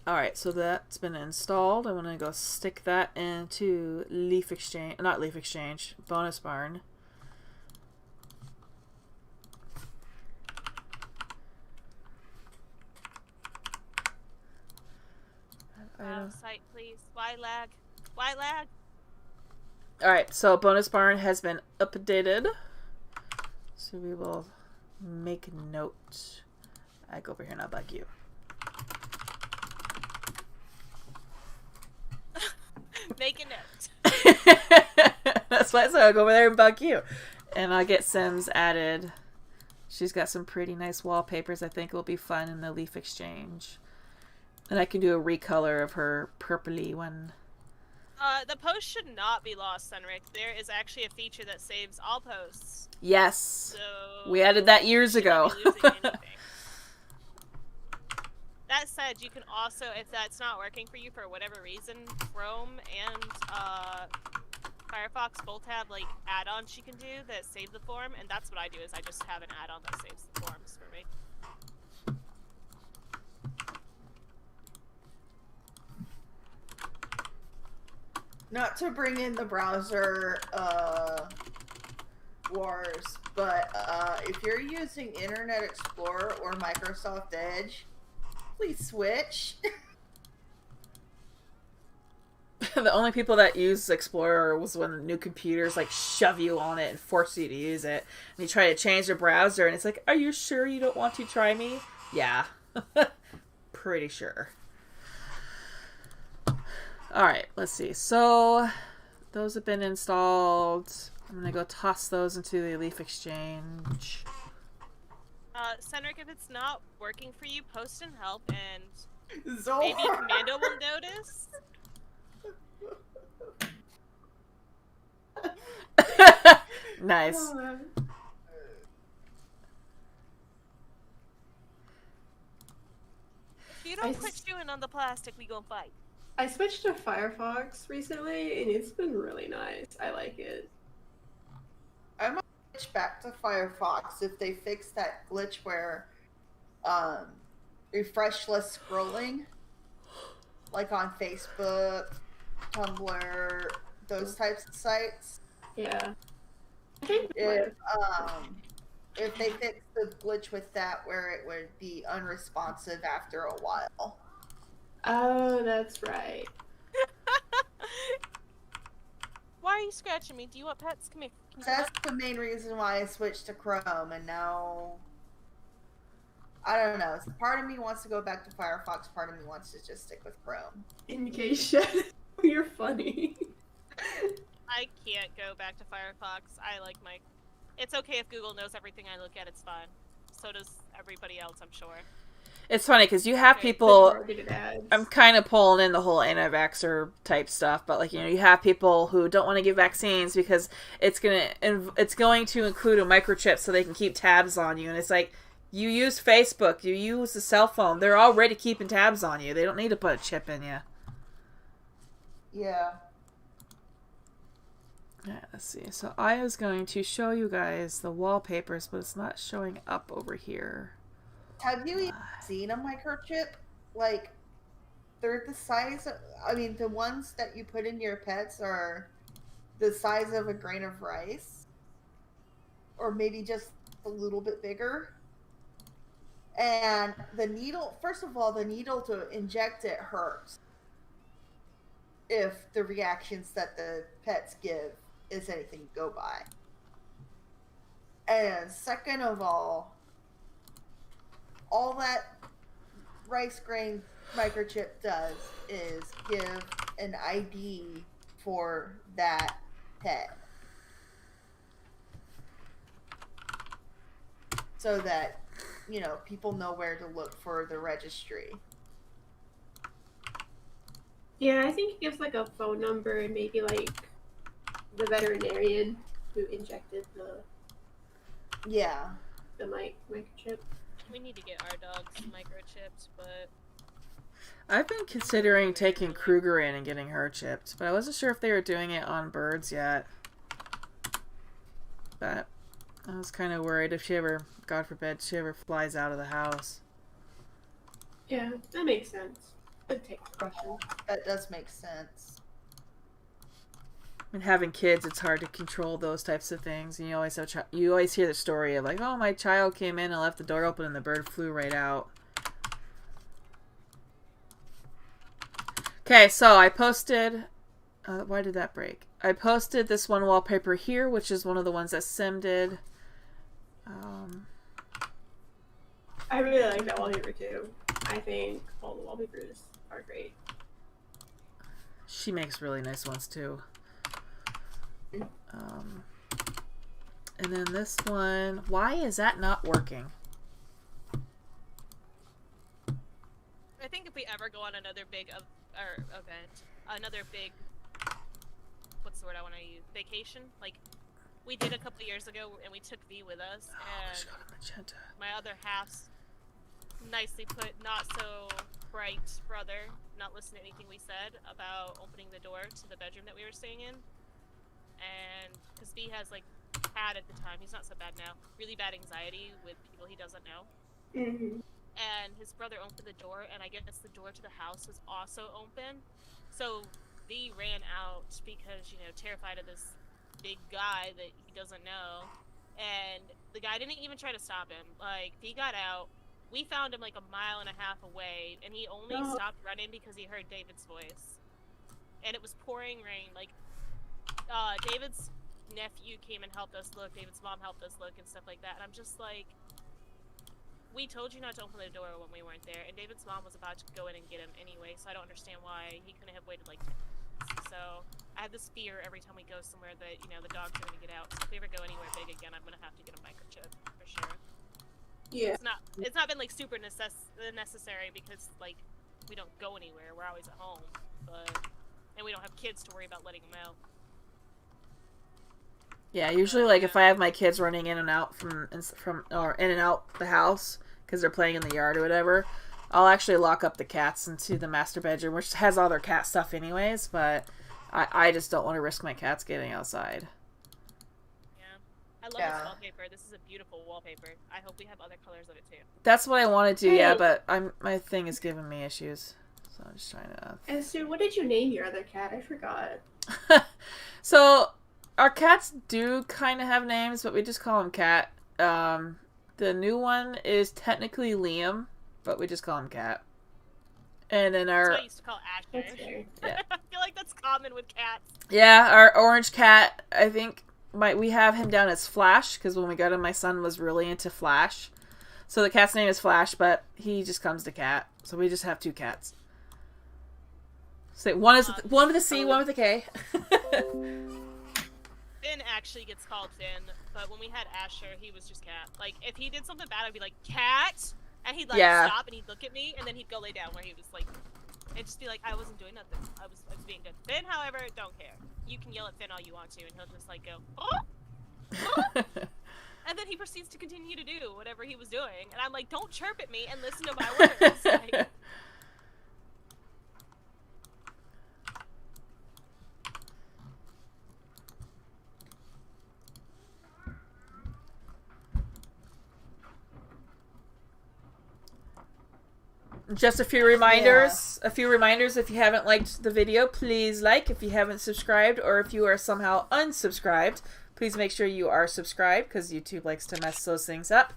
Alright, so that's been installed. I'm going to go stick that into Leaf Exchange, not Leaf Exchange, Bonus Barn. Site, please. Why lag? Why lag? Alright, so Bonus Barn has been updated. So we will make a note. I go over here and I'll bug you. Make a note. That's why I said I'll go over there and bug you. And I'll get Sims added. She's got some pretty nice wallpapers I think will be fun in the Leaf Exchange. And I can do a recolor of her purpley one. The post should not be lost, Senric. There is actually a feature that saves all posts. Yes. So we added that years ago. That said, you can also, if that's not working for you for whatever reason, Chrome and Firefox both have like add-ons you can do that save the form, and that's what I do. Is I just have an add-on that saves the forms for me. Not to bring in the browser wars, but if you're using Internet Explorer or Microsoft Edge, please switch. The only people that use Explorer was when new computers like shove you on it and force you to use it. And you try to change the browser and it's like, are you sure you don't want to try me? Yeah. Pretty sure. Alright, let's see. So, those have been installed. I'm going to go toss those into the Leaf Exchange. Cedric, if it's not working for you, post and help, and Zor. maybe Commando will notice. Nice. If you don't quit chewing on the plastic, we gon' fight. I switched to Firefox recently, and it's been really nice. I like it. I might switch back to Firefox if they fix that glitch where refreshless scrolling, like on Facebook, Tumblr, those types of sites. Yeah. If they fix the glitch with that where it would be unresponsive after a while. Oh, that's right. Why are you scratching me? Do you want pets? Come here. That's the main reason why I switched to Chrome, and now I don't know. So part of me wants to go back to Firefox, part of me wants to just stick with Chrome. In case you're funny. I can't go back to Firefox. I like my... It's okay if Google knows everything I look at, it's fine. So does everybody else, I'm sure. It's funny because you have people. I'm kind of pulling in the whole anti-vaxxer type stuff, but like, you know, you have people who don't want to give vaccines because it's going to include a microchip so they can keep tabs on you, and it's like, you use Facebook, you use the cell phone, they're already keeping tabs on you. They don't need to put a chip in you. Yeah. Yeah, let's see. So I was going to show you guys the wallpapers, but it's not showing up over here. Have you even seen a microchip? Like, they're the size of, I mean, the ones that you put in your pets are the size of a grain of rice. Or maybe just a little bit bigger. And the needle, first of all, the needle to inject it hurts. If the reactions that the pets give is anything to go by. And second of all that rice grain microchip does is give an ID for that pet. So that, you know, people know where to look for the registry. Yeah, I think it gives like a phone number and maybe like the veterinarian who injected the microchip. We need to get our dogs microchipped, but... I've been considering taking Kruger in and getting her chipped, but I wasn't sure if they were doing it on birds yet. But I was kind of worried if she ever, God forbid, she ever flies out of the house. Yeah, that makes sense. Good take question. That does make sense. And having kids, it's hard to control those types of things. And you always have you always hear the story of like, oh, my child came in and left the door open and the bird flew right out. Okay, so I posted. Why did that break? I posted this one wallpaper here, which is one of the ones that Sim did. I really like that wallpaper too. I think all the wallpapers are great. She makes really nice ones too. And then this one, why is that not working? I think if we ever go on another big event, another big, what's the word I want to use, vacation, like we did a couple of years ago, and we took V with us, and my other half's nicely put, not so bright brother, not listening to anything we said about opening the door to the bedroom that we were staying in. And because B has had at the time, he's not so bad now, really bad anxiety with people he doesn't know. Mm-hmm. And his brother opened the door, and I guess the door to the house was also open. So B ran out because, terrified of this big guy that he doesn't know. And the guy didn't even try to stop him. B got out. We found him 1.5 miles away, and he only stopped running because he heard David's voice. And it was pouring rain. David's nephew came and helped us look. David's mom helped us look and stuff like that. And I'm just like, we told you not to open the door when we weren't there. And David's mom was about to go in and get him anyway, so I don't understand why he couldn't have waited 10 minutes. So I have this fear every time we go somewhere that, the dogs are going to get out. So if we ever go anywhere big again, I'm going to have to get a microchip for sure. Yeah. It's not been super necessary because we don't go anywhere. We're always at home, and we don't have kids to worry about letting them out. Yeah, usually if I have my kids running in and out from or in and out the house because they're playing in the yard or whatever, I'll actually lock up the cats into the master bedroom, which has all their cat stuff anyways. But I just don't want to risk my cats getting outside. I love this wallpaper. This is a beautiful wallpaper. I hope we have other colors of it too. That's what I want to do, yeah, but my thing is giving me issues. So I'm just trying to... And so what did you name your other cat? I forgot. So, our cats do kind of have names, but we just call him Cat. The new one is technically Liam, but we just call him Cat. And then That's what I used to call Asher. Yeah. I feel like that's common with cats. Yeah, our orange cat, I think... we have him down as Flash, because when we got him, my son was really into Flash. So the cat's name is Flash, but he just comes to Cat. So we just have 2 cats. So one with a C, one with a K. Finn actually gets called Finn, but when we had Asher, he was just Cat. If he did something bad, I'd be like, Cat! And he'd stop and he'd look at me, and then he'd go lay down where he was and just be like, I wasn't doing nothing. I was being good. Finn, however, don't care. You can yell at Finn all you want to, and he'll just go, oh! And then he proceeds to continue to do whatever he was doing. And I'm like, don't chirp at me and listen to my words. Just a few reminders. Yeah. A few reminders. If you haven't liked the video, please like. If you haven't subscribed, or if you are somehow unsubscribed, please make sure you are subscribed, because YouTube likes to mess those things up.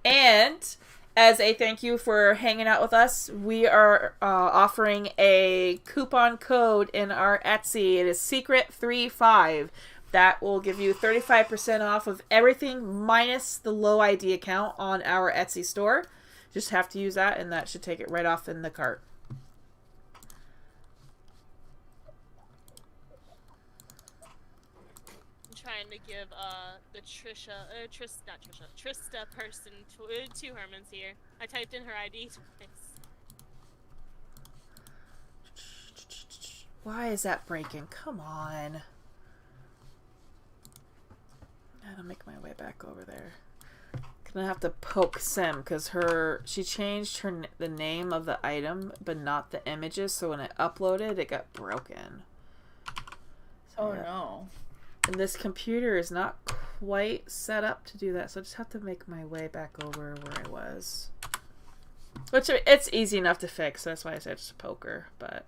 And as a thank you for hanging out with us, we are offering a coupon code in our Etsy. It is Secret35. That will give you 35% off of everything minus the low ID account on our Etsy store. Just have to use that, and that should take it right off in the cart. I'm trying to give the Trista person 2 Hermans here. I typed in her ID twice. Why is that breaking? Come on. I'll make my way back over there. I'm gonna have to poke Sim because she changed the name of the item but not the images, so when I uploaded it got broken. So, no. And this computer is not quite set up to do that, so I just have to make my way back over where I was. Which, it's easy enough to fix, so that's why I said just poke her, but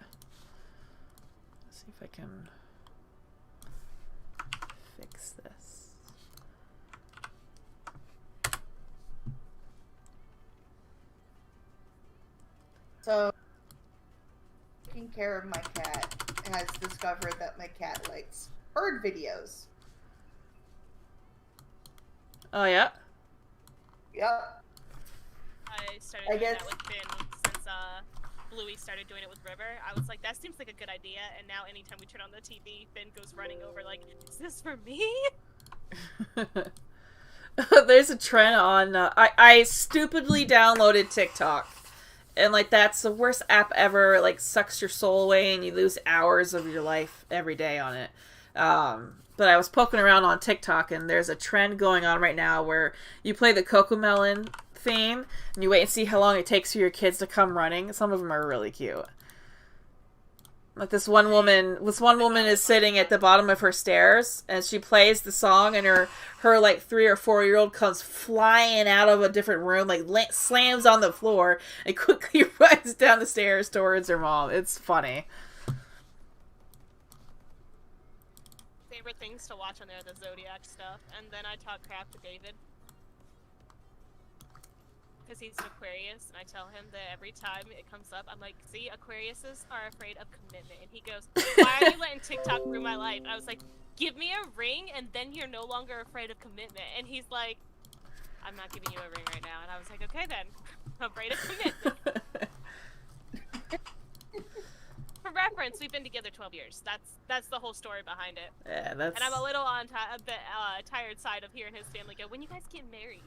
let's see if I can fix this. So, taking care of my cat has discovered that my cat likes bird videos. Oh, yeah? Yep. I started doing that with Finn since Bluey started doing it with River. I was like, that seems like a good idea, and now anytime we turn on the TV, Finn goes running over like, is this for me? There's a trend on... I stupidly downloaded TikTok. And, that's the worst app ever. Sucks your soul away and you lose hours of your life every day on it. But I was poking around on TikTok, and there's a trend going on right now where you play the Cocomelon theme, and you wait and see how long it takes for your kids to come running. Some of them are really cute. Like this one woman is sitting at the bottom of her stairs, and she plays the song, and her like 3 or 4-year-old comes flying out of a different room, like slams on the floor, and quickly runs down the stairs towards her mom. It's funny. Favorite things to watch on there, the Zodiac stuff, and then I talk crap to David. Because he's an Aquarius, and I tell him that every time it comes up, I'm like, see, Aquariuses are afraid of commitment. And he goes, why are you letting TikTok ruin my life? And I was like, give me a ring, and then you're no longer afraid of commitment. And he's like, I'm not giving you a ring right now. And I was like, okay then, I'm afraid of commitment. For reference, we've been together 12 years. That's the whole story behind it. Yeah, that's... And I'm a little on a bit tired side of hearing his family go, when you guys get married?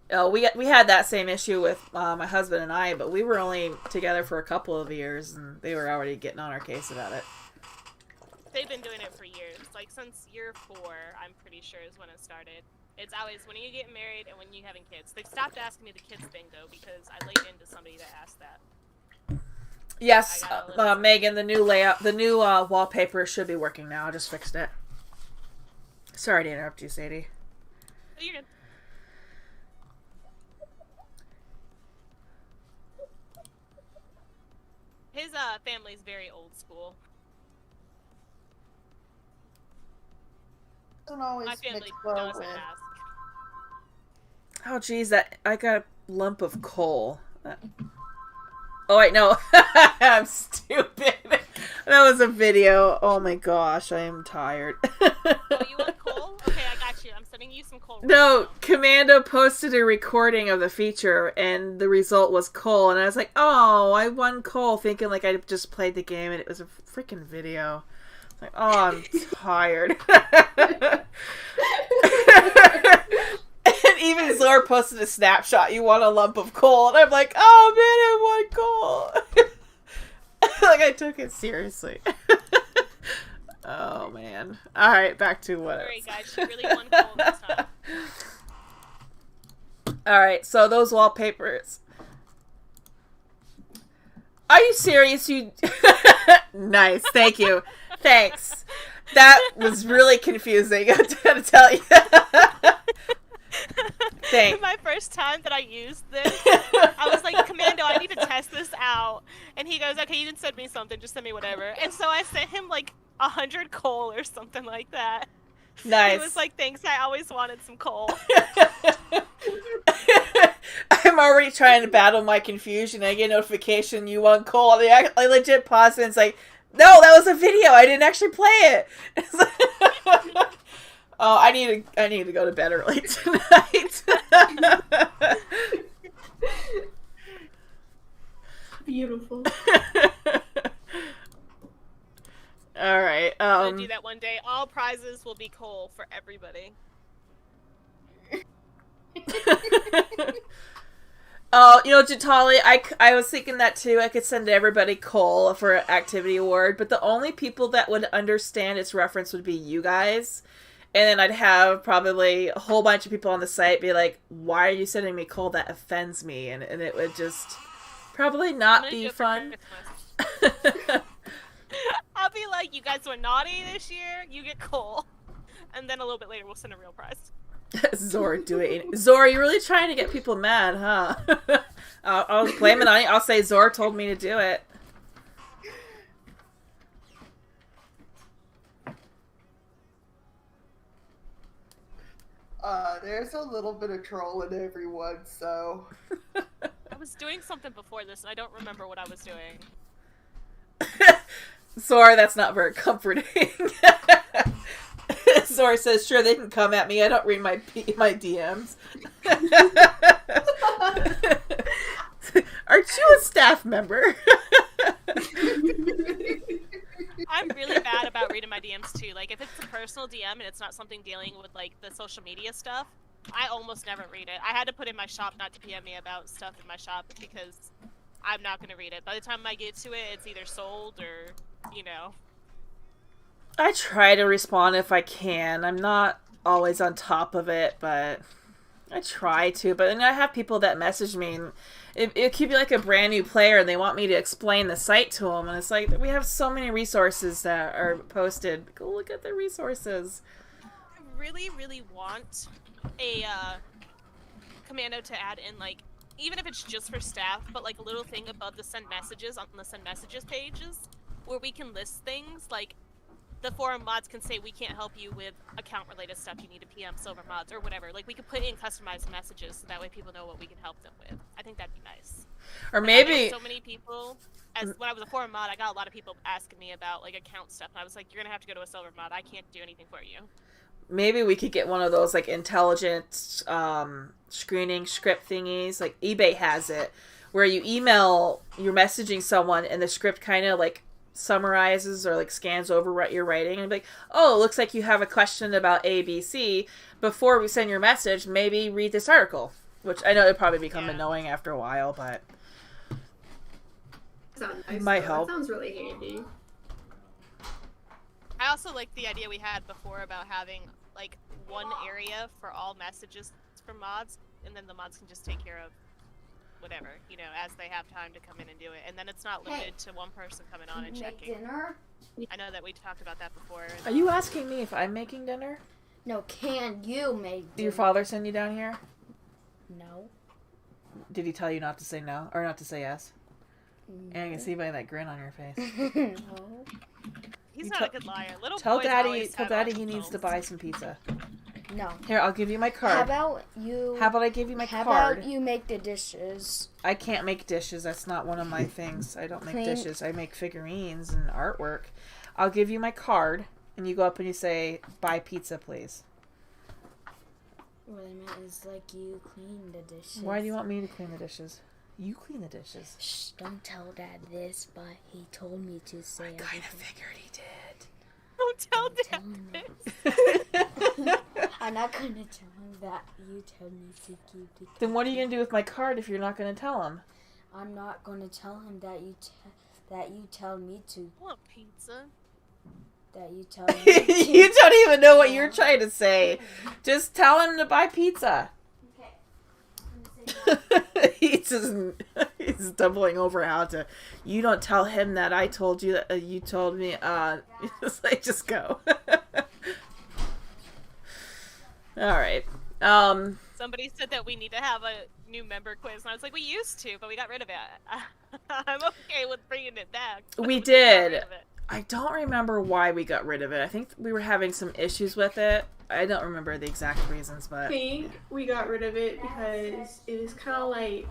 Oh, we had that same issue with my husband and I, but we were only together for a couple of years, and they were already getting on our case about it. They've been doing it for years. Like, since year 4, I'm pretty sure is when it started. It's always, when are you getting married and when are you having kids? They stopped asking me the kids thing, though, because I laid into somebody that asked that. Yes, Megan, the new layout, the new wallpaper should be working now. I just fixed it. Sorry to interrupt you, Sadie. Oh, you're good. His family's very old school. Doesn't always My family mix well doesn't with. ask. Oh, geez, I got a lump of coal. Oh, wait, no. I'm stupid. That was a video. Oh, my gosh, I am tired. Oh, you want coal? Okay, I got you. I'm sending you some coal. No, Commando posted a recording of the feature, and the result was coal, and I was like, oh, I won coal, thinking like I just played the game, and it was a freaking video. Like, oh, I'm tired. And even Zor posted a snapshot, you want a lump of coal, and I'm like, oh man, I won coal. Like, I took it seriously. Oh man. Alright, back to what Sorry guys, she really won coal this time. Alright, so those wallpapers. Are you serious? You Nice, thank you. Thanks. That was really confusing, I'm gonna tell you. Thanks. My first time that I used this, I was like, Commando, I need to test this out. And he goes, okay, you didn't send me something, just send me whatever. And so I sent him like 100 coal or something like that. Nice. He was like, thanks, I always wanted some coal. I'm already trying to battle my confusion. I get a notification, you won coal. I legit paused it and it's like, no, that was a video. I didn't actually play it. Oh, I need to go to bed early tonight. Beautiful. All right. I'm gonna do that one day. All prizes will be coal for everybody. Oh, you know, Jatali, I was thinking that too. I could send everybody coal for an activity award, but the only people that would understand its reference would be you guys. And then I'd have probably a whole bunch of people on the site be like, why are you sending me coal? That offends me. And it would just probably not be fun. I'll be like, you guys were naughty this year, you get coal. And then a little bit later, we'll send a real prize. Zor, do it. Zor, you're really trying to get people mad, huh? I'll blame it on you. I'll say Zor told me to do it. There's a little bit of troll in everyone, so... I was doing something before this, and I don't remember what I was doing. Zor, that's not very comforting. Zor says, sure, they can come at me. I don't read my DMs. Aren't you a staff member? I'm really bad about reading my DMs too. Like, if it's a personal DM and it's not something dealing with like the social media stuff, I almost never read it. I had to put in my shop not to PM me about stuff in my shop because I'm not going to read it. By the time I get to it, it's either sold or, you know. I try to respond if I can. I'm not always on top of it, but I try to, but then I have people that message me, and it could be like a brand new player, and they want me to explain the site to them, and it's like, we have so many resources that are posted. Go look at the resources. I really, really want a commando to add in, like, even if it's just for staff, but like a little thing above the send messages on the send messages pages, where we can list things like the forum mods can say we can't help you with account related stuff, you need to PM silver mods or whatever. Like we could put in customized messages so that way people know what we can help them with. I think that'd be nice. Or maybe so many people, as when I was a forum mod, I got a lot of people asking me about like account stuff, and I was like, you're gonna have to go to a silver mod. I can't do anything for you. maybe we could get one of those like intelligent screening script thingies. Like eBay has it, where you email, you're messaging someone, and the script kind of like summarizes or like scans over what you're writing and be like, oh, it looks like you have a question about ABC. Before we send your message, maybe read this article. Which I know it'd probably become annoying after a while, but Nice, might help. That sounds really handy. I also like the idea we had before about having like one area for all messages for mods, and then the mods can just take care of whatever, you know, as they have time to come in and do it. And then it's not limited to one person coming on and checking. Dinner? I know that we talked about that before. Are you asking me if I'm making dinner? No, can you make Did your father send you down here? No. Did he tell you not to say no? Or not to say yes? And I can see by that grin on your face. No. He's not a good liar. Little Tell boys Daddy always have he options. needs to buy some pizza. No. Here, I'll give you my card. How about you... How about I give you my How card? about you make the dishes? I can't make dishes. That's not one of my things. I don't make dishes. I make figurines and artwork. I'll give you my card, and you go up and you say, buy pizza, please. What I meant is like you clean the dishes. Why do you want me to clean the dishes? You clean the dishes. Shh, don't tell Dad this, but he told me to say I kind of everything. figured he did. Don't tell Don't Dad tell this. I'm not gonna tell him that you told me to keep the Then what are you going to do with my card if you're not going to tell him? I'm not gonna tell him that you tell me to. I want pizza. That you tell me to. You don't even know what you're trying to say. Just tell him to buy pizza. Okay. He's stumbling over how to. You don't tell him that I told you that you told me. It's like, just go. All right. Somebody said that we need to have a new member quiz, and I was like, we used to, but we got rid of it. I'm okay with bringing it back. We got did. rid of it. I don't remember why we got rid of it. I think we were having some issues with it. I don't remember the exact reasons, I but think we got rid of it because it was kind of like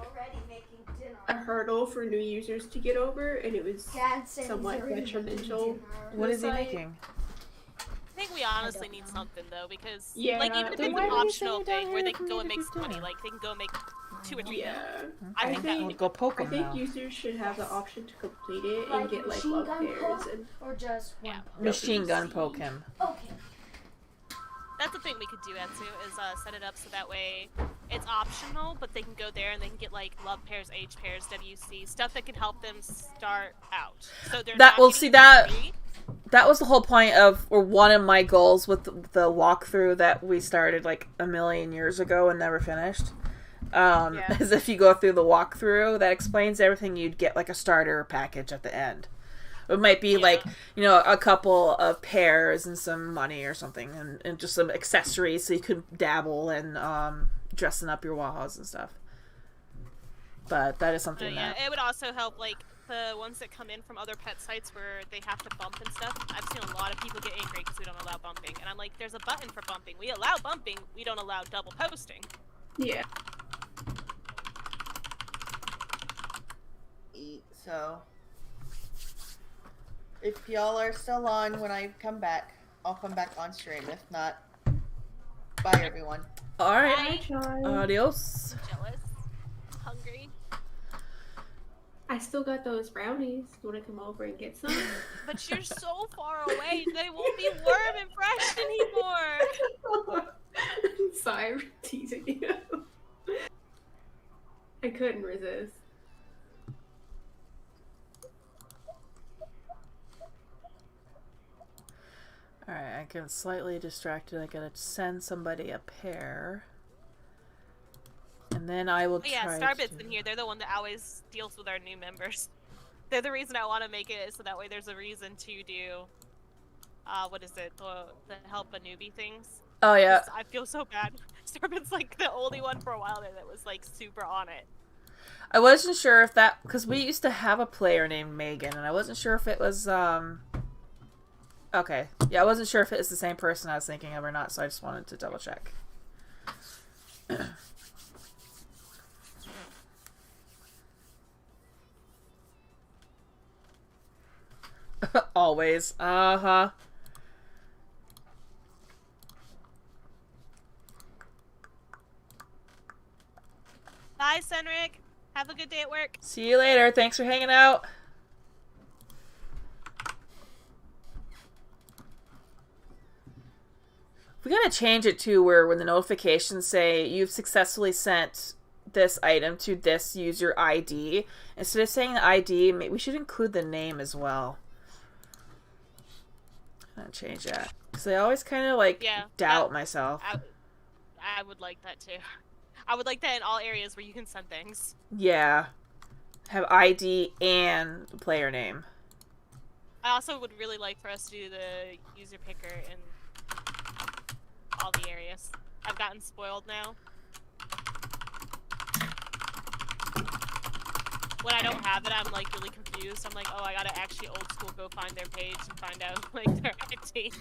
a hurdle for new users to get over, and it was somewhat detrimental. what is he Site. making? I think we honestly need something though, because Yeah, like even if then it's why an are you optional sending down thing where here they for can me go to and make be some money, doing? like they can go and make 2 or 3 Yeah. I think that We'll would go poke I him think now. users should have the option to complete it and Like get like machine love gun pairs poke? and Or just one Yeah. poke? Machine gun poke him. Okay. That's the thing we could do that too, is set it up so that way it's optional, but they can go there and they can get like love pairs, age pairs, WC, stuff that can help them start out. So they're That- not well, getting see, that- free. That was the whole point of, or one of my goals with the walkthrough that we started like a million years ago and never finished. Yeah. Is if you go through the walkthrough that explains everything, you'd get like a starter package at the end. It might be like, you know, a couple of pairs and some money or something, and just some accessories so you could dabble in dressing up your Wajas and stuff. But that is something Yeah, that... it would also help like the ones that come in from other pet sites where they have to bump and stuff. I've seen a lot of people get angry because we don't allow bumping, and I'm like, there's a button for bumping. We allow bumping, we don't allow double posting. yeah. So, if y'all are still on when I come back, I'll come back on stream. If not, bye everyone. Alright, Bye. adios. Jealous, hungry, I still got those brownies. You want to come over and get some? but you're so far away. They won't be warm and fresh anymore. Sorry, I'm teasing you. I couldn't resist. Alright, I get slightly distracted. I gotta send somebody a pair. And then I will Oh, yeah, try Starbit's to... in here. They're the one that always deals with our new members. They're the reason I want to make it, so that way there's a reason to do, what is it, the help a newbie things. Oh, yeah. I feel so bad. Starbit's like the only one for a while there that was like super on it. I wasn't sure if that... Because we used to have a player named Megan, and I wasn't sure if it was, Okay. Yeah, I wasn't sure if it was the same person I was thinking of or not, so I just wanted to double check. Always. Uh-huh. Bye, Senric. Have a good day at work. See you later. Thanks for hanging out. We gotta change it to where when the notifications say you've successfully sent this item to this user ID, instead of saying the ID, we should include the name as well. I'm gonna change that. Because I always kind of like doubt myself. I would like that too. I would like that in all areas where you can send things. Yeah. Have ID and the player name. I also would really like for us to do the user picker in all the areas. I've gotten spoiled now. When I don't have it, I'm like really confused. I'm like, oh, I gotta actually old school go find their page and find out like their ID.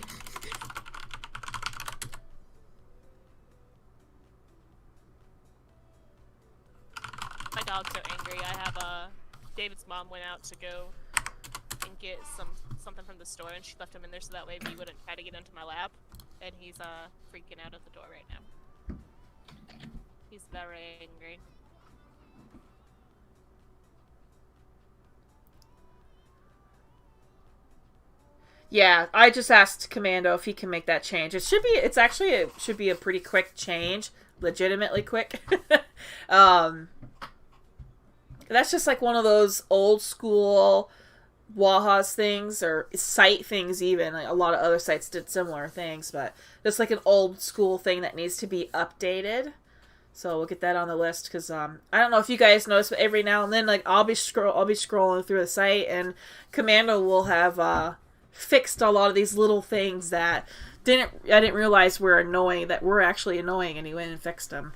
My dogs are angry. I have David's mom went out to go and get something from the store, and she left him in there so that way he wouldn't try to get into my lap. And he's freaking out at the door right now. He's very angry. Yeah, I just asked Commando if he can make that change. It should be a pretty quick change, legitimately quick. That's just like one of those old school Wajas things, or site things even. Like a lot of other sites did similar things, but just like an old school thing that needs to be updated. So we'll get that on the list, because I don't know if you guys notice, but every now and then, like I'll be scrolling through the site, and Commando will have fixed a lot of these little things that I didn't realize were annoying, that were actually annoying, and he went and fixed them.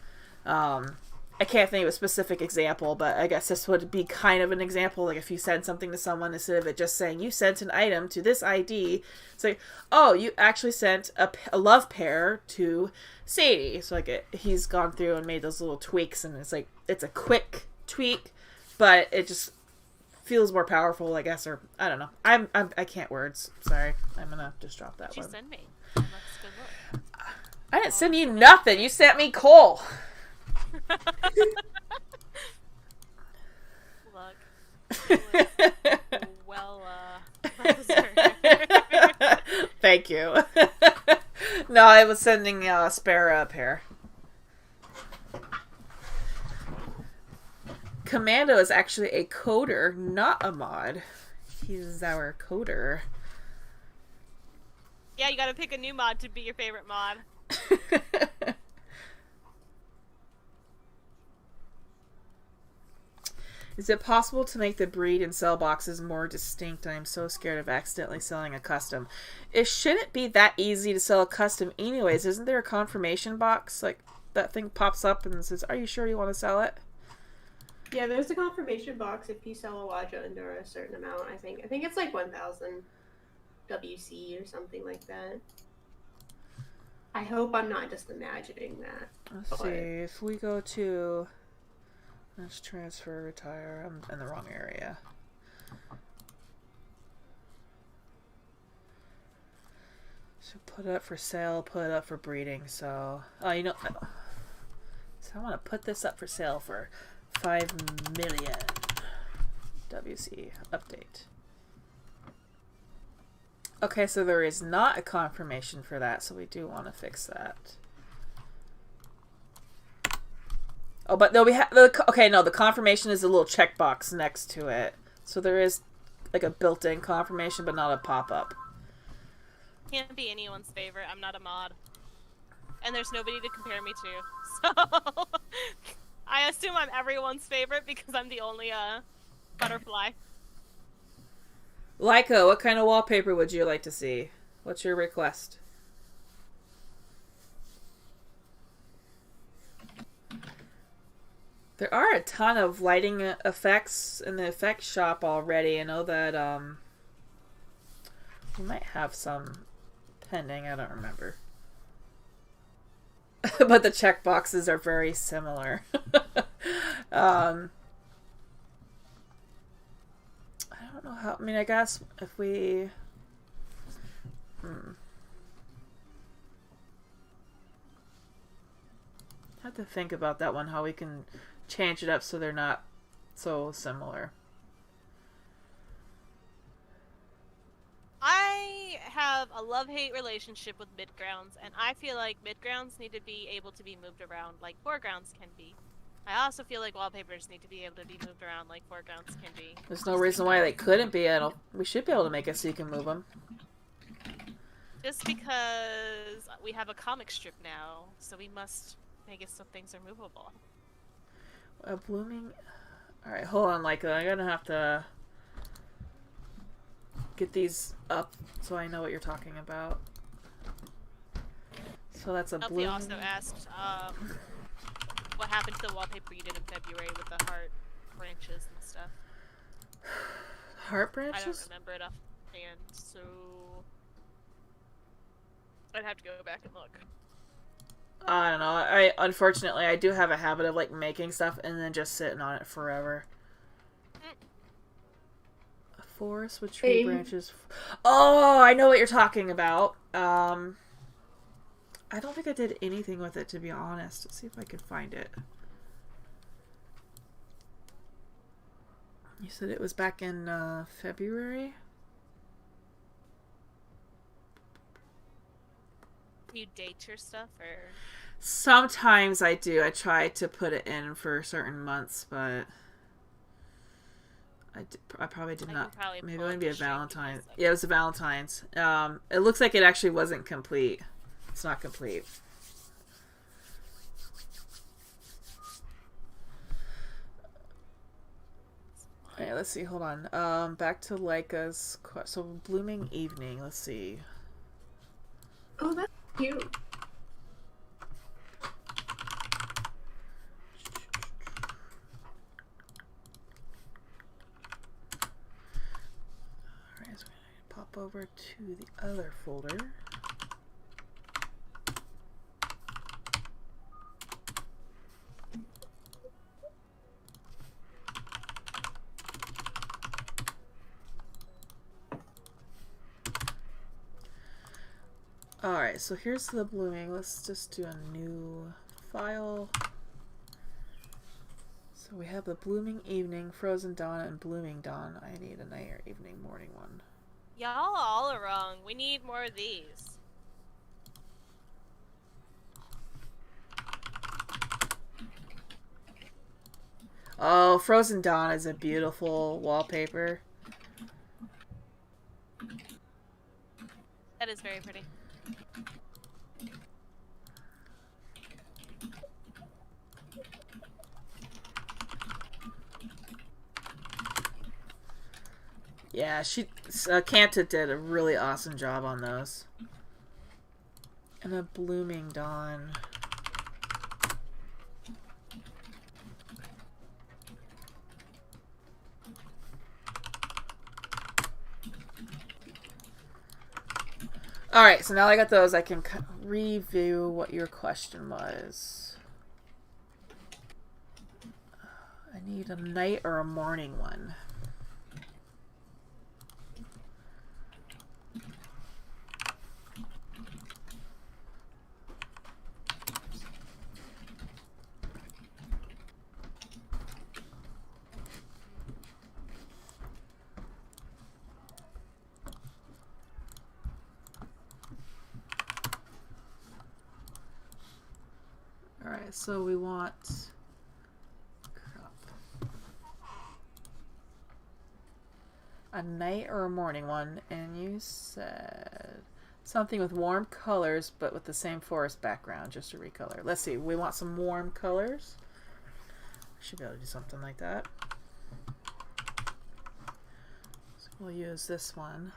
I can't think of a specific example, but I guess this would be kind of an example. Like if you send something to someone, instead of it just saying you sent an item to this ID, it's like, oh, you actually sent a love pair to Sadie. So like he's gone through and made those little tweaks, and it's like it's a quick tweak, but it just feels more powerful, I guess, or I don't know. I can't words. Sorry, I'm gonna just drop that one. What did you send me? Let's go look. I didn't send you nothing. You sent me coal. Look. Well, thank you. No, I was sending Sparrow a pair. Commando is actually a coder, not a mod. He's our coder. Yeah, you gotta pick a new mod to be your favorite mod. Is it possible to make the breed and sell boxes more distinct? I'm so scared of accidentally selling a custom. It shouldn't be that easy to sell a custom anyways. Isn't there a confirmation box? Like, that thing pops up and says, are you sure you want to sell it? Yeah, there's a confirmation box if you sell a Waja under a certain amount, I think. I think it's like 1,000 WC or something like that. I hope I'm not just imagining that. Let's see, if we go to... Let's transfer, retire. I'm in the wrong area. So put it up for sale, put it up for breeding. So, you know, so I want to put this up for sale for 5 million WC. Update. Okay, so there is not a confirmation for that, so we do want to fix that. Oh, but no, we have okay. No, the confirmation is a little checkbox next to it, so there is like a built-in confirmation, but not a pop-up. Can't be anyone's favorite. I'm not a mod, and there's nobody to compare me to. So I assume I'm everyone's favorite because I'm the only butterfly. Leica, what kind of wallpaper would you like to see? What's your request? There are a ton of lighting effects in the effects shop already. I know that we might have some pending. I don't remember. But the checkboxes are very similar. I don't know how. I mean, I guess if we. Have to think about that one. How we can change it up so they're not so similar. I have a love-hate relationship with midgrounds, and I feel like midgrounds need to be able to be moved around like foregrounds can be. I also feel like wallpapers need to be able to be moved around like foregrounds can be. There's no reason why they couldn't be. We should be able to make it so you can move them. Just because we have a comic strip now, so we must make it so things are movable. A blooming... Alright, hold on, like I'm gonna have to get these up so I know what you're talking about. So that's a blooming... also asked what happened to the wallpaper you did in February with the heart branches and stuff. Heart branches? I don't remember it offhand, so I'd have to go back and look. I don't know. Unfortunately, I do have a habit of like making stuff and then just sitting on it forever. A forest with tree branches. Oh, I know what you're talking about. I don't think I did anything with it, to be honest. Let's see if I can find it. You said it was back in February? Do you date your stuff, or? Sometimes I do. I try to put it in for certain months, but I probably did not. Maybe it would be a Valentine's. Yeah, it was a Valentine's. It looks like it actually wasn't complete. It's not complete. Alright, let's see. Hold on. Back to Leica's. So, Blooming Evening. Let's see. Oh, that's cute. Alright, so I'm going to pop over to the other folder. Alright, so here's the blooming. Let's just do a new file. So we have the Blooming Evening, Frozen Dawn, and Blooming Dawn. I need a night or evening morning one. Y'all all are wrong. We need more of these. Oh, Frozen Dawn is a beautiful wallpaper. That is very pretty. Yeah, Kanta did a really awesome job on those. And a Blooming Dawn. Alright, so now I got those, I can review what your question was. I need a night or a morning one. Alright, so we want a night or a morning one, and you said something with warm colors but with the same forest background, just to recolor. Let's see, we want some warm colors. Should be able to do something like that. So we'll use this one.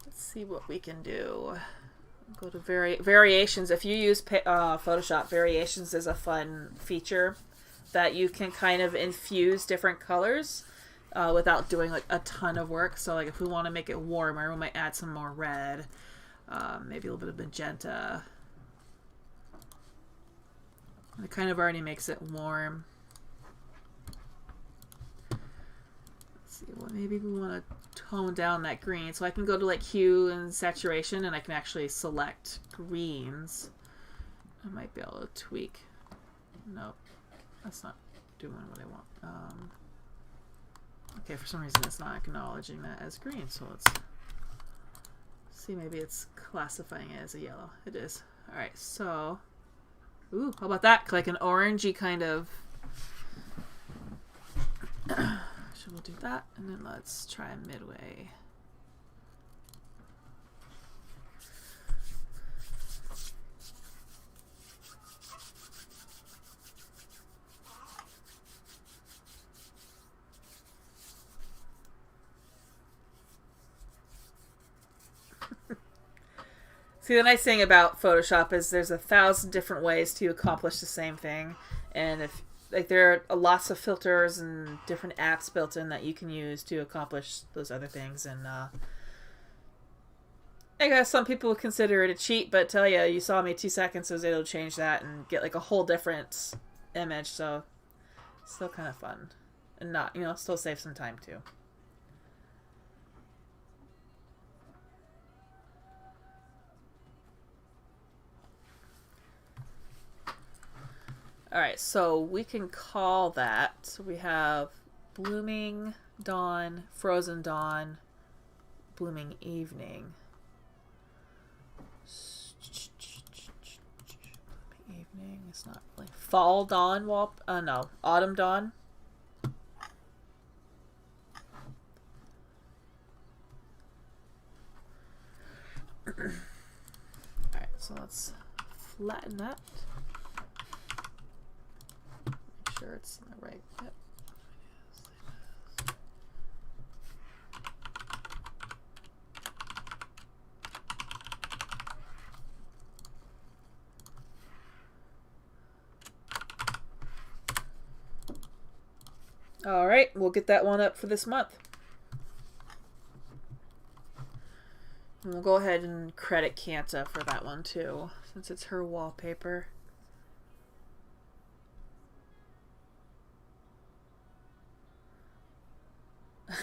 Let's see what we can do. Go to variations. If you use Photoshop, variations is a fun feature that you can kind of infuse different colors without doing like a ton of work. So like if we want to make it warmer, we might add some more red, maybe a little bit of magenta. It kind of already makes it warm. Let's see, well maybe we want to tone down that green. So I can go to like hue and saturation and I can actually select greens. I might be able to tweak. Nope, that's not doing what I want. Okay, for some reason it's not acknowledging that as green, so let's see, maybe it's classifying it as a yellow. It is. Alright, so ooh, how about that? Like an orangey kind of. So we'll do that, and then let's try midway. See, the nice thing about Photoshop is there's 1,000 different ways to accomplish the same thing, and if like there are lots of filters and different apps built in that you can use to accomplish those other things, and I guess some people would consider it a cheat, but tell you, you saw me 2 seconds, I was able to change that and get like a whole different image, so still kind of fun, and not, you know, still save some time too. Alright, so we can call that. So we have blooming dawn, frozen dawn, blooming evening. Evening, it's not like fall dawn, no, autumn dawn. Alright, so let's flatten that. Sure it's in the right. Yep. All right, we'll get that one up for this month. And we'll go ahead and credit Kanta for that one too, since it's her wallpaper.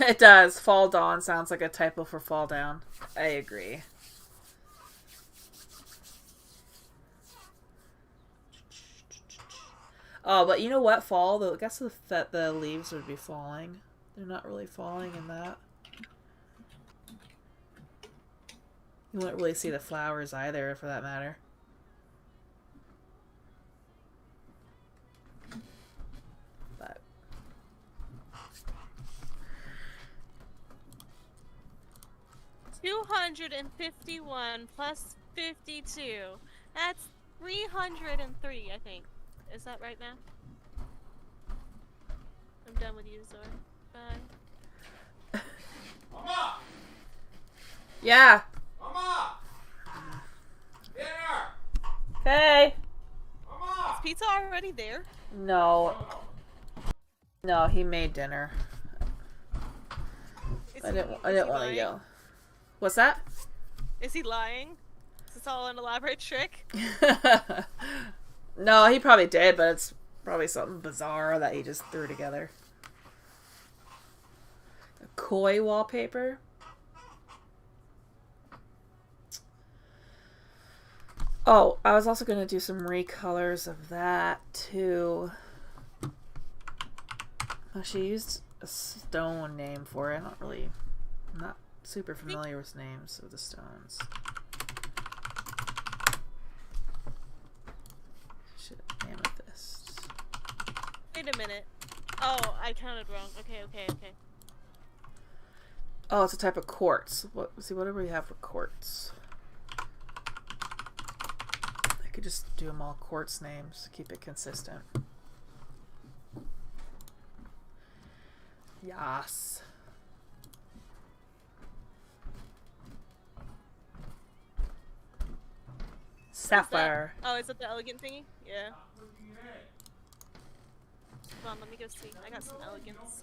It does. Fall dawn sounds like a typo for fall down. I agree. Oh, but you know what? Fall, I guess that the leaves would be falling. They're not really falling in that. You wouldn't really see the flowers either, for that matter. But 251 plus 52. That's 303, I think. Is that right now? I'm done with you, Zor. Bye. Mama! Yeah. Mama! Dinner! Hey. Mama! Is pizza already there? No. No, he made dinner. I didn't want to yell. What's that? Is he lying? Is this all an elaborate trick? No, he probably did, but it's probably something bizarre that he just threw together. A koi wallpaper. Oh, I was also going to do some recolors of that, too. Oh, she used a stone name for it. I'm not super familiar with names of the stones. Should amethyst. Wait a minute. Oh, I counted wrong. Okay. Oh, it's a type of quartz. What do we have for quartz? could just do them all quartz names. Keep it consistent. Yes. Sapphire. Oh, is it the elegant thingy? Yeah. Hold on, let me go see. I got some elegance.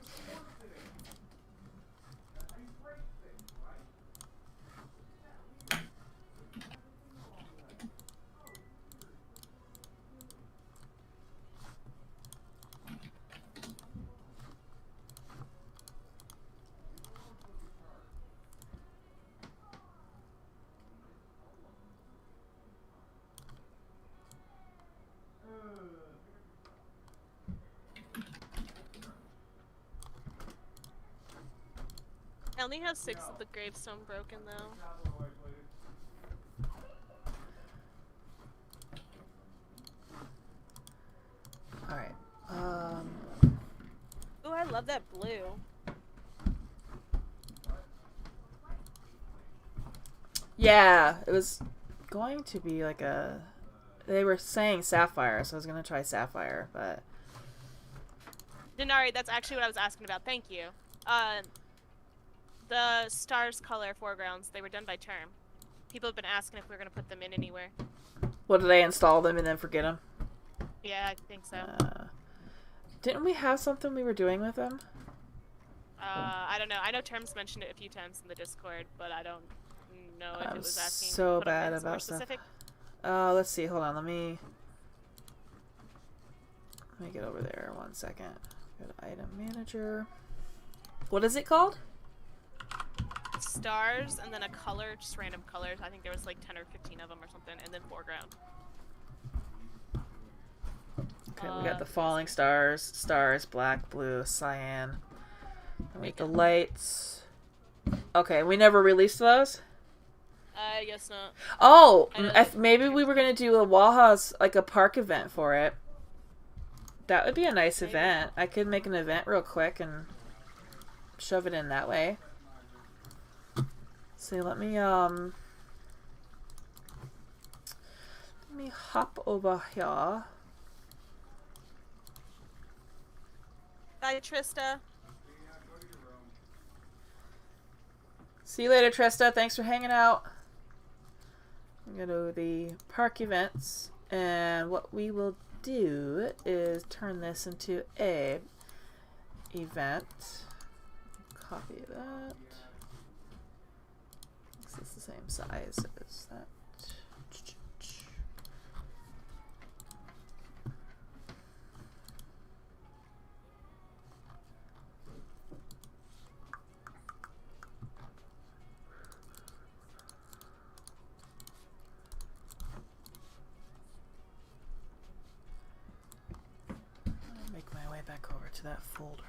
I only have 6 of the gravestone broken though. Alright. Oh, I love that blue. Yeah, it was going to be like a... They were saying sapphire, so I was going to try sapphire, but... Denari, that's actually what I was asking about. Thank you. The stars color foregrounds, they were done by term. People have been asking if we are going to put them in anywhere. What, did they install them and then forget them? Yeah, I think so. Didn't we have something we were doing with them? I don't know. I know Terms mentioned it a few times in the Discord, but I don't know if it was asking. So to put them bad in somewhere about stuff. specific. Let's see. Hold on. Let me get over there 1 second. Go to item manager. What is it called? Stars and then a color, just random colors. I think there was like 10 or 15 of them or something, and then foreground. Okay, we got the falling stars, black, blue, cyan. And with the lights. Okay, we never released those? I guess not. Oh, maybe we were gonna do a Wajas, like a park event for it. That would be a nice event. I could make an event real quick and shove it in that way. See, let me hop over here. Bye, Trista. See you later, Trista. Thanks for hanging out. I'm going to do the park events. And what we will do is turn this into a event. Copy that. This is the same size as that. Make my way back over to that folder.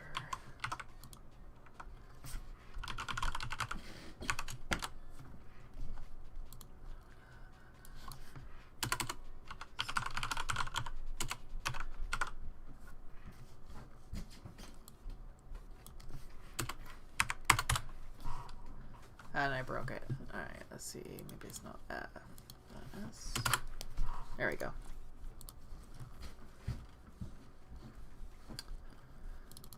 And I broke it. Alright, let's see. Maybe it's not that. There we go.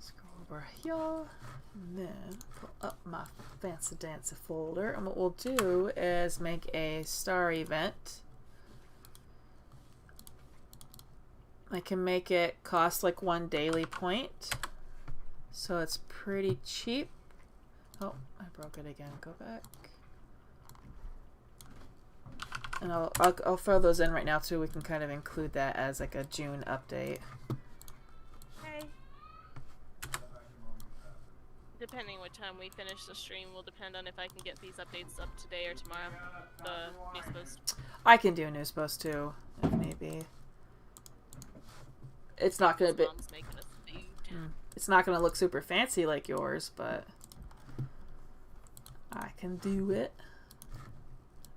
Scroll over here. And then pull up my fancy dancy folder. And what we'll do is make a star event. I can make it cost like 1 daily point. So it's pretty cheap. Oh, I broke it again. Go back. And I'll throw those in right now too. We can kind of include that as like a June update. Okay. Depending what time we finish the stream will depend on if I can get these updates up today or tomorrow. The news post. I can do a news post too, if need be. It's not gonna be. Mom's making us food. It's not gonna look super fancy like yours, but I can do it.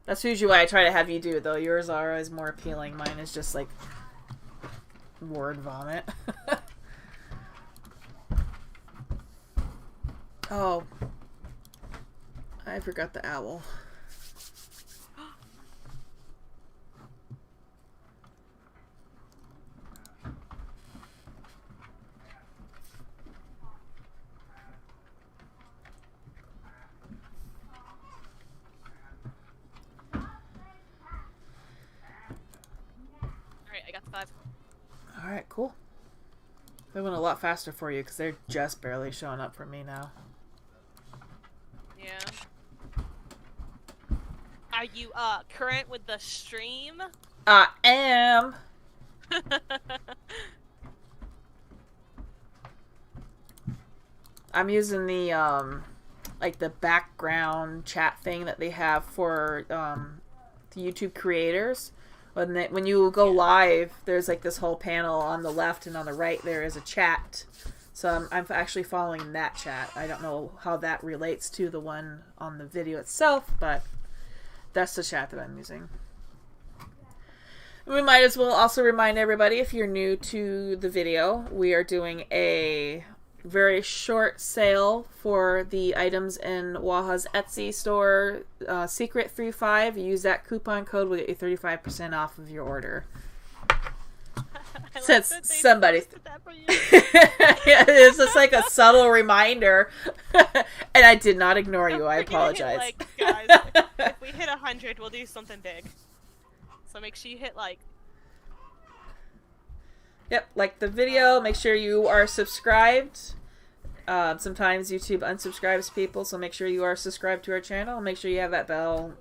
That's usually why I try to have you do it, though. Yours are always more appealing. Mine is just like word vomit. Oh, I forgot the owl. Alright, cool. They went a lot faster for you because they're just barely showing up for me now. Yeah. Are you current with the stream? I am. I'm using the like the background chat thing that they have for the YouTube creators. When you go live, there's like this whole panel on the left and on the right there is a chat. So I'm actually following that chat. I don't know how that relates to the one on the video itself, but that's the chat that I'm using. We might as well also remind everybody, if you're new to the video, we are doing a very short sale for the items in Waja's Etsy store, Secret35. Use that coupon code, we'll get you 35% off of your order. Since somebody that for you. Yeah, it's just like a subtle reminder. And I did not ignore you. I We're gonna hit, apologize. like, guys, if we hit 100, we'll do something big. So make sure you hit like. Yep, like the video. Make sure you are subscribed. Sometimes YouTube unsubscribes people, so make sure you are subscribed to our channel. Make sure you have that bell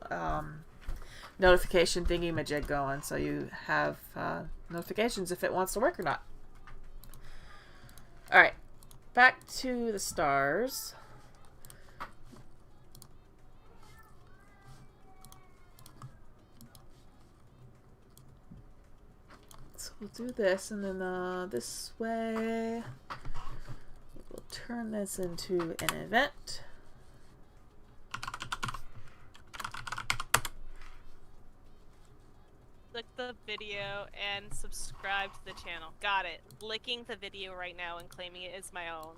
notification thingy majig going, so you have notifications if it wants to work or not. Alright, back to the stars. So we'll do this, and then this way we'll turn this into an event. Click the video and subscribe to the channel. Got it. Licking the video right now and claiming it as my own.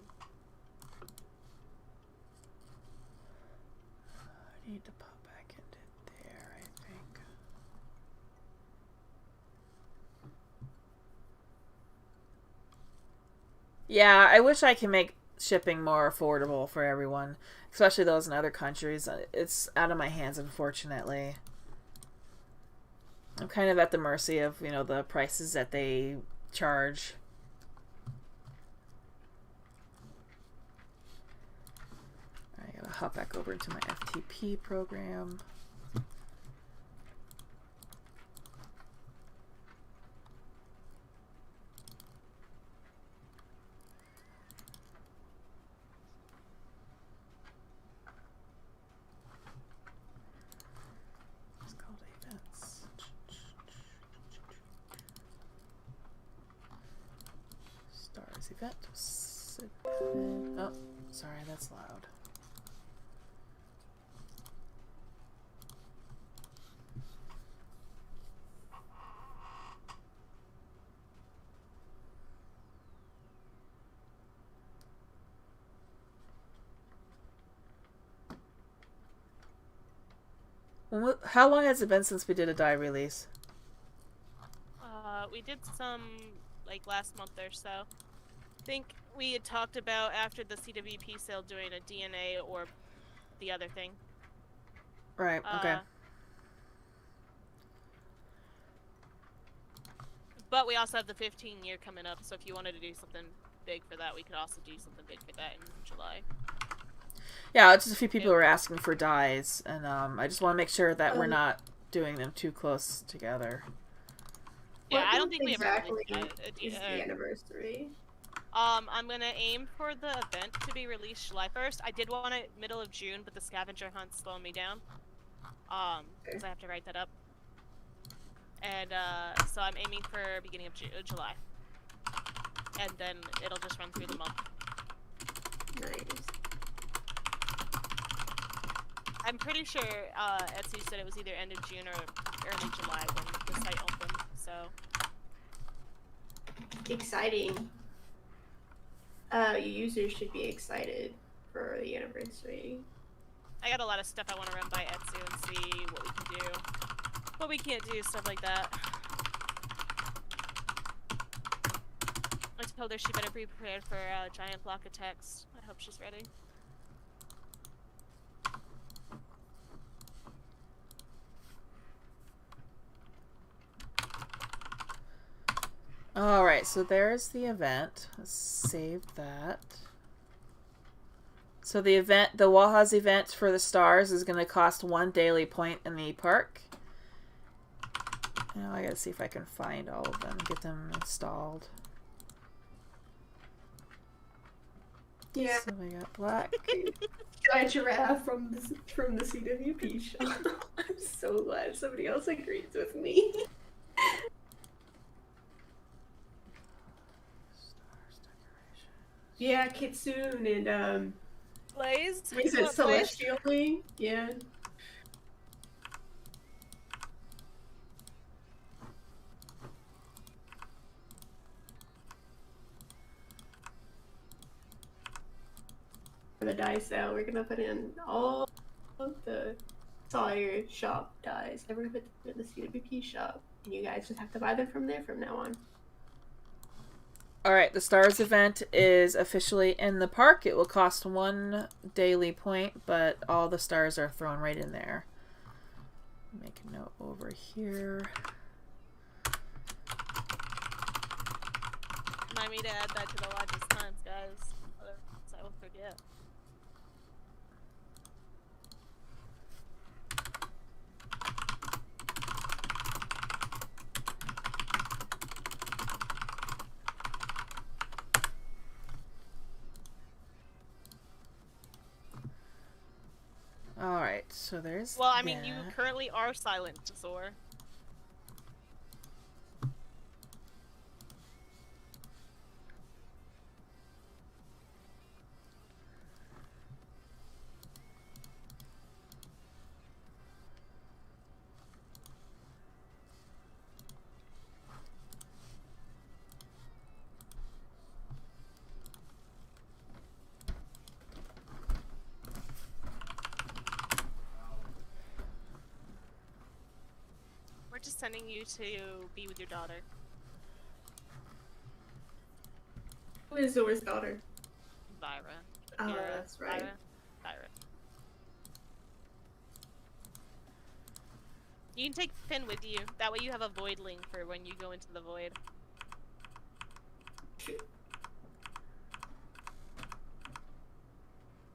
I need to pop back into there, I think. Yeah, I wish I could make shipping more affordable for everyone, especially those in other countries. It's out of my hands, unfortunately. I'm kind of at the mercy of, you know, the prices that they charge. I gotta hop back over into my FTP program. It's called events. Stars event. Oh, sorry, that's loud. How long has it been since we did a die release? We did some like last month or so. I think we had talked about after the CWP sale doing a DNA or the other thing. Right, okay. But we also have the 15-year coming up, so if you wanted to do something big for that, we could also do something big for that in July. Yeah, it's just a few people were asking for dies, and I just want to make sure that we're not doing them too close together. Yeah, I don't think we exactly ever is the anniversary. I'm gonna aim for the event to be released July 1st. I did want it middle of June, but the scavenger hunt's slowing me down. Because I have to write that up. And so I'm aiming for beginning of July. And then it'll just run through the month. Nice. I'm pretty sure Etsy said it was either end of June or early July when the site opened, so. Exciting. Your users should be excited for the anniversary. I got a lot of stuff I want to run by Etsy and see what we can do. What we can't do, stuff like that. I told her she better be prepared for a giant block of text. I hope she's ready. Alright, so there's the event. Let's save that. So the Wajas event for the stars is going to cost 1 daily point in the park. Now I gotta see if I can find all of them, get them installed. Yeah. So we got black. Giant giraffe from the CWP shop. I'm so glad somebody else agrees with me. Yeah, Kitsune and Blaze? is You it want Blaze? Celestial Wing? Yeah. For the die sale, we're gonna put in all of the Sawyer shop dies. Never put them in the CWP shop, and you guys just have to buy them from there from now on. Alright, the stars event is officially in the park. It will cost 1 daily point, but all the stars are thrown right in there. Make a note over here. Remind me to add that to the Wajas times, guys. Otherwise I will forget. Alright, so there's Well, I mean, you that. currently are silent, Zor. We're just sending you to be with your daughter. Who is Zor's daughter? Vyra. Oh, Vera, that's right. Vyra. You can take Finn with you. That way you have a voidling for when you go into the void.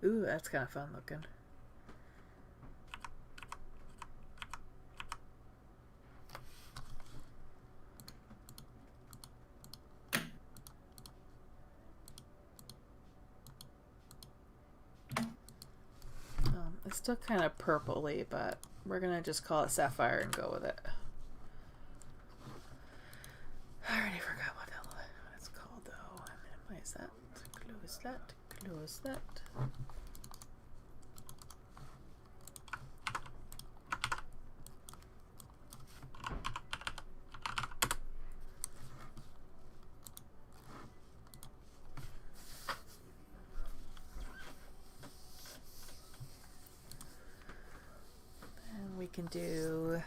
Ooh, that's kind of fun looking. It's still kind of purpley, but we're gonna just call it sapphire and go with it. I already forgot what it's called though. Minimize that, close that, close that. We can do,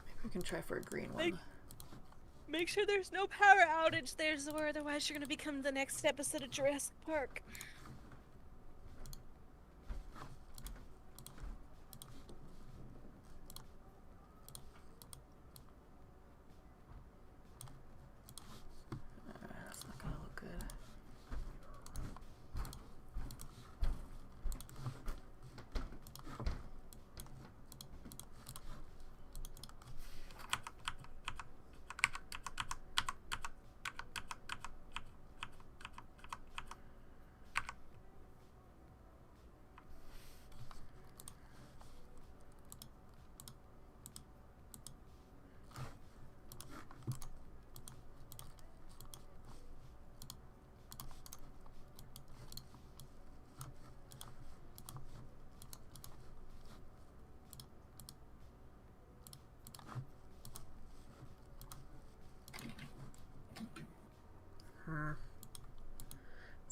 maybe we can try for a green one. Make sure there's no power outage there, Zor, otherwise you're gonna become the next episode of Jurassic Park. That's not gonna look good.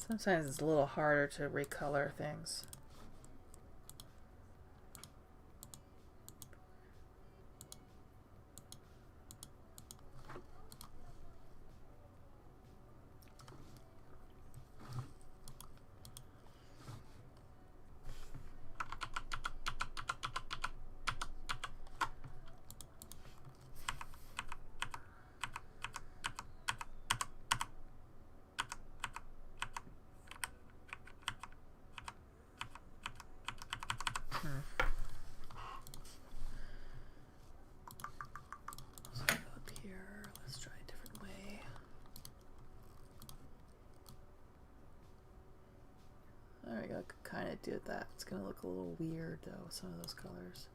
Sometimes it's a little harder to recolor things. So go up here. Let's try a different way. There we go. Kind of do that. It's gonna look a little weird though with some of those colors.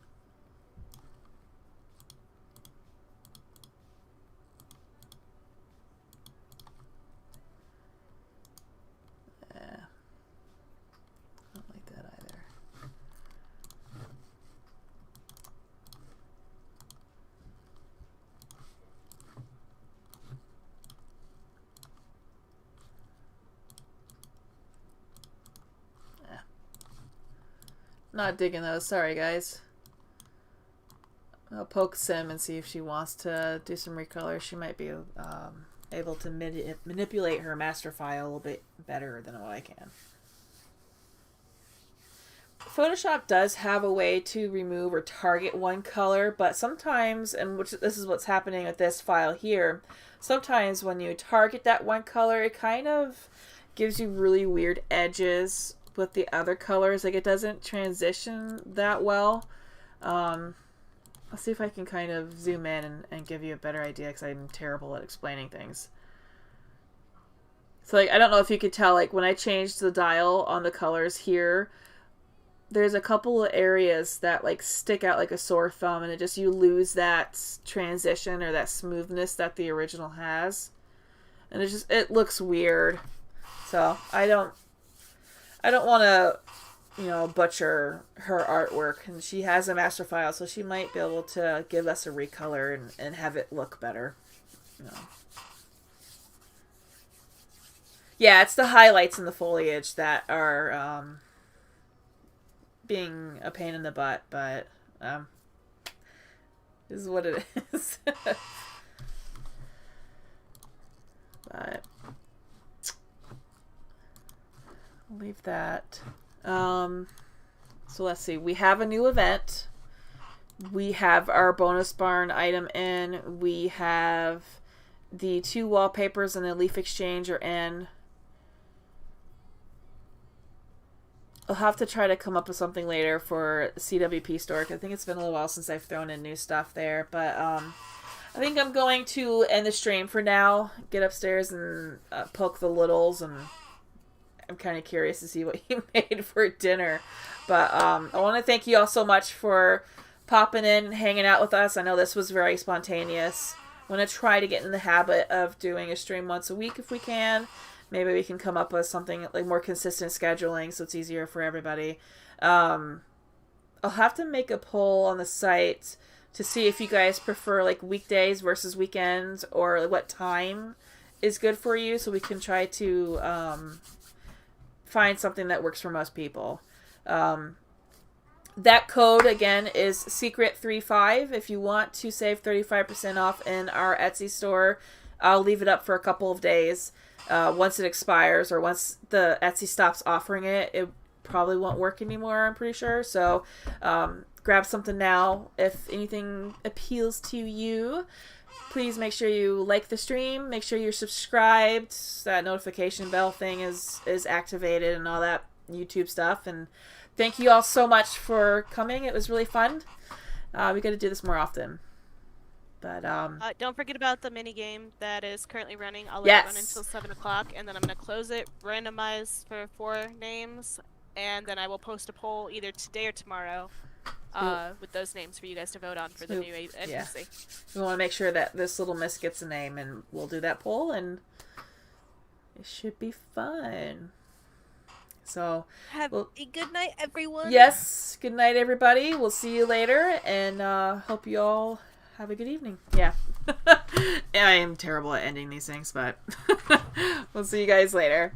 Not digging those. Sorry, guys. I'll poke Sim and see if she wants to do some recolor. She might be able to manipulate her master file a little bit better than what I can. Photoshop does have a way to remove or target one color, but sometimes, and this is what's happening with this file here, sometimes when you target that one color, it kind of gives you really weird edges with the other colors. Like, it doesn't transition that well. I'll see if I can kind of zoom in and give you a better idea, because I'm terrible at explaining things. So, like, I don't know if you could tell, like, when I changed the dial on the colors here, there's a couple of areas that, like, stick out like a sore thumb, and you lose that transition or that smoothness that the original has. And it looks weird. So, I don't want to, you know, butcher her artwork, and she has a master file, so she might be able to give us a recolor and have it look better. You know. Yeah, it's the highlights in the foliage that are being a pain in the butt, but this is what it is. But leave that. So let's see. We have a new event. We have our bonus barn item in. We have the 2 wallpapers and the leaf exchange are in. I'll have to try to come up with something later for CWP store. I think it's been a little while since I've thrown in new stuff there. But I think I'm going to end the stream for now. Get upstairs and poke the littles, and I'm kind of curious to see what you made for dinner. But I want to thank you all so much for popping in and hanging out with us. I know this was very spontaneous. I'm going to try to get in the habit of doing a stream once a week if we can. Maybe we can come up with something like more consistent scheduling so it's easier for everybody. I'll have to make a poll on the site to see if you guys prefer like weekdays versus weekends, or what time is good for you, so we can try to find something that works for most people. That code again is secret35 if you want to save 35% off in our Etsy store. I'll leave it up for a couple of days. Once it expires, or once the Etsy stops offering it, it probably won't work anymore, I'm pretty sure. So grab something now if anything appeals to you. Please make sure you like the stream. Make sure you're subscribed. That notification bell thing is activated and all that YouTube stuff. And thank you all so much for coming. It was really fun. We got to do this more often. But don't forget about the mini game that is currently running. I'll let it run until 7 o'clock, and then I'm going to close it, randomize for 4 names, and then I will post a poll either today or tomorrow with those names for you guys to vote on for the new NPC. Yeah. We want to make sure that this little miss gets a name, and we'll do that poll, and it should be fun. So have a good night, everyone. Yes, good night, everybody. We'll see you later, and hope you all have a good evening. Yeah. I am terrible at ending these things, but we'll see you guys later.